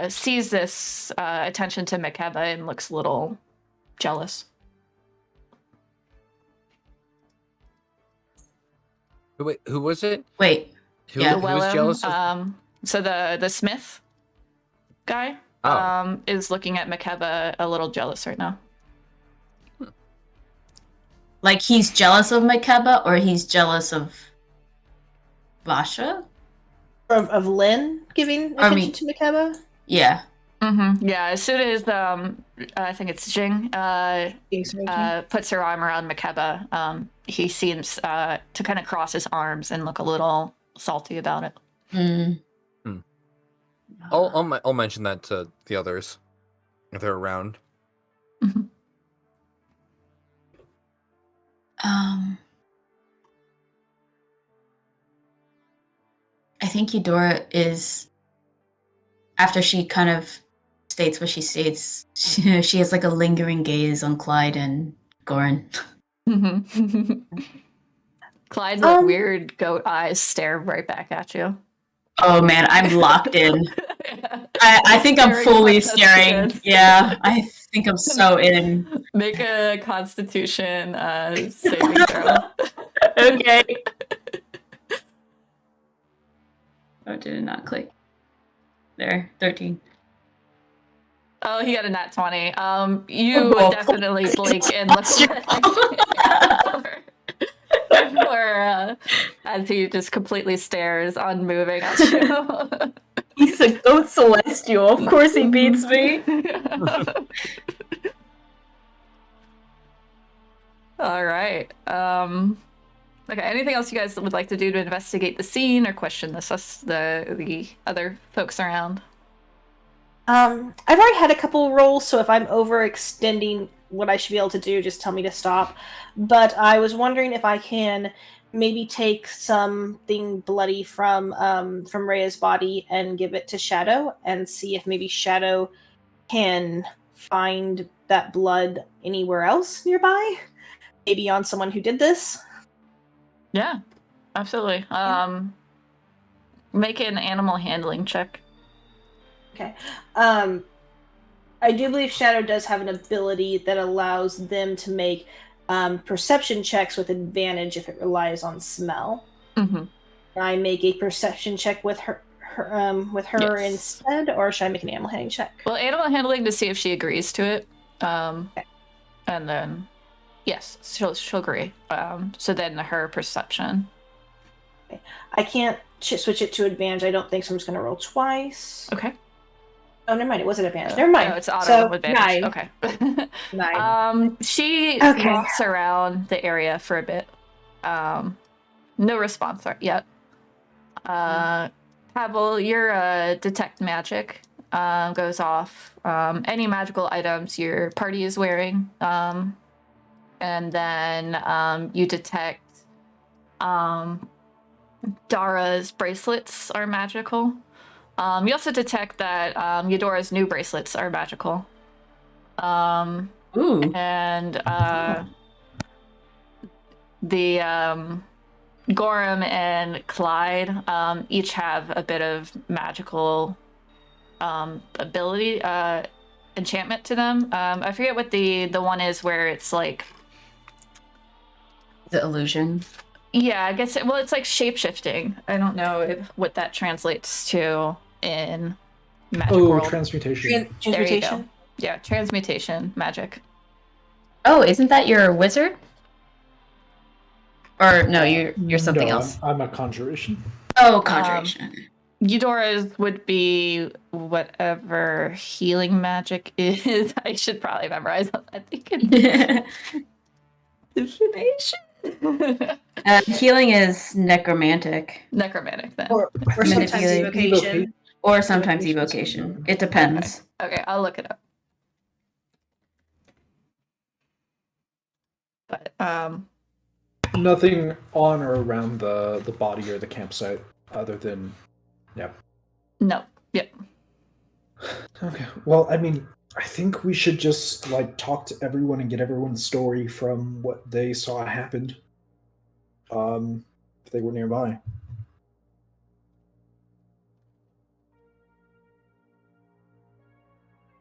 sees this attention to Makeba and looks a little jealous. Wait, who was it? Wait. Who was jealous? So the Smith guy is looking at Makeba a little jealous right now. Like he's jealous of Makeba, or he's jealous of Vasha? Of Lynn giving attention to Makeba? Yeah. Mm-hmm. Yeah, as soon as I think it's Jing puts her arm around Makeba, he seems to kind of cross his arms and look a little salty about it. I'll mention that to the others if they're around. Mm-hmm. I think Eudora is, after she kind of states what she states, she has like a lingering gaze on Clyde and Goran. Clyde's like weird goat eyes stare right back at you. Oh man, I'm locked in. I think I'm fully staring. Yeah, I think I'm so in. Make a Constitution saving throw. Okay. Oh, did it not click? There, 13. Oh, he got a nat 20. You would definitely blink and look or as he just completely stares, unmoving at you. He's a goat celestial. Of course he beats me. All right. Okay. Anything else you guys would like to do to investigate the scene or question the other folks around? I've already had a couple rolls, so if I'm overextending what I should be able to do, just tell me to stop. But I was wondering if I can maybe take something bloody from Rhea's body and give it to Shadow and see if maybe Shadow can find that blood anywhere else nearby. Maybe on someone who did this. Yeah, absolutely. Make an animal handling check. Okay. I do believe Shadow does have an ability that allows them to make perception checks with advantage if it relies on smell. Mm-hmm. Can I make a perception check with her Yes. instead, or should I make an animal handling check? Well, animal handling to see if she agrees to it. Okay. And then, yes, she'll agree. So then her perception. Okay. I can't switch it to advantage, I don't think, so I'm just going to roll twice. Okay. Oh, never mind. It wasn't advantage. Never mind. No, it's auto so, advantage. 9. Okay. 9. She walks around the area for a bit. No response yet. Pavel, your detect magic goes off. Any magical items your party is wearing. And then you detect Dara's bracelets are magical. You also detect that Eudora's new bracelets are magical. Ooh. And the Gorham and Clyde each have a bit of magical ability, enchantment to them. I forget what the one is where it's like... The illusion? Yeah, I guess it's like shape-shifting. I don't know what that translates to in magic world. Transmutation. Transmutation? Yeah, transmutation magic. Oh, isn't that your wizard? Or no, you're something else. I'm a conjuration. Oh, conjuration. Eudora's would be whatever healing magic is. I should probably memorize that. I think it's divination. Healing is necromantic. Necromantic, then. Or sometimes evocation. Or sometimes evocation. It depends. Okay, I'll look it up. But Nothing on or around the body or the campsite, other than, yeah. No. Yep. Okay. Well, I mean, I think we should just talk to everyone and get everyone's story from what they saw happened. If they were nearby.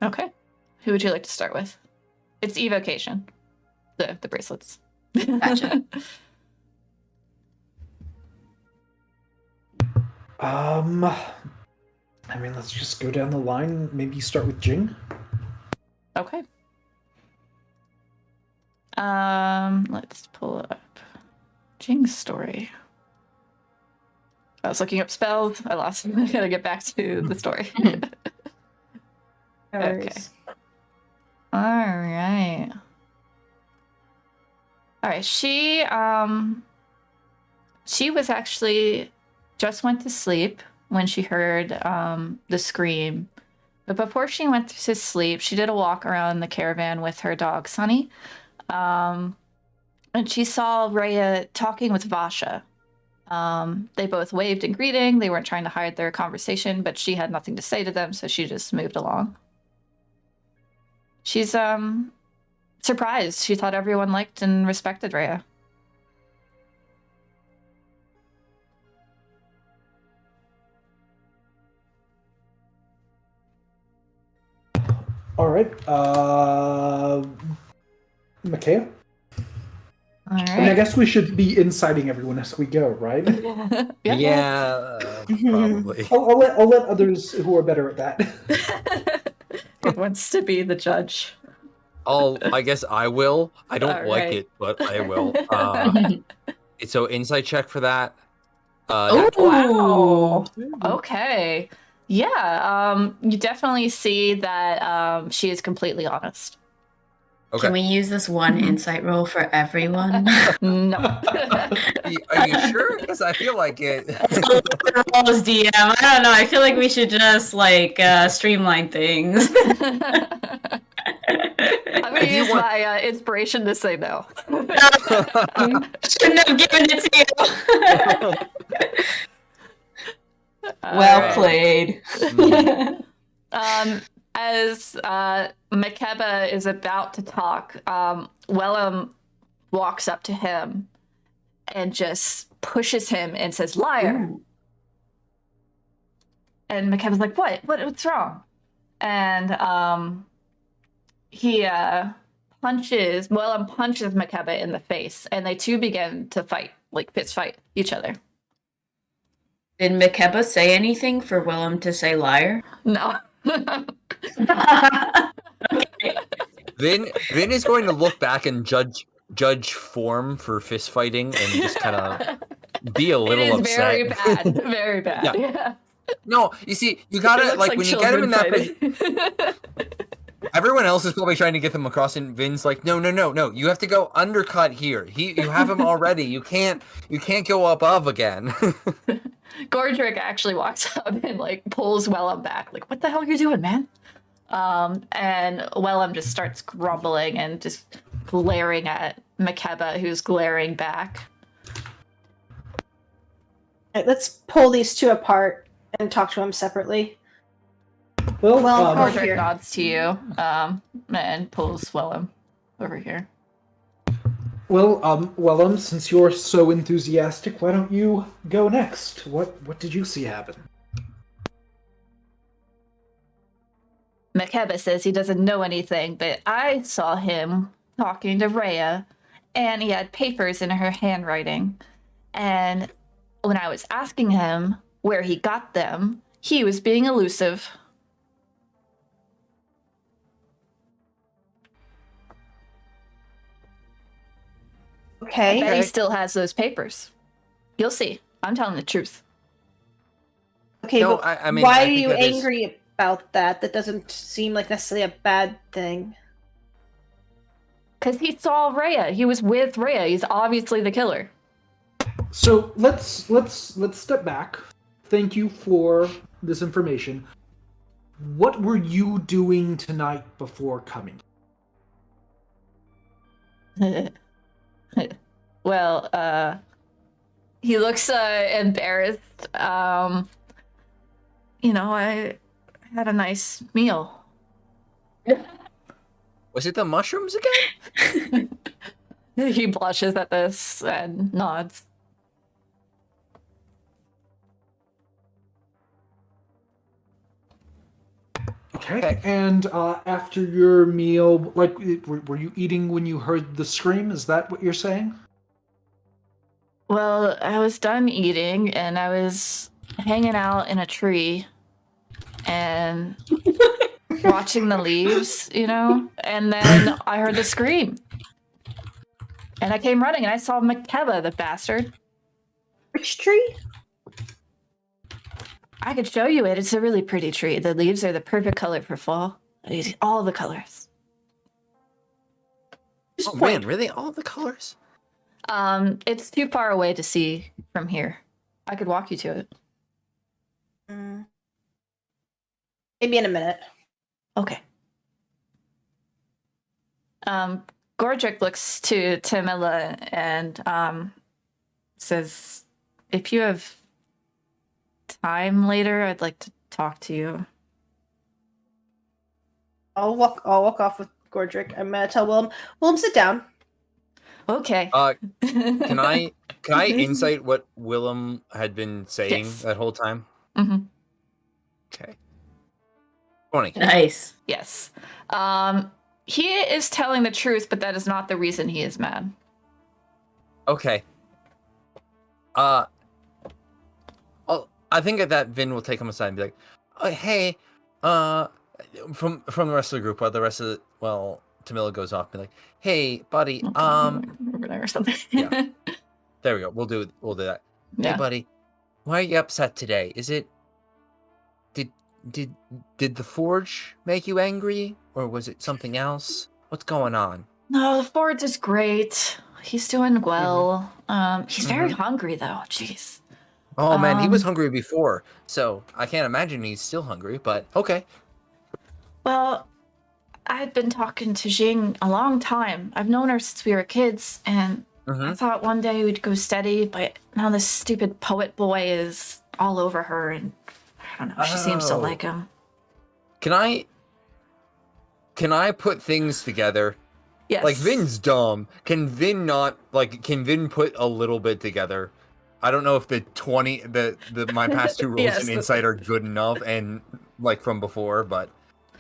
Okay. Who would you like to start with? It's evocation. The bracelets. Gotcha. I mean, let's just go down the line. Maybe start with Jing. Okay. Let's pull up Jing's story. I was looking up spells. I lost. I gotta get back to the story. Okay. All right. She was actually just went to sleep when she heard the scream. But before she went to sleep, she did a walk around the caravan with her dog, Sunny. And she saw Rhea talking with Vasha. They both waved in greeting. They weren't trying to hide their conversation, but she had nothing to say to them, so she just moved along. She's surprised. She thought everyone liked and respected Rhea. All right. Micaiah? All right. I mean, I guess we should be inciting everyone as we go, right? Yeah, probably. I'll let others who are better at that. Who wants to be the judge? I guess I will. I don't All like right. it, but I will. So insight check for that. Oh, Wow. Okay. Yeah. You definitely see that she is completely honest. Okay. Can we use this one insight roll for everyone? No. Are you sure? Because I feel like it. Rolls, DM. I don't know. I feel like we should just streamline things. I'm gonna use my inspiration to say no. Shouldn't have given it to you. Well played. As Makeba is about to talk, Wellum walks up to him and just pushes him and says, "Liar." Ooh. And Makeba's like, What's wrong? And Wellum punches Makeba in the face, and they two begin to fight, fist fight each other. Did Makeba say anything for Wellum to say liar? No. Okay. Vin is going to look back and judge form for fist fighting and just kind of be a little upset. Very bad. Very bad. Yeah. No, you see, you gotta when you get him in that position. Everyone else is probably trying to get them across, and Vin's like, no. You have to go undercut here. You have him already. You can't go above again. Gordrick actually walks up and pulls Wellum back. What the hell are you doing, man? And Wellum just starts grumbling and just glaring at Makeba, who's glaring back. Right, let's pull these two apart and talk to them separately. Well, Gordrick nods to you and pulls Wellum over here. Well, Wellum, since you're so enthusiastic, why don't you go next? What did you see happen? Makeba says he doesn't know anything, but I saw him talking to Rhea, and he had papers in her handwriting. And when I was asking him where he got them, he was being elusive. Okay. I bet he still has those papers. You'll see. I'm telling the truth. Okay, No, but I mean, why I are think you that is- angry about that? That doesn't seem like necessarily a bad thing. Because he saw Rhea. He was with Rhea. He's obviously the killer. So let's step back. Thank you for this information. What were you doing tonight before coming? Well, he looks embarrassed. I had a nice meal. Was it the mushrooms again? He blushes at this and nods. Okay. And after your meal, like, were you eating when you heard the scream? Is that what you're saying? Well, I was done eating and I was hanging out in a tree and watching the leaves, and then I heard the scream. And I came running and I saw Makeba, the bastard. Which tree? I could show you it. It's a really pretty tree. The leaves are the perfect color for fall. All the colors. Oh man, really? All the colors? It's too far away to see from here. I could walk you to it. Maybe in a minute. Okay. Gordrick looks to Tamila and says, if you have time later, I'd like to talk to you. I'll walk off with Gordrick. I'm gonna tell Willem, sit down. Okay. Can I insight what Willem had been saying that whole time? Mm-hmm. Okay. 20. Nice. Yes. He is telling the truth, but that is not the reason he is mad. Okay. I think at that Vin will take him aside and be like, oh, hey, from the rest of the group, while the rest of Tamila goes off and be like, hey, buddy, or something. Yeah. There we go. We'll do that. Yeah. Hey, buddy, why are you upset today? Is it did the forge make you angry, or was it something else? What's going on? No, the Forge is great. He's doing well. He's very hungry though. Jeez. Oh man, he was hungry before, so I can't imagine he's still hungry, but okay. Well, I've been talking to Jing a long time. I've known her since we were kids, and I thought one day we'd go steady, but now this stupid poet boy is all over her, and I don't know, she seems to like him. Can I put things together? Yes. Like, Vin's dumb. Can Vin put a little bit together? I don't know if the 20, my past two rolls in insight are good enough, and like from before, but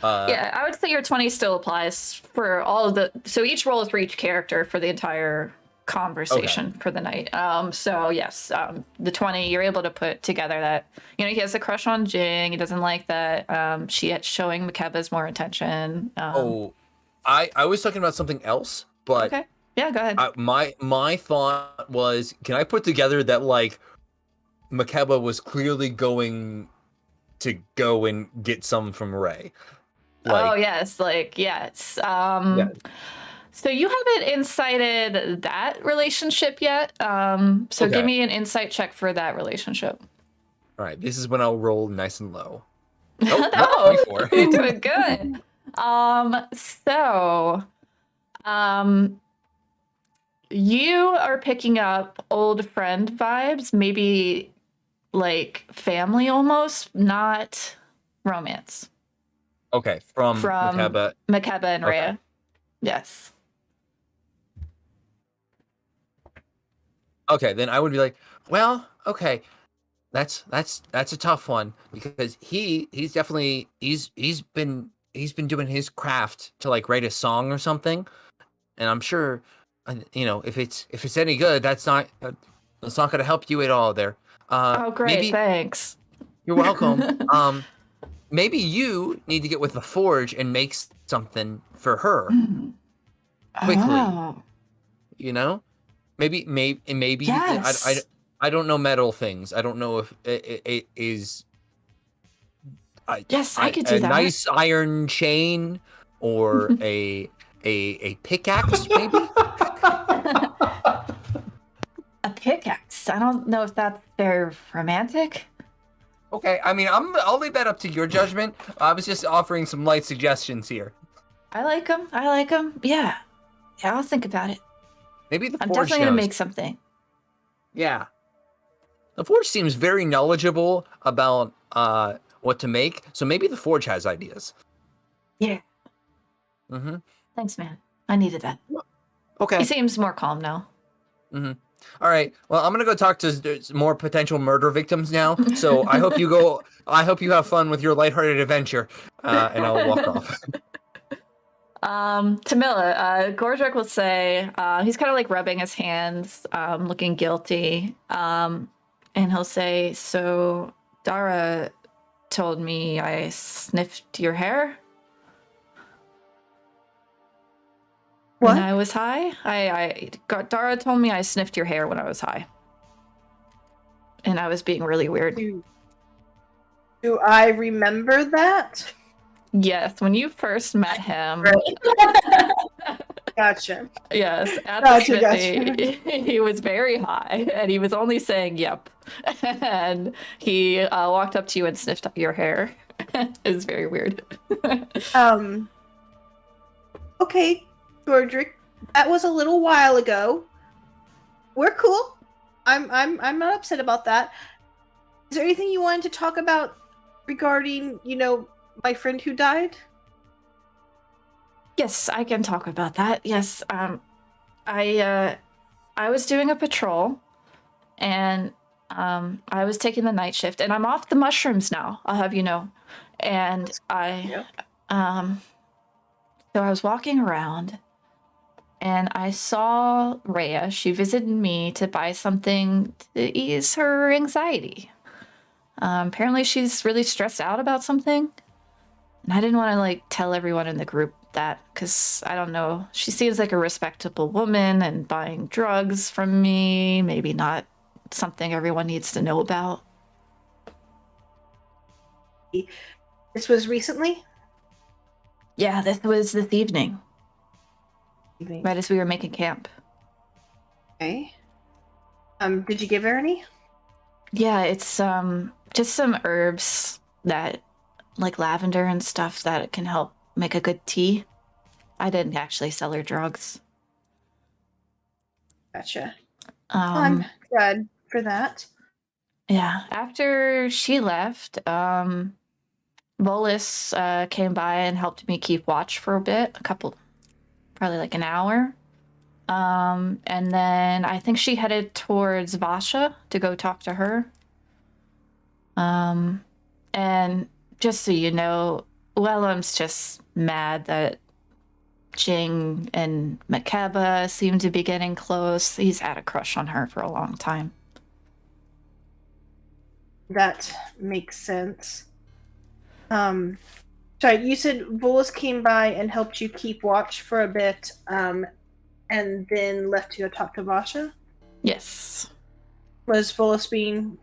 yeah, I would say your 20 still applies for all of the. So each roll is for each character for the entire conversation for the night. So yes, the 20 you're able to put together that he has a crush on Jing. He doesn't like that she showing Makeba's more attention. I was talking about something else, but okay. Yeah, go ahead. My thought was, can I put together that like Makeba was clearly going to go and get some from Ray? Oh yes, yes. Yeah. So you haven't incited that relationship yet. So give me an insight check for that relationship. All right, this is when I'll roll nice and low. Oh, you're doing good. You are picking up old friend vibes, maybe like family almost, not romance. Okay, from Makeba and Rhea. Okay. Yes. Okay, then I would be like, well, okay, that's a tough one, because he's definitely he's been doing his craft to like write a song or something, and I'm sure, if it's any good, that's not going to help you at all there. Oh, great, thanks. You're welcome. Maybe you need to get with the Forge and make something for her quickly. Oh. Maybe yes. I don't know metal things. I don't know if it is. Yes, I could do that. A nice iron chain or a pickaxe, maybe. A pickaxe. I don't know if that's very romantic. Okay, I mean, I'll leave that up to your judgment. I was just offering some light suggestions here. I like them. Yeah, I'll think about it. Maybe the I'm Forge definitely gonna knows. make something. Yeah. The Forge seems very knowledgeable about what to make, so maybe the Forge has ideas. Yeah. Mm-hmm. Thanks, man. I needed that. Okay. He seems more calm now. Mm-hmm. All right. Well, I'm gonna go talk to more potential murder victims now. So I hope you go. I hope you have fun with your lighthearted adventure, and I'll walk off. Tamila, Gordrak will say, he's kind of like rubbing his hands, looking guilty. And he'll say, so Dara told me I sniffed your hair when I was high. Dara told me I sniffed your hair when I was high. And I was being really weird. Do I remember that? Yes, when you first met him. Gotcha. Yes, at the smithy, he was very high, and he was only saying "yep," and he walked up to you and sniffed your hair. It was very weird. Okay, Gordrick, that was a little while ago. We're cool. I'm not upset about that. Is there anything you wanted to talk about regarding, my friend who died? Yes, I can talk about that. Yes, I was doing a patrol, and I was taking the night shift, and I'm off the mushrooms now. I'll have you know, and so I was walking around, and I saw Rhea. She visited me to buy something to ease her anxiety. Apparently, she's really stressed out about something, and I didn't want to tell everyone in the group that, because I don't know, she seems like a respectable woman, and buying drugs from me, maybe not something everyone needs to know about. This was recently? Yeah, this was this evening. Right as we were making camp. Okay. Did you give her any? Yeah, it's just some herbs that, like lavender and stuff, that can help make a good tea. I didn't actually sell her drugs. Gotcha. I'm glad for that. Yeah, after she left, Volus came by and helped me keep watch for a bit, probably like an hour. And then I think she headed towards Vasha to go talk to her. And just so you know, Wellum's just mad that Jing and Makeba seem to be getting close. He's had a crush on her for a long time. That makes sense. Sorry, you said Volus came by and helped you keep watch for a bit, and then left to go talk to Vasha? Yes. Was Volus being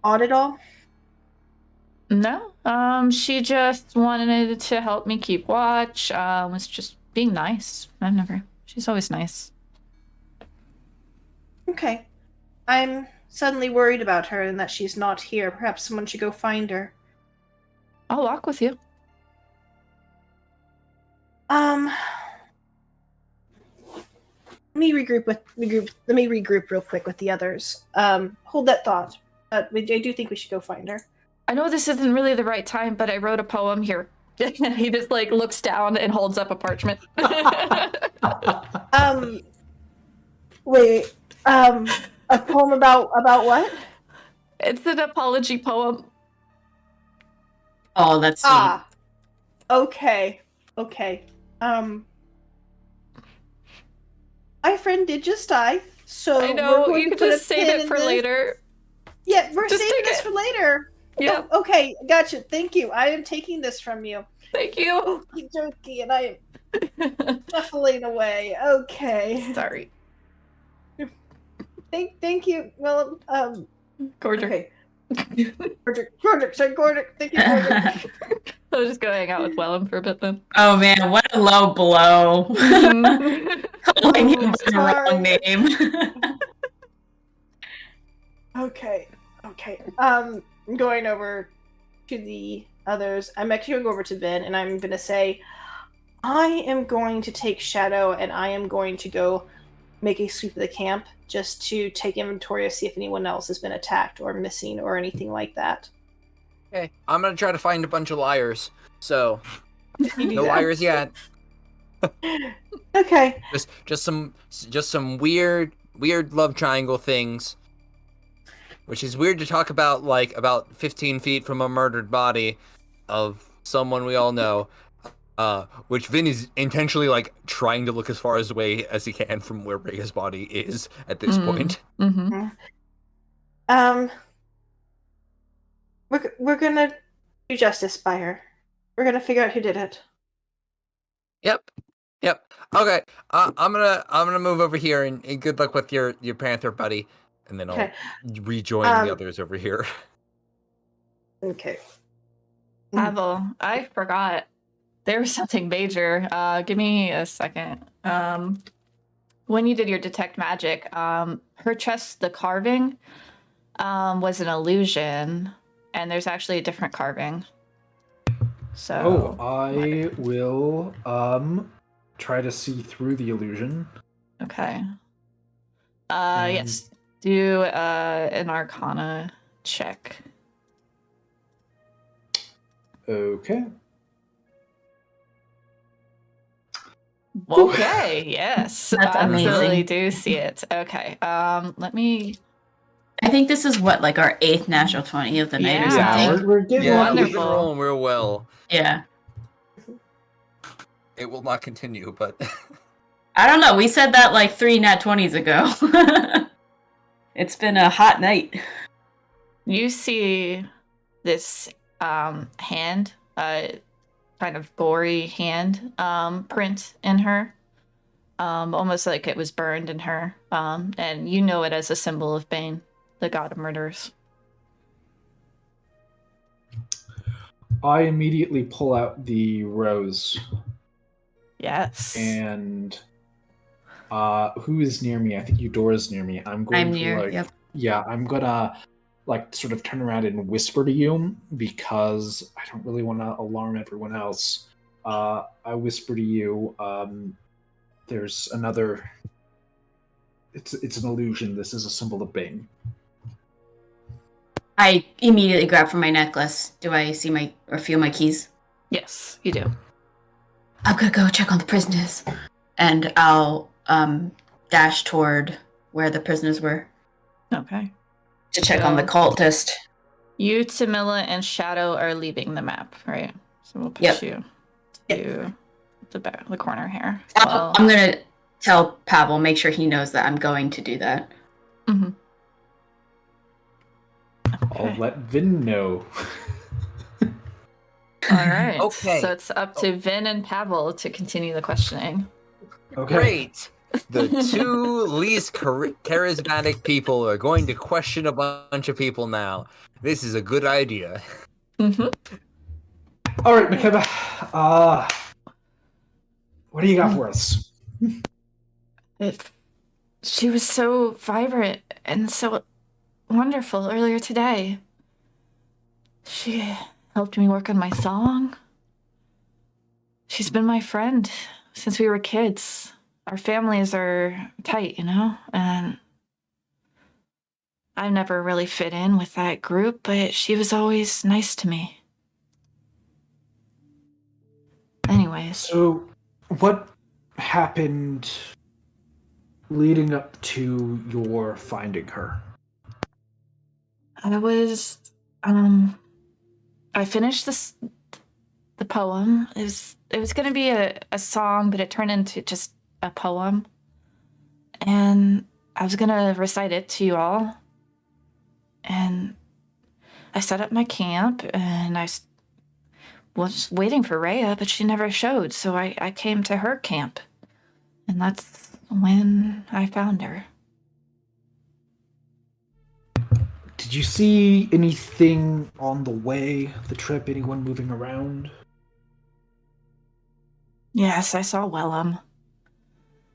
odd at all? No, she just wanted to help me keep watch, was just being nice. She's always nice. Okay. I'm suddenly worried about her and that she's not here. Perhaps someone should go find her. I'll walk with you. Let me regroup real quick with the others. Hold that thought. I do think we should go find her. I know this isn't really the right time, but I wrote a poem here. He just looks down and holds up a parchment. Wait. A poem about what? It's an apology poem. Oh, that's sweet. Okay. My friend did just die, so I know, we're going you to could put just a save pin it in for this. later. Yeah, we're Just saving take this it. for later. Yeah. Oh, okay, gotcha. Thank you. I am taking this from you. Thank you. Okie dokie, and I am shuffling away. Okay. Sorry. Thank you. Well, Gordrick. Okay. Gordrick, sorry, Gordrick. Thank you, Gordrick. I'll just go hang out with Wellum for a bit then. Oh man, what a low blow. Calling him by the wrong name. Okay. I'm going over to the others. I'm actually going to go over to Ben, and I'm going to say, I am going to take Shadow, and I am going to go make a sweep of the camp just to take inventory of see if anyone else has been attacked or missing or anything like that. Okay, I'm gonna try to find a bunch of liars. So, no liars yet. Okay. Just some weird love triangle things, which is weird to talk about like about 15 feet from a murdered body of someone we all know. Which Vin is intentionally like trying to look as far away as he can from where Rhea's body is at this point. Mm-hmm. We're gonna do justice by her. We're gonna figure out who did it. Yep. Okay. I'm gonna move over here and good luck with your panther buddy, and then I'll rejoin the others over here. Okay. Pavel, I forgot. There was something major. Give me a second. When you did your detect magic, her chest, the carving, was an illusion, and there's actually a different carving. So. I will try to see through the illusion. Okay. Yes. Do an Arcana check. Okay. Okay, yes. That's Absolutely amazing. do see it. Okay. Let me. I think this is what, like our 8th natural 20 of the night or Yeah. something. We're getting Yeah, lucky. we've been rolling real well. Yeah. It will not continue, but I don't know. We said that like 3 nat 20s ago. It's been a hot night. You see this hand, kind of gory hand print in her, almost like it was burned in her, and you know it as a symbol of Bane, the god of murders. I immediately pull out the rose. Yes. And who is near me? I think Eudora's near me. I'm near, yep. Yeah, I'm gonna like sort of turn around and whisper to you because I don't really want to alarm everyone else. I whisper to you, there's another. It's an illusion. This is a symbol of Bane. I immediately grab for my necklace. Do I see or feel my keys? Yes, you do. I'm gonna go check on the prisoners. And I'll dash toward where the prisoners were. Okay. To check on the cultist. You, Tamila, and Shadow are leaving the map, right? So we'll push you to the corner here. I'm gonna tell Pavel, make sure he knows that I'm going to do that. Mm-hmm. Okay. I'll let Vin know. All right. Okay. So it's up to Vin and Pavel to continue the questioning. Okay. Great. The two least charismatic people are going to question a bunch of people now. This is a good idea. Mm-hmm. All right, Makeba. What do you got for us? She was so vibrant and so wonderful earlier today. She helped me work on my song. She's been my friend since we were kids. Our families are tight, and I never really fit in with that group, but she was always nice to me. Anyways. So, what happened leading up to your finding her? I was, I finished the poem. It was going to be a song, but it turned into just a poem. And I was going to recite it to you all. And I set up my camp, and I was waiting for Rhea, but she never showed. So I came to her camp. And that's when I found her. Did you see anything on the way, the trip, anyone moving around? Yes, I saw Willem.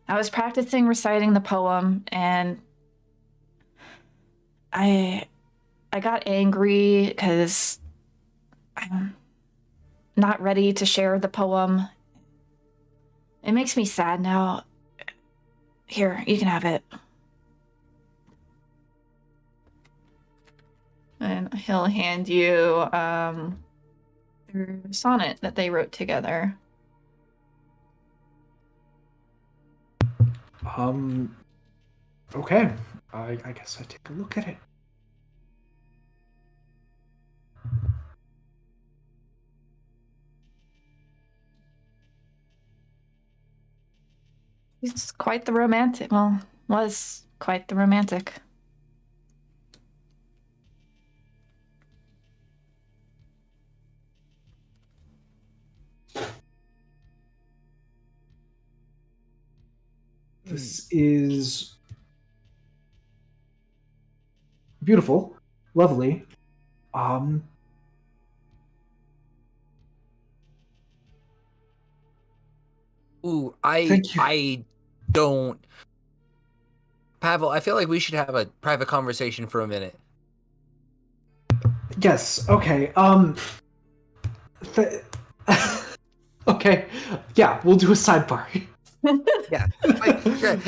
I was practicing reciting the poem, and I got angry because I'm not ready to share the poem. It makes me sad now. Here, you can have it. And he'll hand you their sonnet that they wrote together. Okay. I guess I take a look at it. He's quite the romantic. Well, was quite the romantic. This is beautiful, lovely. Ooh, Thank you. I don't. Pavel, I feel like we should have a private conversation for a minute. Yes. Okay. Okay. Yeah, we'll do a sidebar. Yeah.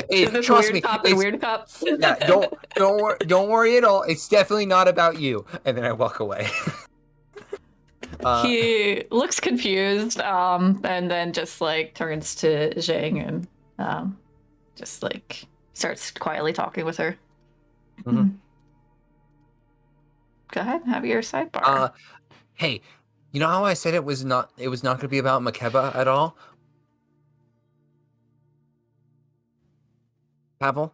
Hey, This trust weird me. cop and weird cop. Yeah, don't worry at all. It's definitely not about you. And then I walk away. He looks confused, and then just like turns to Zhang and just like starts quietly talking with her. Mhm. Go ahead, have your sidebar. Hey, you know how I said it was not going to be about Makeba at all? Pavel?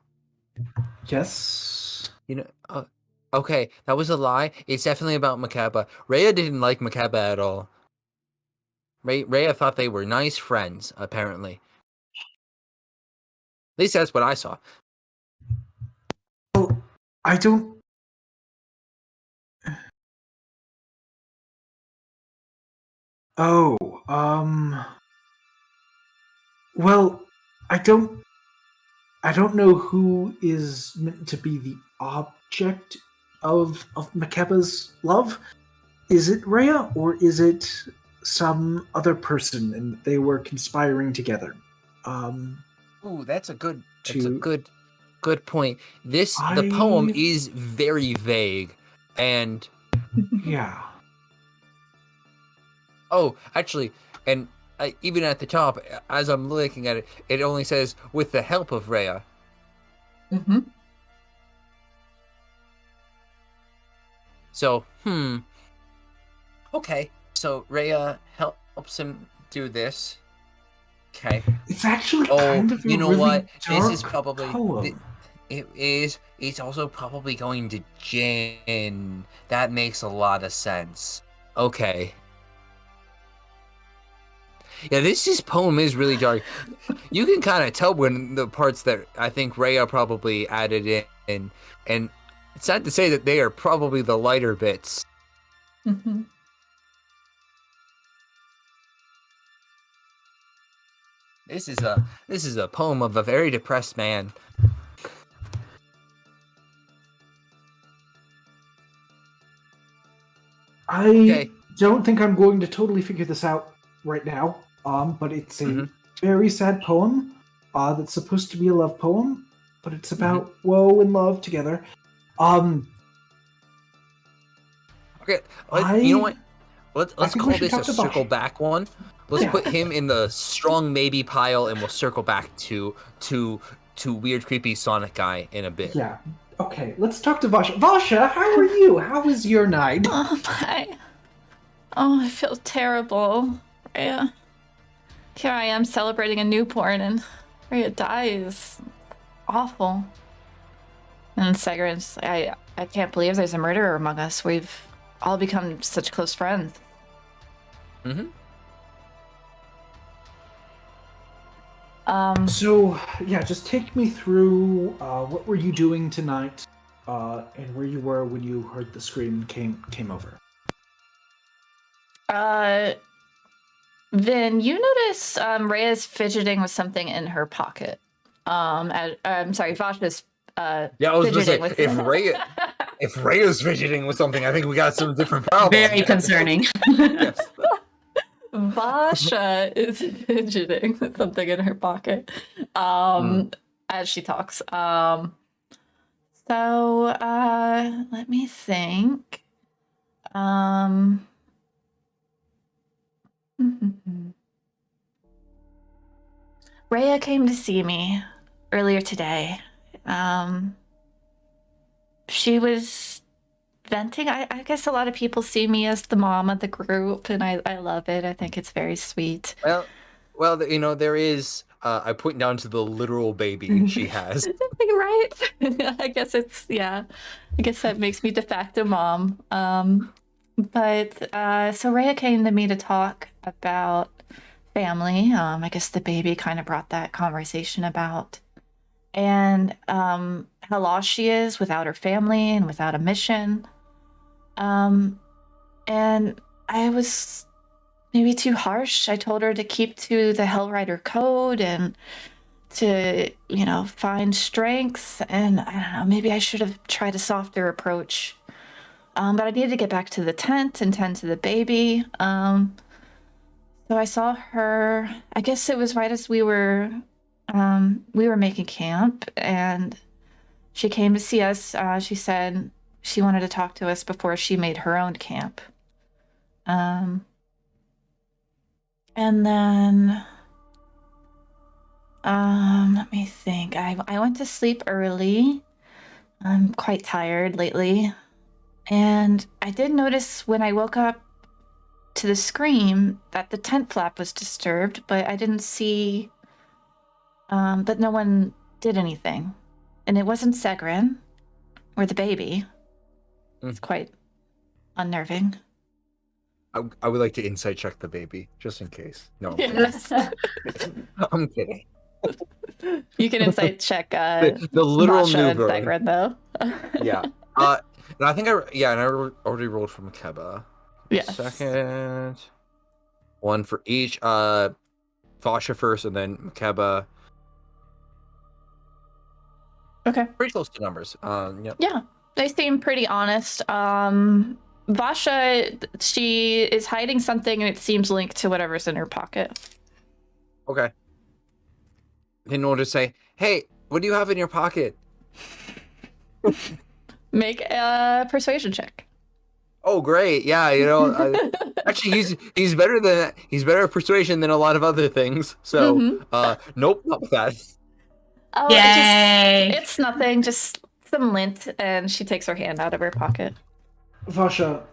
Yes. You know, okay, that was a lie. It's definitely about Makeba. Rhea didn't like Makeba at all. Rhea thought they were nice friends, apparently. At least that's what I saw. Well, I don't. Oh, well, I don't know who is meant to be the object of Makeba's love. Is it Rhea or is it some other person and they were conspiring together? Ooh, that's a good To good point. The poem is very vague and yeah. oh, actually, and even at the top, as I'm looking at it, it only says with the help of Rhea. Mm-hmm. So, okay. So Rhea helps him do this. Okay. It's actually kind of a you know really what? This dark is probably poem. it is. It's also probably going to Jin. That makes a lot of sense. Okay. Yeah, this poem is really dark. You can kind of tell when the parts that I think Rhea probably added in, and it's sad to say that they are probably the lighter bits. Mm-hmm. This is a poem of a very depressed man. I don't think I'm going to totally figure this out right now. But it's a very sad poem. That's supposed to be a love poem, but it's about woe and love together. Okay, you know what? Let's call this a circle back one. Let's put him in the strong maybe pile, and we'll circle back to weird creepy Sonic guy in a bit. Yeah. Okay, let's talk to Vasha. Vasha, how are you? How was your night? I feel terrible. Rhea. Here I am celebrating a newborn and Rhea dies. Awful. And Segrin's I can't believe there's a murderer among us. We've all become such close friends. So, yeah, just take me through what were you doing tonight and where you were when you heard the scream came over. Vin, you notice Rhea's fidgeting with something in her pocket. I'm sorry, Vasha's I was gonna say if Rhea's fidgeting with something, I think we got some different problems. Very concerning. Yes. Vasha is fidgeting with something in her pocket. as she talks. Let me think. Rhea came to see me earlier today. She was venting. I guess a lot of people see me as the mom of the group, and I love it. I think it's very sweet. Well, there is. I point down to the literal baby she has. Right? I guess I guess that makes me de facto mom. So Rhea came to me to talk about family. I guess the baby kind of brought that conversation about. And how lost she is without her family and without a mission. And I was maybe too harsh. I told her to keep to the Hellrider code and to, find strengths. And I don't know, maybe I should have tried a softer approach. But I needed to get back to the tent and tend to the baby. So I saw her, I guess it was right as we were making camp, and she came to see us. She said she wanted to talk to us before she made her own camp. And then, let me think. I went to sleep early. I'm quite tired lately. And I did notice when I woke up to the scream that the tent flap was disturbed, but I didn't see, but no one did anything. And it wasn't Segrin or the baby. It's quite unnerving. I would like to insight check the baby, just in case. No, Yes. I'm kidding. You can insight check The literal Vasha and newborn. Segrin, though. Yeah. And I think I already rolled for Makeba. Yes. Second. One for each. Vasha first, and then Makeba. Okay. Pretty close to numbers. Yep. Yeah, they seem pretty honest. Vasha, she is hiding something, and it seems linked to whatever's in her pocket. Okay. In order to say, hey, what do you have in your pocket? Make a persuasion check. Oh, great! Yeah, actually, he's better at persuasion than a lot of other things. So, nope, not with that. Oh, Yay! It's nothing, just some lint, and she takes her hand out of her pocket. Vasha,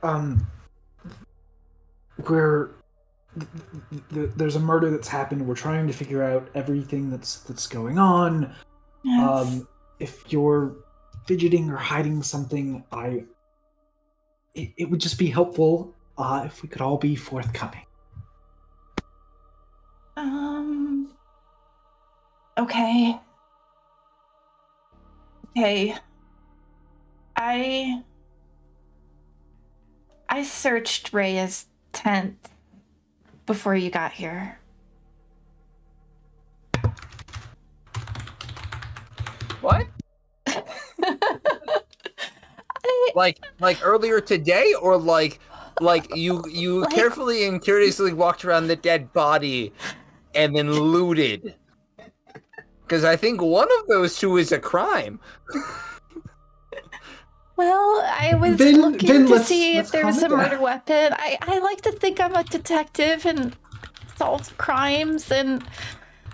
there's a murder that's happened. We're trying to figure out everything that's going on. Yes. If you're fidgeting or hiding something, it would just be helpful if we could all be forthcoming. Okay. Okay. I searched Rhea's tent before you got here. What? Like earlier today, or like you carefully and curiously walked around the dead body and then looted? Because I think one of those two is a crime. Well, I was looking to see if there was a murder weapon. I like to think I'm a detective and solve crimes. And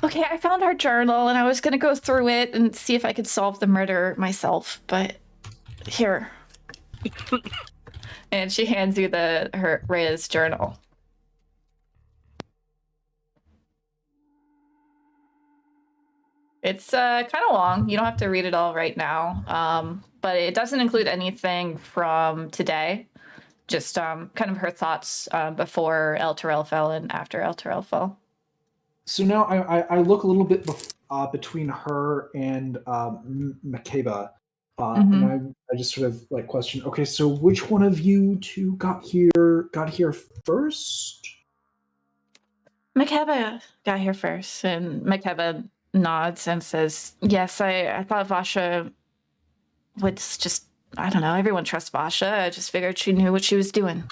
okay, I found our journal, and I was gonna go through it and see if I could solve the murder myself. But here, and she hands you her Rhea's journal. It's kind of long. You don't have to read it all right now. But it doesn't include anything from today. Just kind of her thoughts before El Terrell fell and after El Terrell fell. So now I look a little bit between her and Makeba, and I just sort of like question. Okay, so which one of you two got here first? Makeba got here first, and Makeba nods and says, "Yes, I thought Vasha would just, I don't know, everyone trusts Vasha. I just figured she knew what she was doing."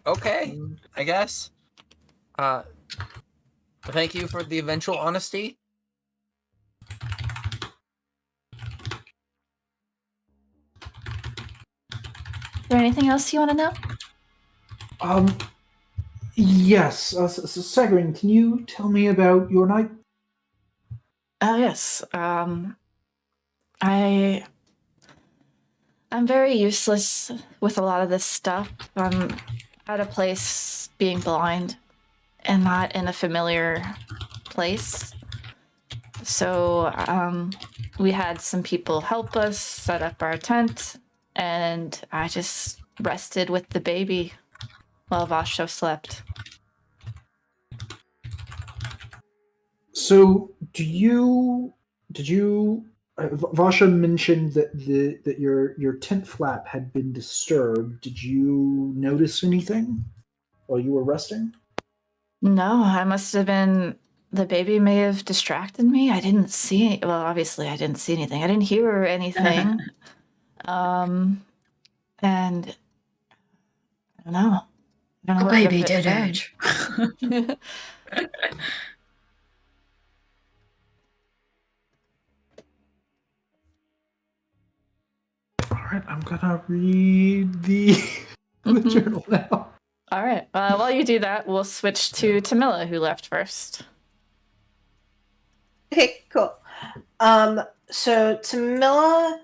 Okay, I guess. Thank you for the eventual honesty. Is there anything else you want to know? Yes. Segrin, can you tell me about your night? Oh, yes. I'm very useless with a lot of this stuff. I'm at a place being blind and not in a familiar place. So, we had some people help us set up our tent, and I just rested with the baby while Vasha slept. So, Vasha mentioned that your tent flap had been disturbed. Did you notice anything while you were resting? No, I must have been. The baby may have distracted me. I didn't see. Well, obviously, I didn't see anything. I didn't hear anything. And I don't know. I don't know The what baby could have did been. it. All right, I'm gonna read the journal now. All right. While you do that, we'll switch to Tamila, who left first. Okay, cool. So Tamila,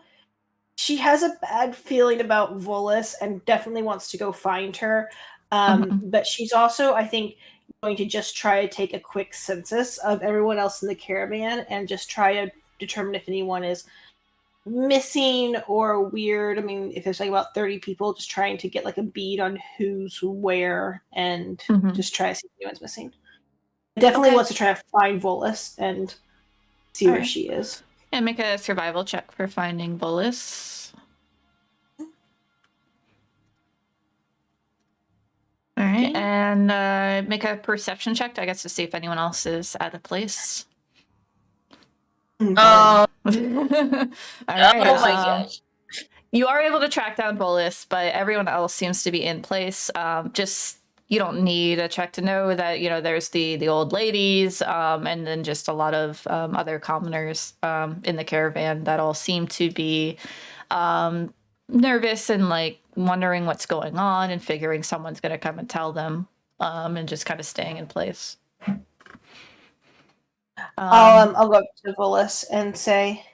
she has a bad feeling about Volus and definitely wants to go find her. But she's also, I think, going to just try to take a quick census of everyone else in the caravan and just try to determine if anyone is missing or weird. I mean, if there's like about 30 people, just trying to get like a bead on who's where and just try to see if anyone's missing. Definitely wants to try to find Volus and see where she is. And make a survival check for finding Volus. All right, Okay. and make a perception check, I guess, to see if anyone else is out of place. Oh, All right. oh my gosh. You are able to track down Volus, but everyone else seems to be in place. Just you don't need a check to know that there's the old ladies, and then just a lot of other commoners in the caravan that all seem to be nervous and like wondering what's going on and figuring someone's going to come and tell them, and just kind of staying in place. I'll go up to Volus and say,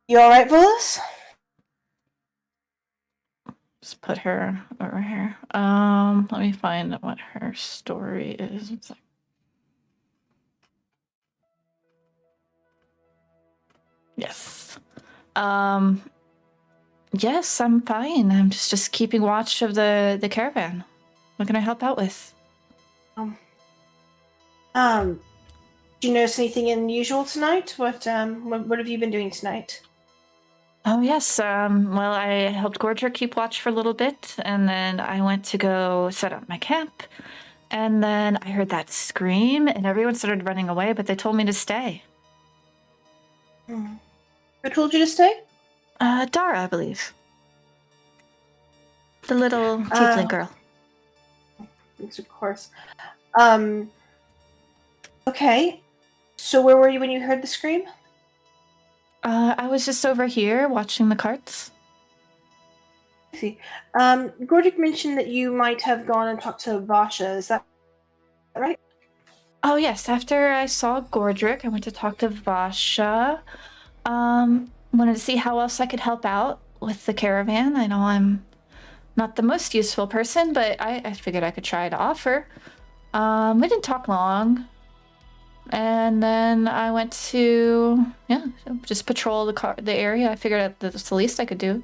"You all right, Volus?" Just put her over here. Let me find what her story is. Yes. Yes, I'm fine. I'm just keeping watch of the caravan. What can I help out with? Do you notice anything unusual tonight? What have you been doing tonight? Oh yes. Well, I helped Gordra keep watch for a little bit, and then I went to go set up my camp, and then I heard that scream, and everyone started running away, but they told me to stay. Who told you to stay? Dara, I believe. The little tiefling girl. Yes, of course. Okay. So where were you when you heard the scream? I was just over here watching the carts. I see. Gordic mentioned that you might have gone and talked to Vasha. Is that right? Oh yes, after I saw Gordrick, I went to talk to Vasha. Wanted to see how else I could help out with the caravan. I know I'm not the most useful person, but I figured I could try to offer. We didn't talk long. And then I went to, just patrol the area. I figured that's the least I could do.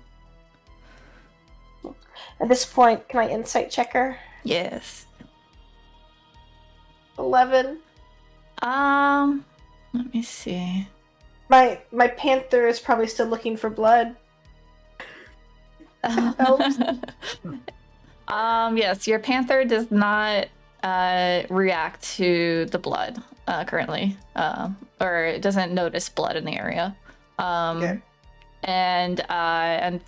At this point, can I insight check her? Yes. 11. Let me see. My panther is probably still looking for blood. Yes, your panther does not react to the blood currently, or it doesn't notice blood in the area. Okay. And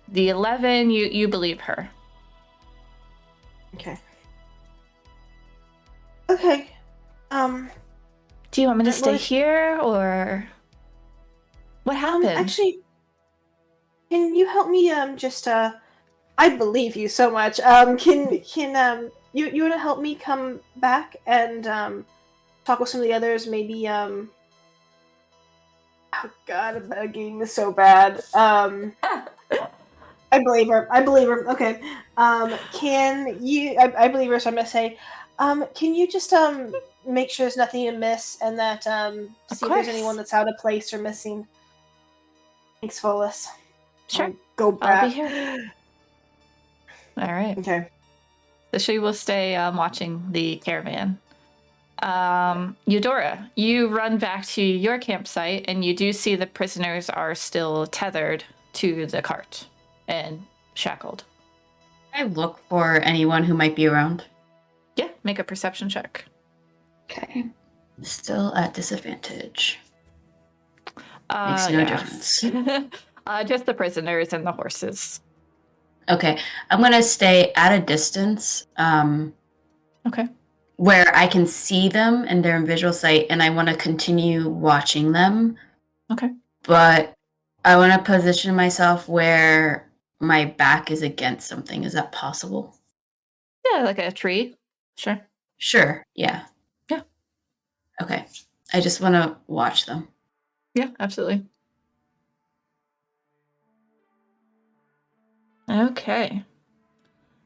the 11, you believe her. Okay. Okay. Do you want me to stay well, here, or what happened? Actually, can you help me? I believe you so much. You want to help me come back and talk with some of the others? Maybe oh God, the game is so bad. I believe her. I believe her. Okay. Can you? I believe her. So I'm gonna say, can you just make sure there's nothing amiss and that see if there's anyone that's out of place or missing. Thanks, Follis. Sure. Go back. I'll be here. All right. Okay. So she will stay watching the caravan. Eudora, you run back to your campsite and you do see the prisoners are still tethered to the cart and shackled. I look for anyone who might be around. Yeah, make a perception check. Okay. Still at disadvantage. Makes no difference. Just the prisoners and the horses. Okay. I'm going to stay at a distance. Okay. Where I can see them and they're in visual sight, and I want to continue watching them. Okay. But I want to position myself where my back is against something. Is that possible? Yeah, like a tree. Sure. Sure. Yeah. Yeah. Okay. I just want to watch them. Yeah, absolutely. Okay.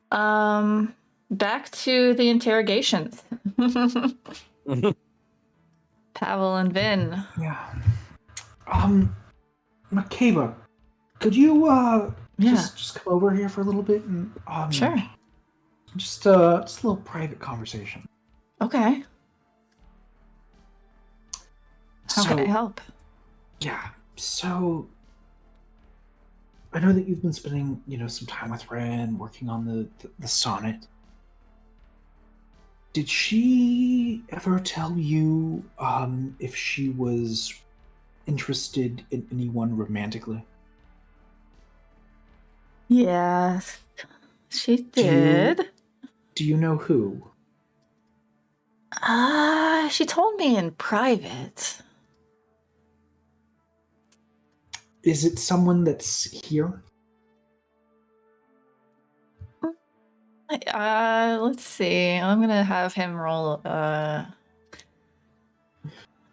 Back to the interrogations. Pavel and Vin. Yeah. Makeba, could you just come over here for a little bit and Sure. Just a little private conversation. Okay. How can I help? Yeah. So I know that you've been spending, some time with Ren, working on the sonnet. Did she ever tell you if she was interested in anyone romantically? Yes, she did. Do you know who? She told me in private. Is it someone that's here? Let's see. I'm gonna have him roll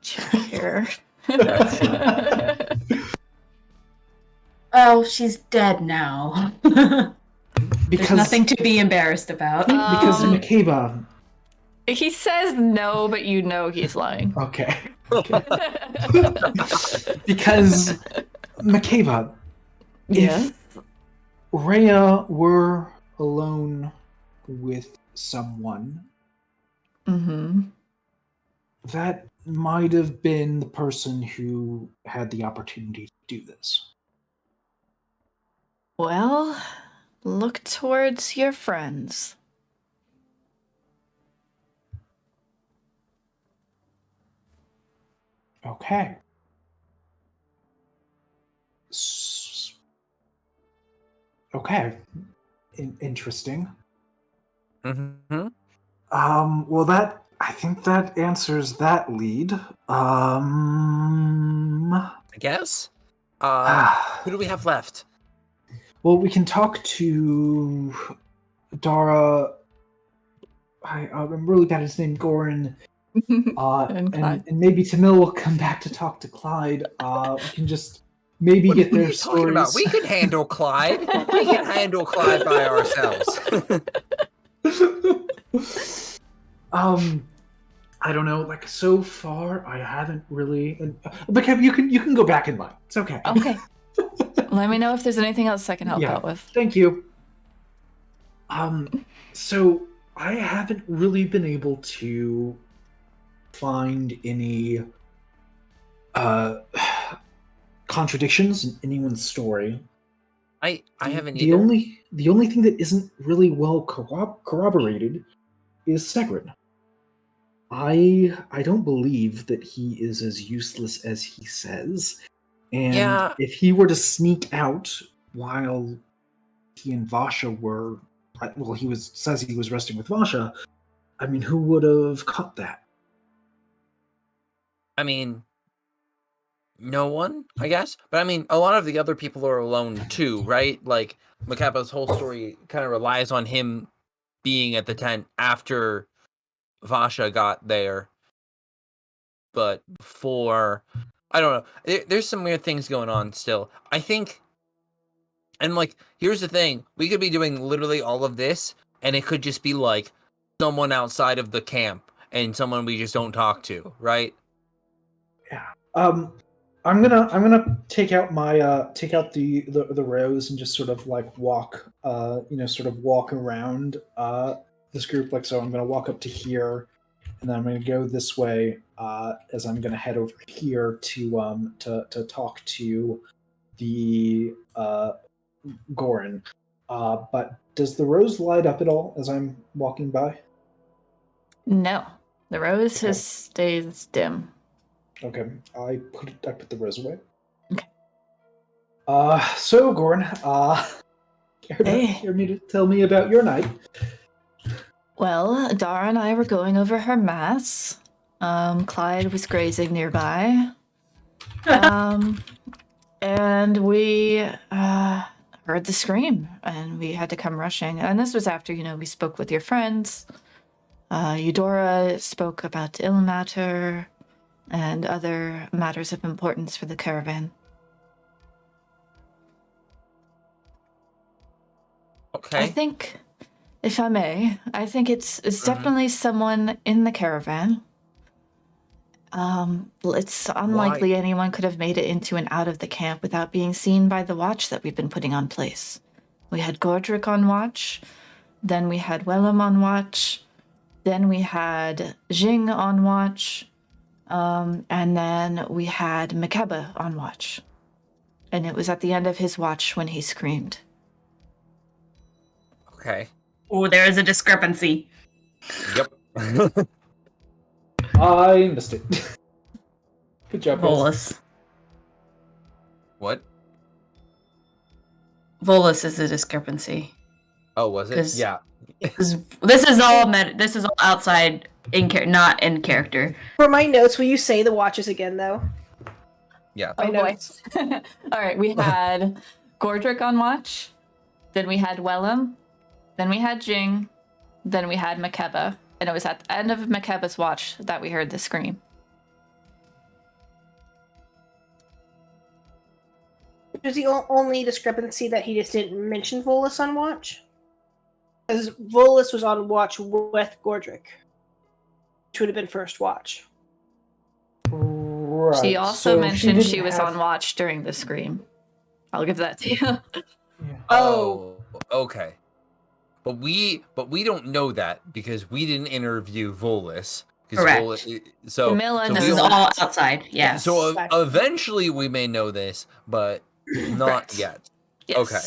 check here. Oh, she's dead now. There's nothing to be embarrassed about. Because Makeba. He says no, but you know he's lying. Okay. Because Makeba, if Rhea were alone with someone, that might have been the person who had the opportunity to do this. Well, look towards your friends. Okay. Okay. Interesting. Mm-hmm. Well, I think that answers that lead. I guess. Who do we have left? Well, we can talk to Dara. I'm really bad at his name, Goran. And maybe Tamil will come back to talk to Clyde. We can just maybe get their stories. About? We can handle Clyde. We can handle Clyde by ourselves. I don't know. Like so far, I haven't really. But you can go back in line. It's okay. Okay. Let me know if there's anything else I can help out with. Thank you. So I haven't really been able to find any contradictions in anyone's story. I haven't either. The only thing that isn't really well corroborated is Segrin. I don't believe that he is as useless as he says. And if he were to sneak out while he and Vasha were, well, says he was resting with Vasha, I mean, who would have caught that? I mean, no one, I guess. But I mean, a lot of the other people are alone too, right? Like, Macapa's whole story kind of relies on him being at the tent after Vasha got there. But before, I don't know. There's some weird things going on still. I think, and like, here's the thing. We could be doing literally all of this, and it could just be like someone outside of the camp and someone we just don't talk to, right? Yeah. I'm gonna take out my take out the rose and just sort of like walk sort of walk around this group, like so. I'm gonna walk up to here, and then I'm gonna go this way as I'm gonna head over here to talk to the Gorin. But does the rose light up at all as I'm walking by? No, the rose stays dim. Okay, I put the rose away. Okay. So Gorin, care me to tell me about your night? Well, Dara and I were going over her mass. Clyde was grazing nearby. And we heard the scream, and we had to come rushing. And this was after, we spoke with your friends. Eudora spoke about ill matter and other matters of importance for the caravan. Okay. I think, if I may, it's definitely someone in the caravan. It's unlikely anyone could have made it into and out of the camp without being seen by the watch that we've been putting on place. We had Gordrick on watch, then we had Wellum on watch, then we had Jing on watch, and then we had Makeba on watch. And it was at the end of his watch when he screamed. Okay. Oh, there is a discrepancy. Yep. I missed it. Good job, guys. Volus. What? Volus is a discrepancy. Oh, was it? Yeah. This is all outside not in character. For my notes, will you say the watches again, though? Yeah. Oh boy. All right, we had Gordrick on watch, then we had Wellum, then we had Jing, then we had Makeba, and it was at the end of Makeba's watch that we heard the scream. Was the only discrepancy that he just didn't mention Volus on watch? Because Volus was on watch with Gordrick, which would have been first watch. Right. She also mentioned she was have... on watch during the scream. I'll give that to you. Yeah. Oh, okay. But we don't know that because we didn't interview Volus. Correct. This is all outside. Yeah. So eventually we may know this, but not yet. Yes. Okay.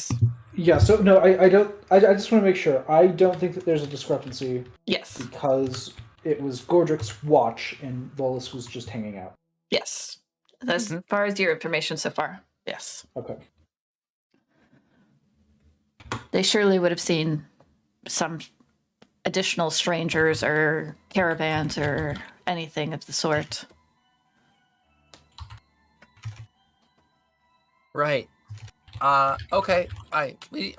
Yeah. So no, I don't. I just want to make sure. I don't think that there's a discrepancy. Yes. Because it was Gordrick's watch and Volus was just hanging out. Yes. As far as your information so far. Yes. Okay. They surely would have seen some additional strangers or caravans or anything of the sort. Right. Okay. I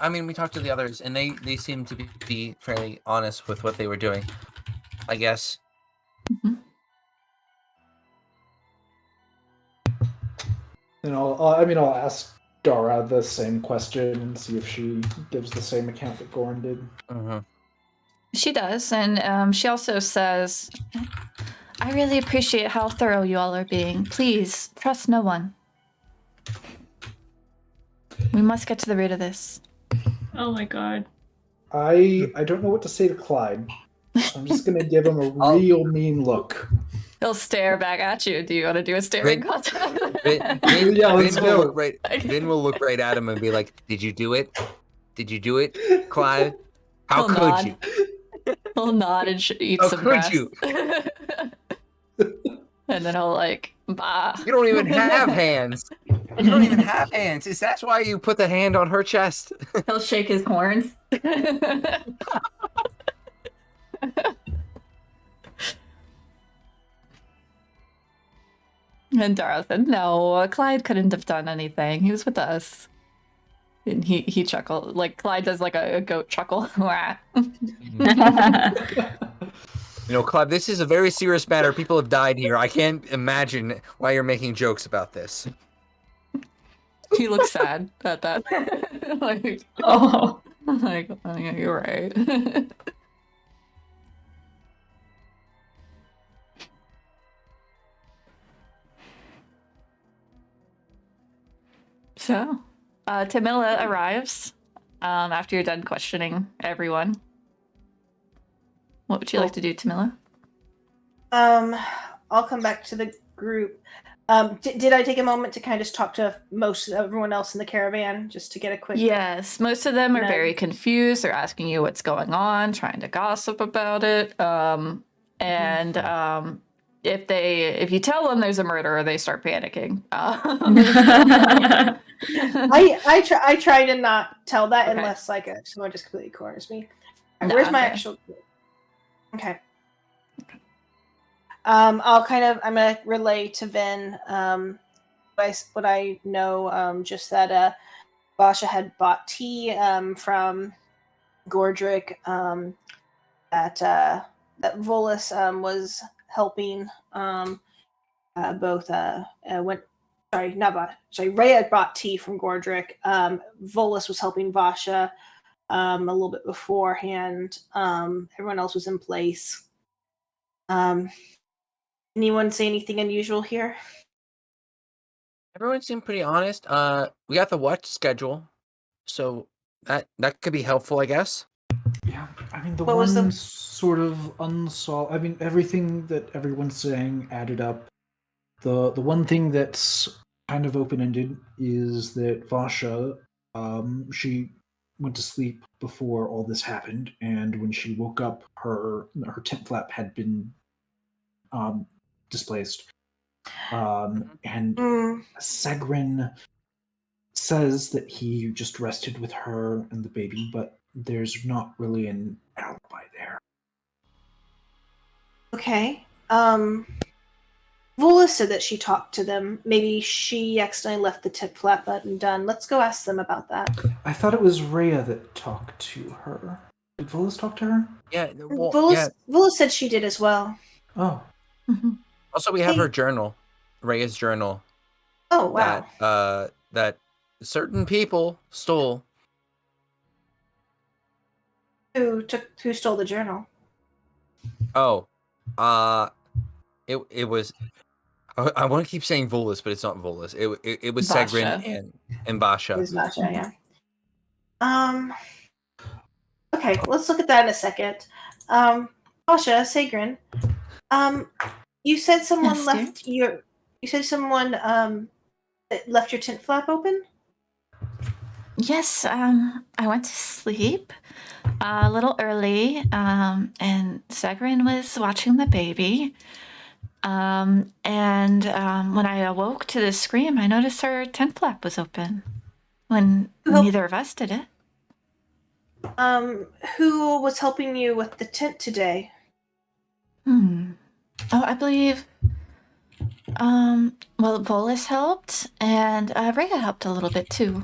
mean, we talked to the others, and they seem to be fairly honest with what they were doing, I guess. Mm-hmm. And I'll ask Dara the same question and see if she gives the same account that Gorin did. Mm-hmm. She does, and she also says, I really appreciate how thorough you all are being. Please, trust no one. We must get to the root of this. Oh my god. I don't know what to say to Clyde. So I'm just going to give him a real mean look. He'll stare back at you. Do you want to do a staring contest? Vin will look right at him and be like, "Did you do it? Did you do it, Clyde? How He'll could nod. you? He'll nod and eat How some could grass. you? And then he'll bah. You don't even have hands. You don't even have hands. Is that why you put the hand on her chest?" He'll shake his horns. And Dara said, "No, Clyde couldn't have done anything. He was with us." And he chuckled, like Clyde does, like a goat chuckle. Clyde, this is a very serious matter. People have died here. I can't imagine why you're making jokes about this. He looks sad at that. Like, Oh. like, oh, yeah, you're right. So, Tamila arrives after you're done questioning everyone. What would you like to do, Tamila? I'll come back to the group. Did I take a moment to kind of just talk to most of everyone else in the caravan just to get a quick? Yes, most of them are very confused. They're asking you what's going on, trying to gossip about it. If you tell them there's a murderer, they start panicking. I try to not tell that Okay. unless like someone just completely corners me. Nah, Where's my okay. actual? Okay. I'm gonna relay to Vin what I know, just that Vasha had bought tea from Gordrick, that Volus was helping both Rhea had bought tea from Gordrick. Volus was helping Vasha a little bit beforehand. Everyone else was in place. Anyone say anything unusual here? Everyone seemed pretty honest. We got the watch schedule, so that could be helpful, I guess. Yeah, I mean, the What was one the- sort of unsolved. I mean, everything that everyone's saying added up. The one thing that's kind of open ended is that Vasha, she went to sleep before all this happened, and when she woke up, her tent flap had been displaced. And Segrin says that he just rested with her and the baby, but there's not really an alibi there. Okay. Vola said that she talked to them. Maybe she accidentally left the tip flap button done. Let's go ask them about that. I thought it was Rhea that talked to her. Did Volas talk to her? Yeah. Well, Vola said she did as well. Oh. Mm-hmm. Also, we have her journal, Rhea's journal. Oh, wow. That certain people stole. Who stole the journal? Oh, it was. I want to keep saying Volus, but it's not Volus. It was Vasha. Segrin and Vasha. It was Vasha, yeah. Okay, let's look at that in a second. Vasha, Segrin. You said someone Yes, left your. You said someone left your tent flap open? Yes, I went to sleep a little early, and Segrin was watching the baby. And when I awoke to the scream, I noticed her tent flap was open when neither of us did it. Who was helping you with the tent today? Oh, I believe, Volus helped, and Rhea helped a little bit too.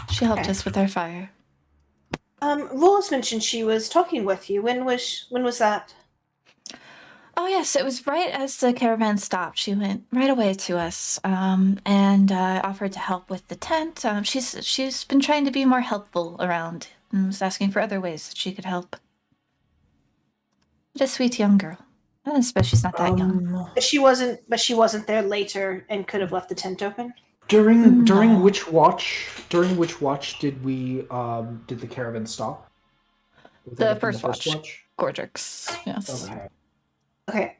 She helped us with our fire. Volus mentioned she was talking with you. When was that? Oh yes, it was right as the caravan stopped. She went right away to us, and offered to help with the tent. She's been trying to be more helpful around, and was asking for other ways that she could help. What a sweet young girl. I suppose she's not that young. But she wasn't there later and could have left the tent open. During which watch did the caravan stop? The first watch. Gordrick's. Yes. Okay.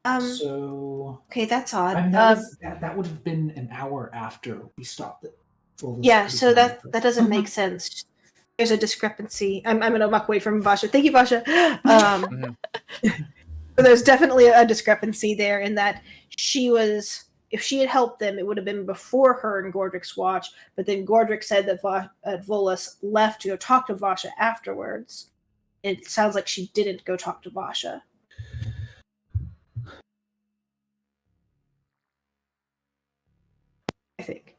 Okay, that's odd. I mean, that would have been an hour after we stopped it. Yeah, so that doesn't make sense. There's a discrepancy. I'm gonna walk away from Vasha. Thank you, Vasha. So there's definitely a discrepancy there in that if she had helped them, it would have been before her and Gordrick's watch. But then Gordrick said that Volus left to go talk to Vasha afterwards. It sounds like she didn't go talk to Vasha. I think.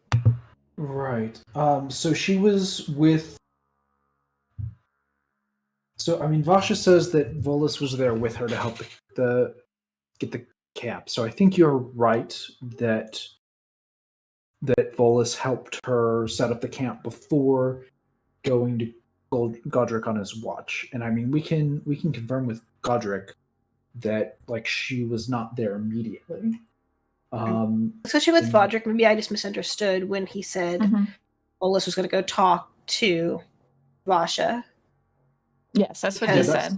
Right. So she was with. So I mean, Vasha says that Volus was there with her to help get the cap. So I think you're right that Volus helped her set up the camp before going to Godric on his watch. And I mean, we can confirm with Godric that like she was not there immediately. Especially with Vodric, maybe I just misunderstood when he said Volus was going to go talk to Vasha. Yes, that's what he said.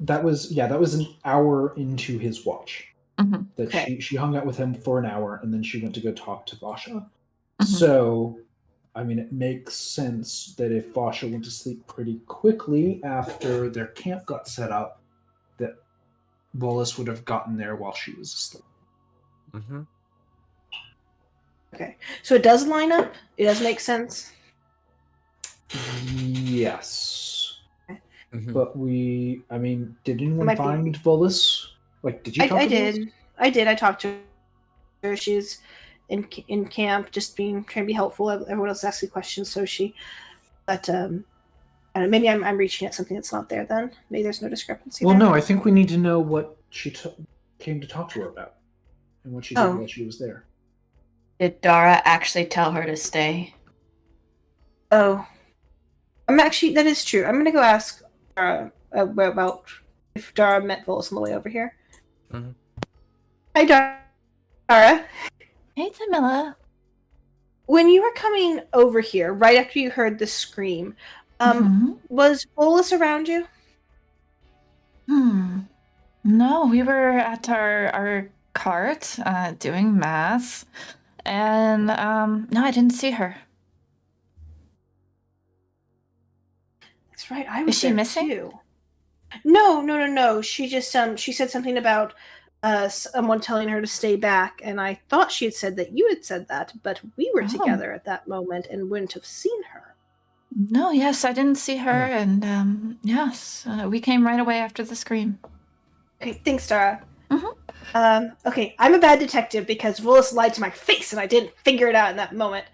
That was an hour into his watch. That she hung out with him for an hour and then she went to go talk to Vasha. So, I mean, it makes sense that if Vasha went to sleep pretty quickly after their camp got set up, that Volus would have gotten there while she was asleep. Okay, so it does line up. It does make sense. Yes. But did anyone find Volus? Like, did you talk to Volus? I did. I talked to her. She's in camp, just trying to be helpful. Everyone else asking questions, so she. But I don't know, maybe I'm reaching at something that's not there. Then maybe there's no discrepancy. Well, there. no. I think we need to know what she came to talk to her about, and what she did while she was there. Did Dara actually tell her to stay? Oh, that is true. I'm gonna go ask Dara about if Dara met Volus on the way over here. Hi, Dara. Hey, Tamila. When you were coming over here, right after you heard the scream, was Volus around you? No, we were at our cart doing mass, and no, I didn't see her. That's right. I was Is she missing? too. No. She just she said something about someone telling her to stay back, and I thought she had said that you had said that, but we were together at that moment and wouldn't have seen her. No, yes, I didn't see her, and yes, we came right away after the scream. Okay, thanks, Dara. Okay, I'm a bad detective because Volus lied to my face, and I didn't figure it out in that moment.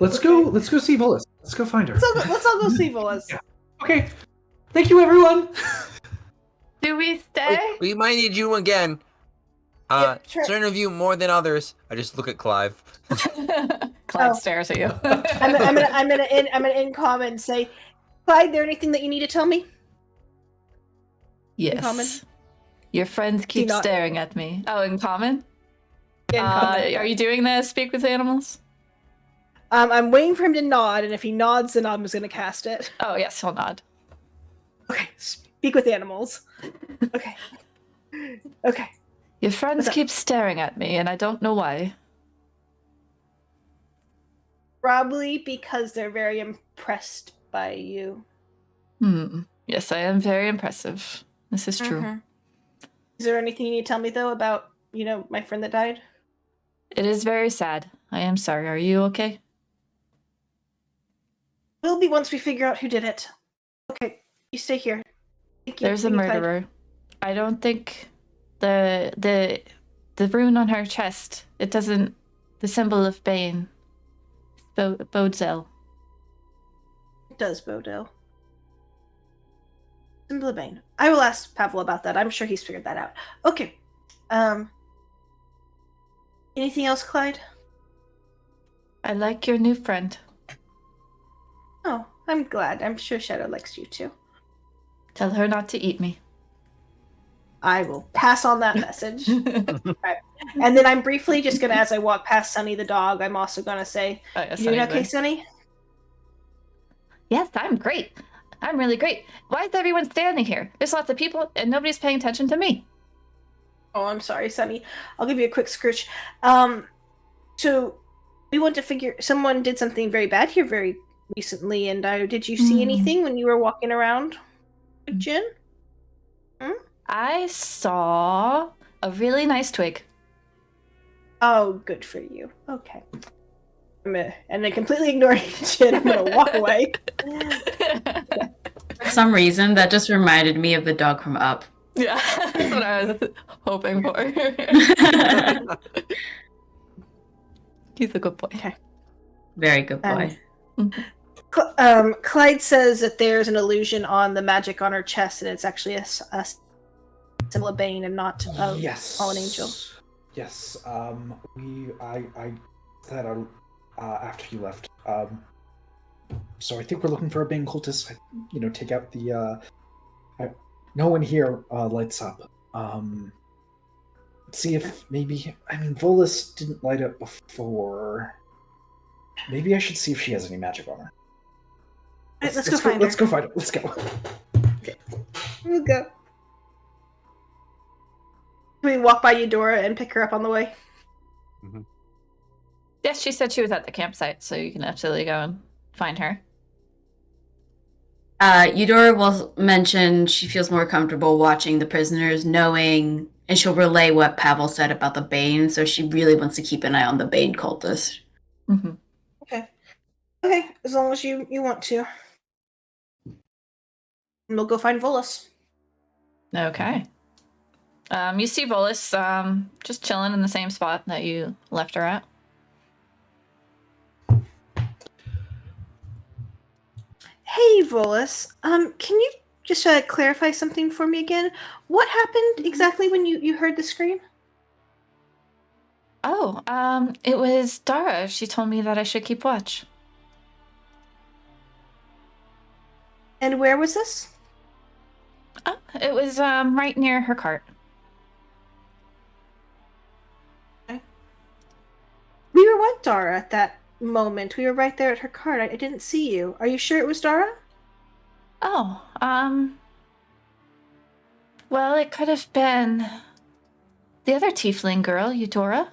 Let's go see Volus. Let's go find her. Let's all go see Volus. Yeah. Okay. Thank you, everyone. Do we stay? We might need you again. Certain of you more than others. I just look at Clive. Clive stares at you. I'm gonna in-comment and say, Clyde, there anything that you need to tell me? Yes. Your friends keep staring at me. Oh, in common? Are you doing the speak with animals? I'm waiting for him to nod, and if he nods, then I'm just gonna cast it. Oh, yes, he'll nod. Okay, speak with animals. Okay. Your friends keep staring at me, and I don't know why. Probably because they're very impressed by you. Yes, I am very impressive. This is true. Is there anything you need to tell me, though, about, my friend that died? It is very sad. I am sorry. Are you okay? Will be once we figure out who did it. Okay, you stay here. Thank you. There's a murderer. I don't think the rune on her chest, it doesn't, the symbol of Bane, bodes ill. It does bode ill. Symbol of Bane. I will ask Pavel about that. I'm sure he's figured that out. Okay. Anything else, Clyde? I like your new friend. Oh, I'm glad. I'm sure Shadow likes you too. Tell her not to eat me. I will pass on that message. Right. And then I'm briefly just gonna, as I walk past Sunny the dog, I'm also gonna say, "You doing okay, Sunny?" Yes, I'm great. I'm really great. Why is everyone standing here? There's lots of people, and nobody's paying attention to me. Oh, I'm sorry, Sunny. I'll give you a quick scritch. So we want to figure. Someone did something very bad here very recently, and did you see anything when you were walking around, Jin? I saw a really nice twig. Oh, good for you. Okay. And then completely ignoring Jin, I'm gonna walk away. For some reason, that just reminded me of the dog from Up. Yeah, that's what I was hoping for. He's a good boy. Okay. Very good boy. Clyde says that there's an illusion on the magic on her chest, and it's actually a symbol of Bane and not fallen angel. Yes. I said after you left. So I think we're looking for a Bane cultist. Take out the. No one here lights up. Let's see if maybe. Volus didn't light up before. Maybe I should see if she has any magic on her. Let's go find her. Let's go find her. Let's go. Okay. We'll go. Can we walk by Eudora and pick her up on the way? Mm-hmm. Yes, she said she was at the campsite, so you can absolutely go and find her. Eudora will mention she feels more comfortable watching the prisoners, knowing, and she'll relay what Pavel said about the Bane, so she really wants to keep an eye on the Bane cultist. Mm-hmm. Okay, as long as you want to. And we'll go find Volus. Okay. You see Volus just chilling in the same spot that you left her at. Hey, Volus. Can you just clarify something for me again? What happened exactly when you heard the scream? Oh, it was Dara. She told me that I should keep watch. And where was this? Oh, it was right near her cart. Okay. We were with Dara at that moment. We were right there at her cart. I didn't see you. Are you sure it was Dara? Oh, well, it could have been the other tiefling girl, Eudora.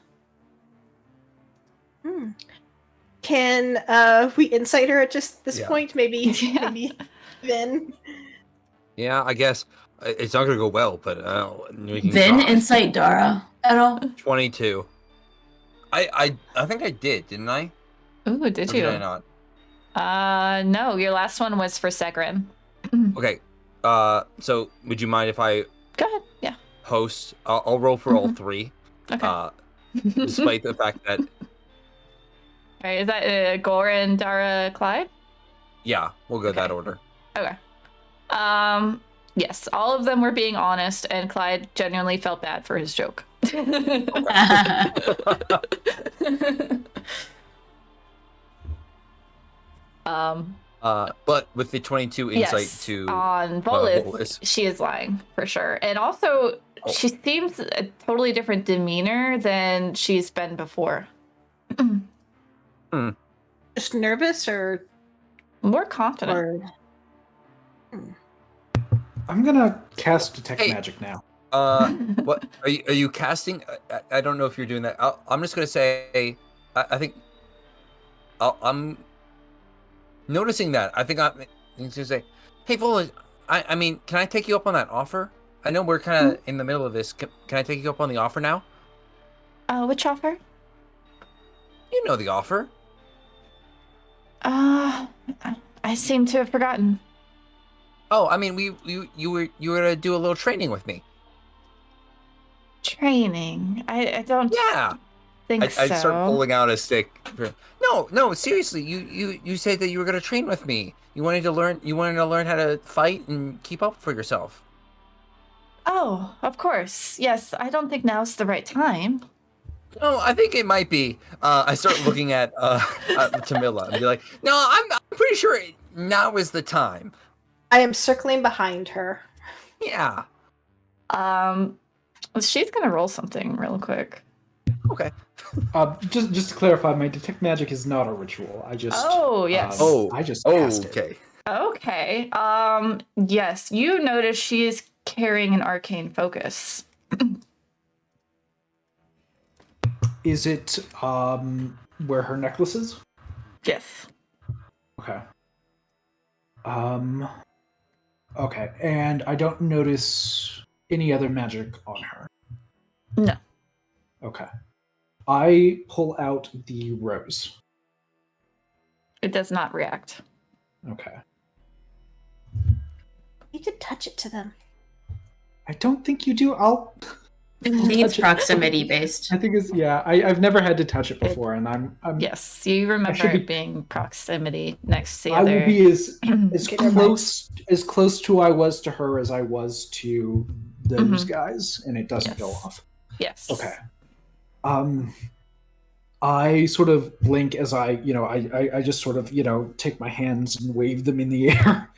Can we insight her at just this point? Maybe Vin? Yeah, I guess. It's not going to go well, but we can Vin, try. insight Dara at all? 22. I think I did, didn't I? Ooh, did Or you? did I not? No, your last one was for Segrin. Okay. So would you mind if I Go ahead. Yeah. host? I'll roll for all three. Okay. Despite the fact that. All right, is that Goran, Dara, Clyde? Yeah, we'll go that order. Okay. Yes, all of them were being honest, and Clyde genuinely felt bad for his joke. But with the 22 insight yes, to on Volus, she is lying for sure, and also she seems a totally different demeanor than she's been before. Just nervous or more confident? Or... I'm gonna cast detect magic now. What are you casting? I don't know if you're doing that. I'm just gonna say, I think I'm noticing that. I think I'm gonna say, hey, Vola, I mean, can I take you up on that offer? I know we're kind of in the middle of this. Can I take you up on the offer now? Which offer? You know the offer. I seem to have forgotten. Oh, I mean, you were gonna do a little training with me. Training? I don't. Yeah. Think so. I start pulling out a stick. No, seriously. You said that you were gonna train with me. You wanted to learn how to fight and keep up for yourself. Oh, of course. Yes, I don't think now's the right time. No, I think it might be. I start looking at Tamila and be like, "No, I'm pretty sure now is the time." I am circling behind her. Yeah. She's gonna roll something real quick. Okay. Just to clarify, my detect magic is not a ritual. I just. Oh yes. I just cast it. Okay. Yes, you notice she is carrying an arcane focus. Is it where her necklace is? Yes. Okay. Okay, and I don't notice any other magic on her. No. Okay. I pull out the rose. It does not react. Okay. You could touch it to them. I don't think you do. I think it's Touch it. proximity based. I think it's I've never had to touch it before, and I'm Yes, you remember it being proximity next to the I other. will be as Okay, never close to I was to her as I was to those Mhm. guys, and it doesn't go Yes. off. Yes. Okay. I sort of blink as I just sort of, take my hands and wave them in the air.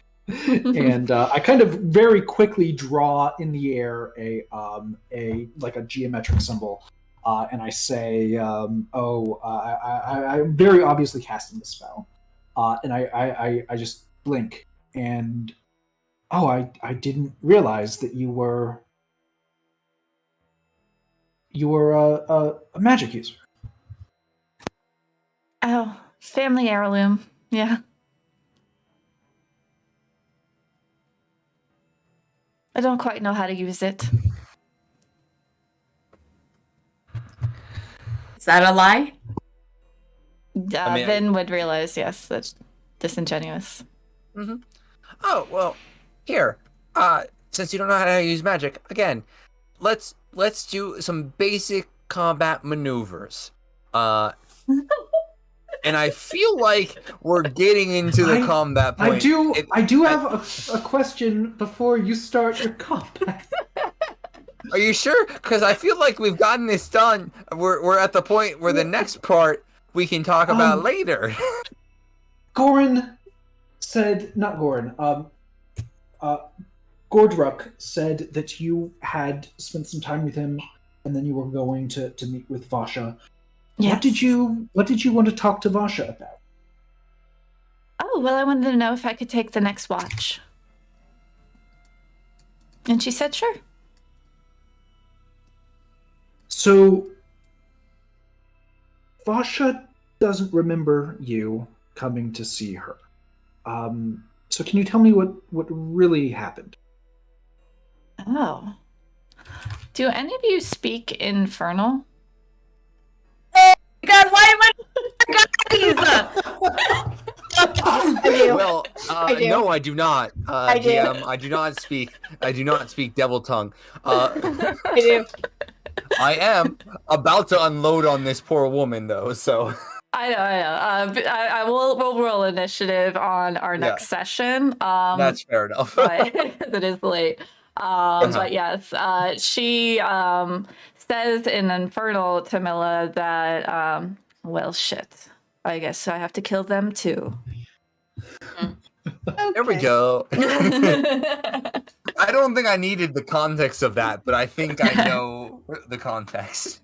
And I kind of very quickly draw in the air a like a geometric symbol, and I say, I'm very obviously casting the spell, and I just blink, and I didn't realize that you were a magic user. Oh, family heirloom. Yeah. I don't quite know how to use it. Is that a lie? Vin would realize, yes, that's disingenuous. Mm-hmm. Oh, well, here. Since you don't know how to use magic, again, let's do some basic combat maneuvers. And I feel like we're getting into the combat point. I do have a question before you start your combat. Are you sure? Because I feel like we've gotten this done. We're at the point where the next part we can talk about later. Goran said, not Goran. Gordruk said that you had spent some time with him, and then you were going to meet with Vasha. Yes. What did you want to talk to Vasha about? Oh, well, I wanted to know if I could take the next watch. And she said, sure. So, Vasha doesn't remember you coming to see her. So can you tell me what really happened? Oh. Do any of you speak Infernal? God, why am I I do. Well, I do. no, I do not. I do. DM, I do not speak devil tongue. I do. I am about to unload on this poor woman, though. So I know. We'll roll initiative on our next session. that's fair enough. But it is late. But yes, she says in Infernal to Milla that, well, shit. I guess I have to kill them too. There we go. I don't think I needed the context of that, but I think I know the context.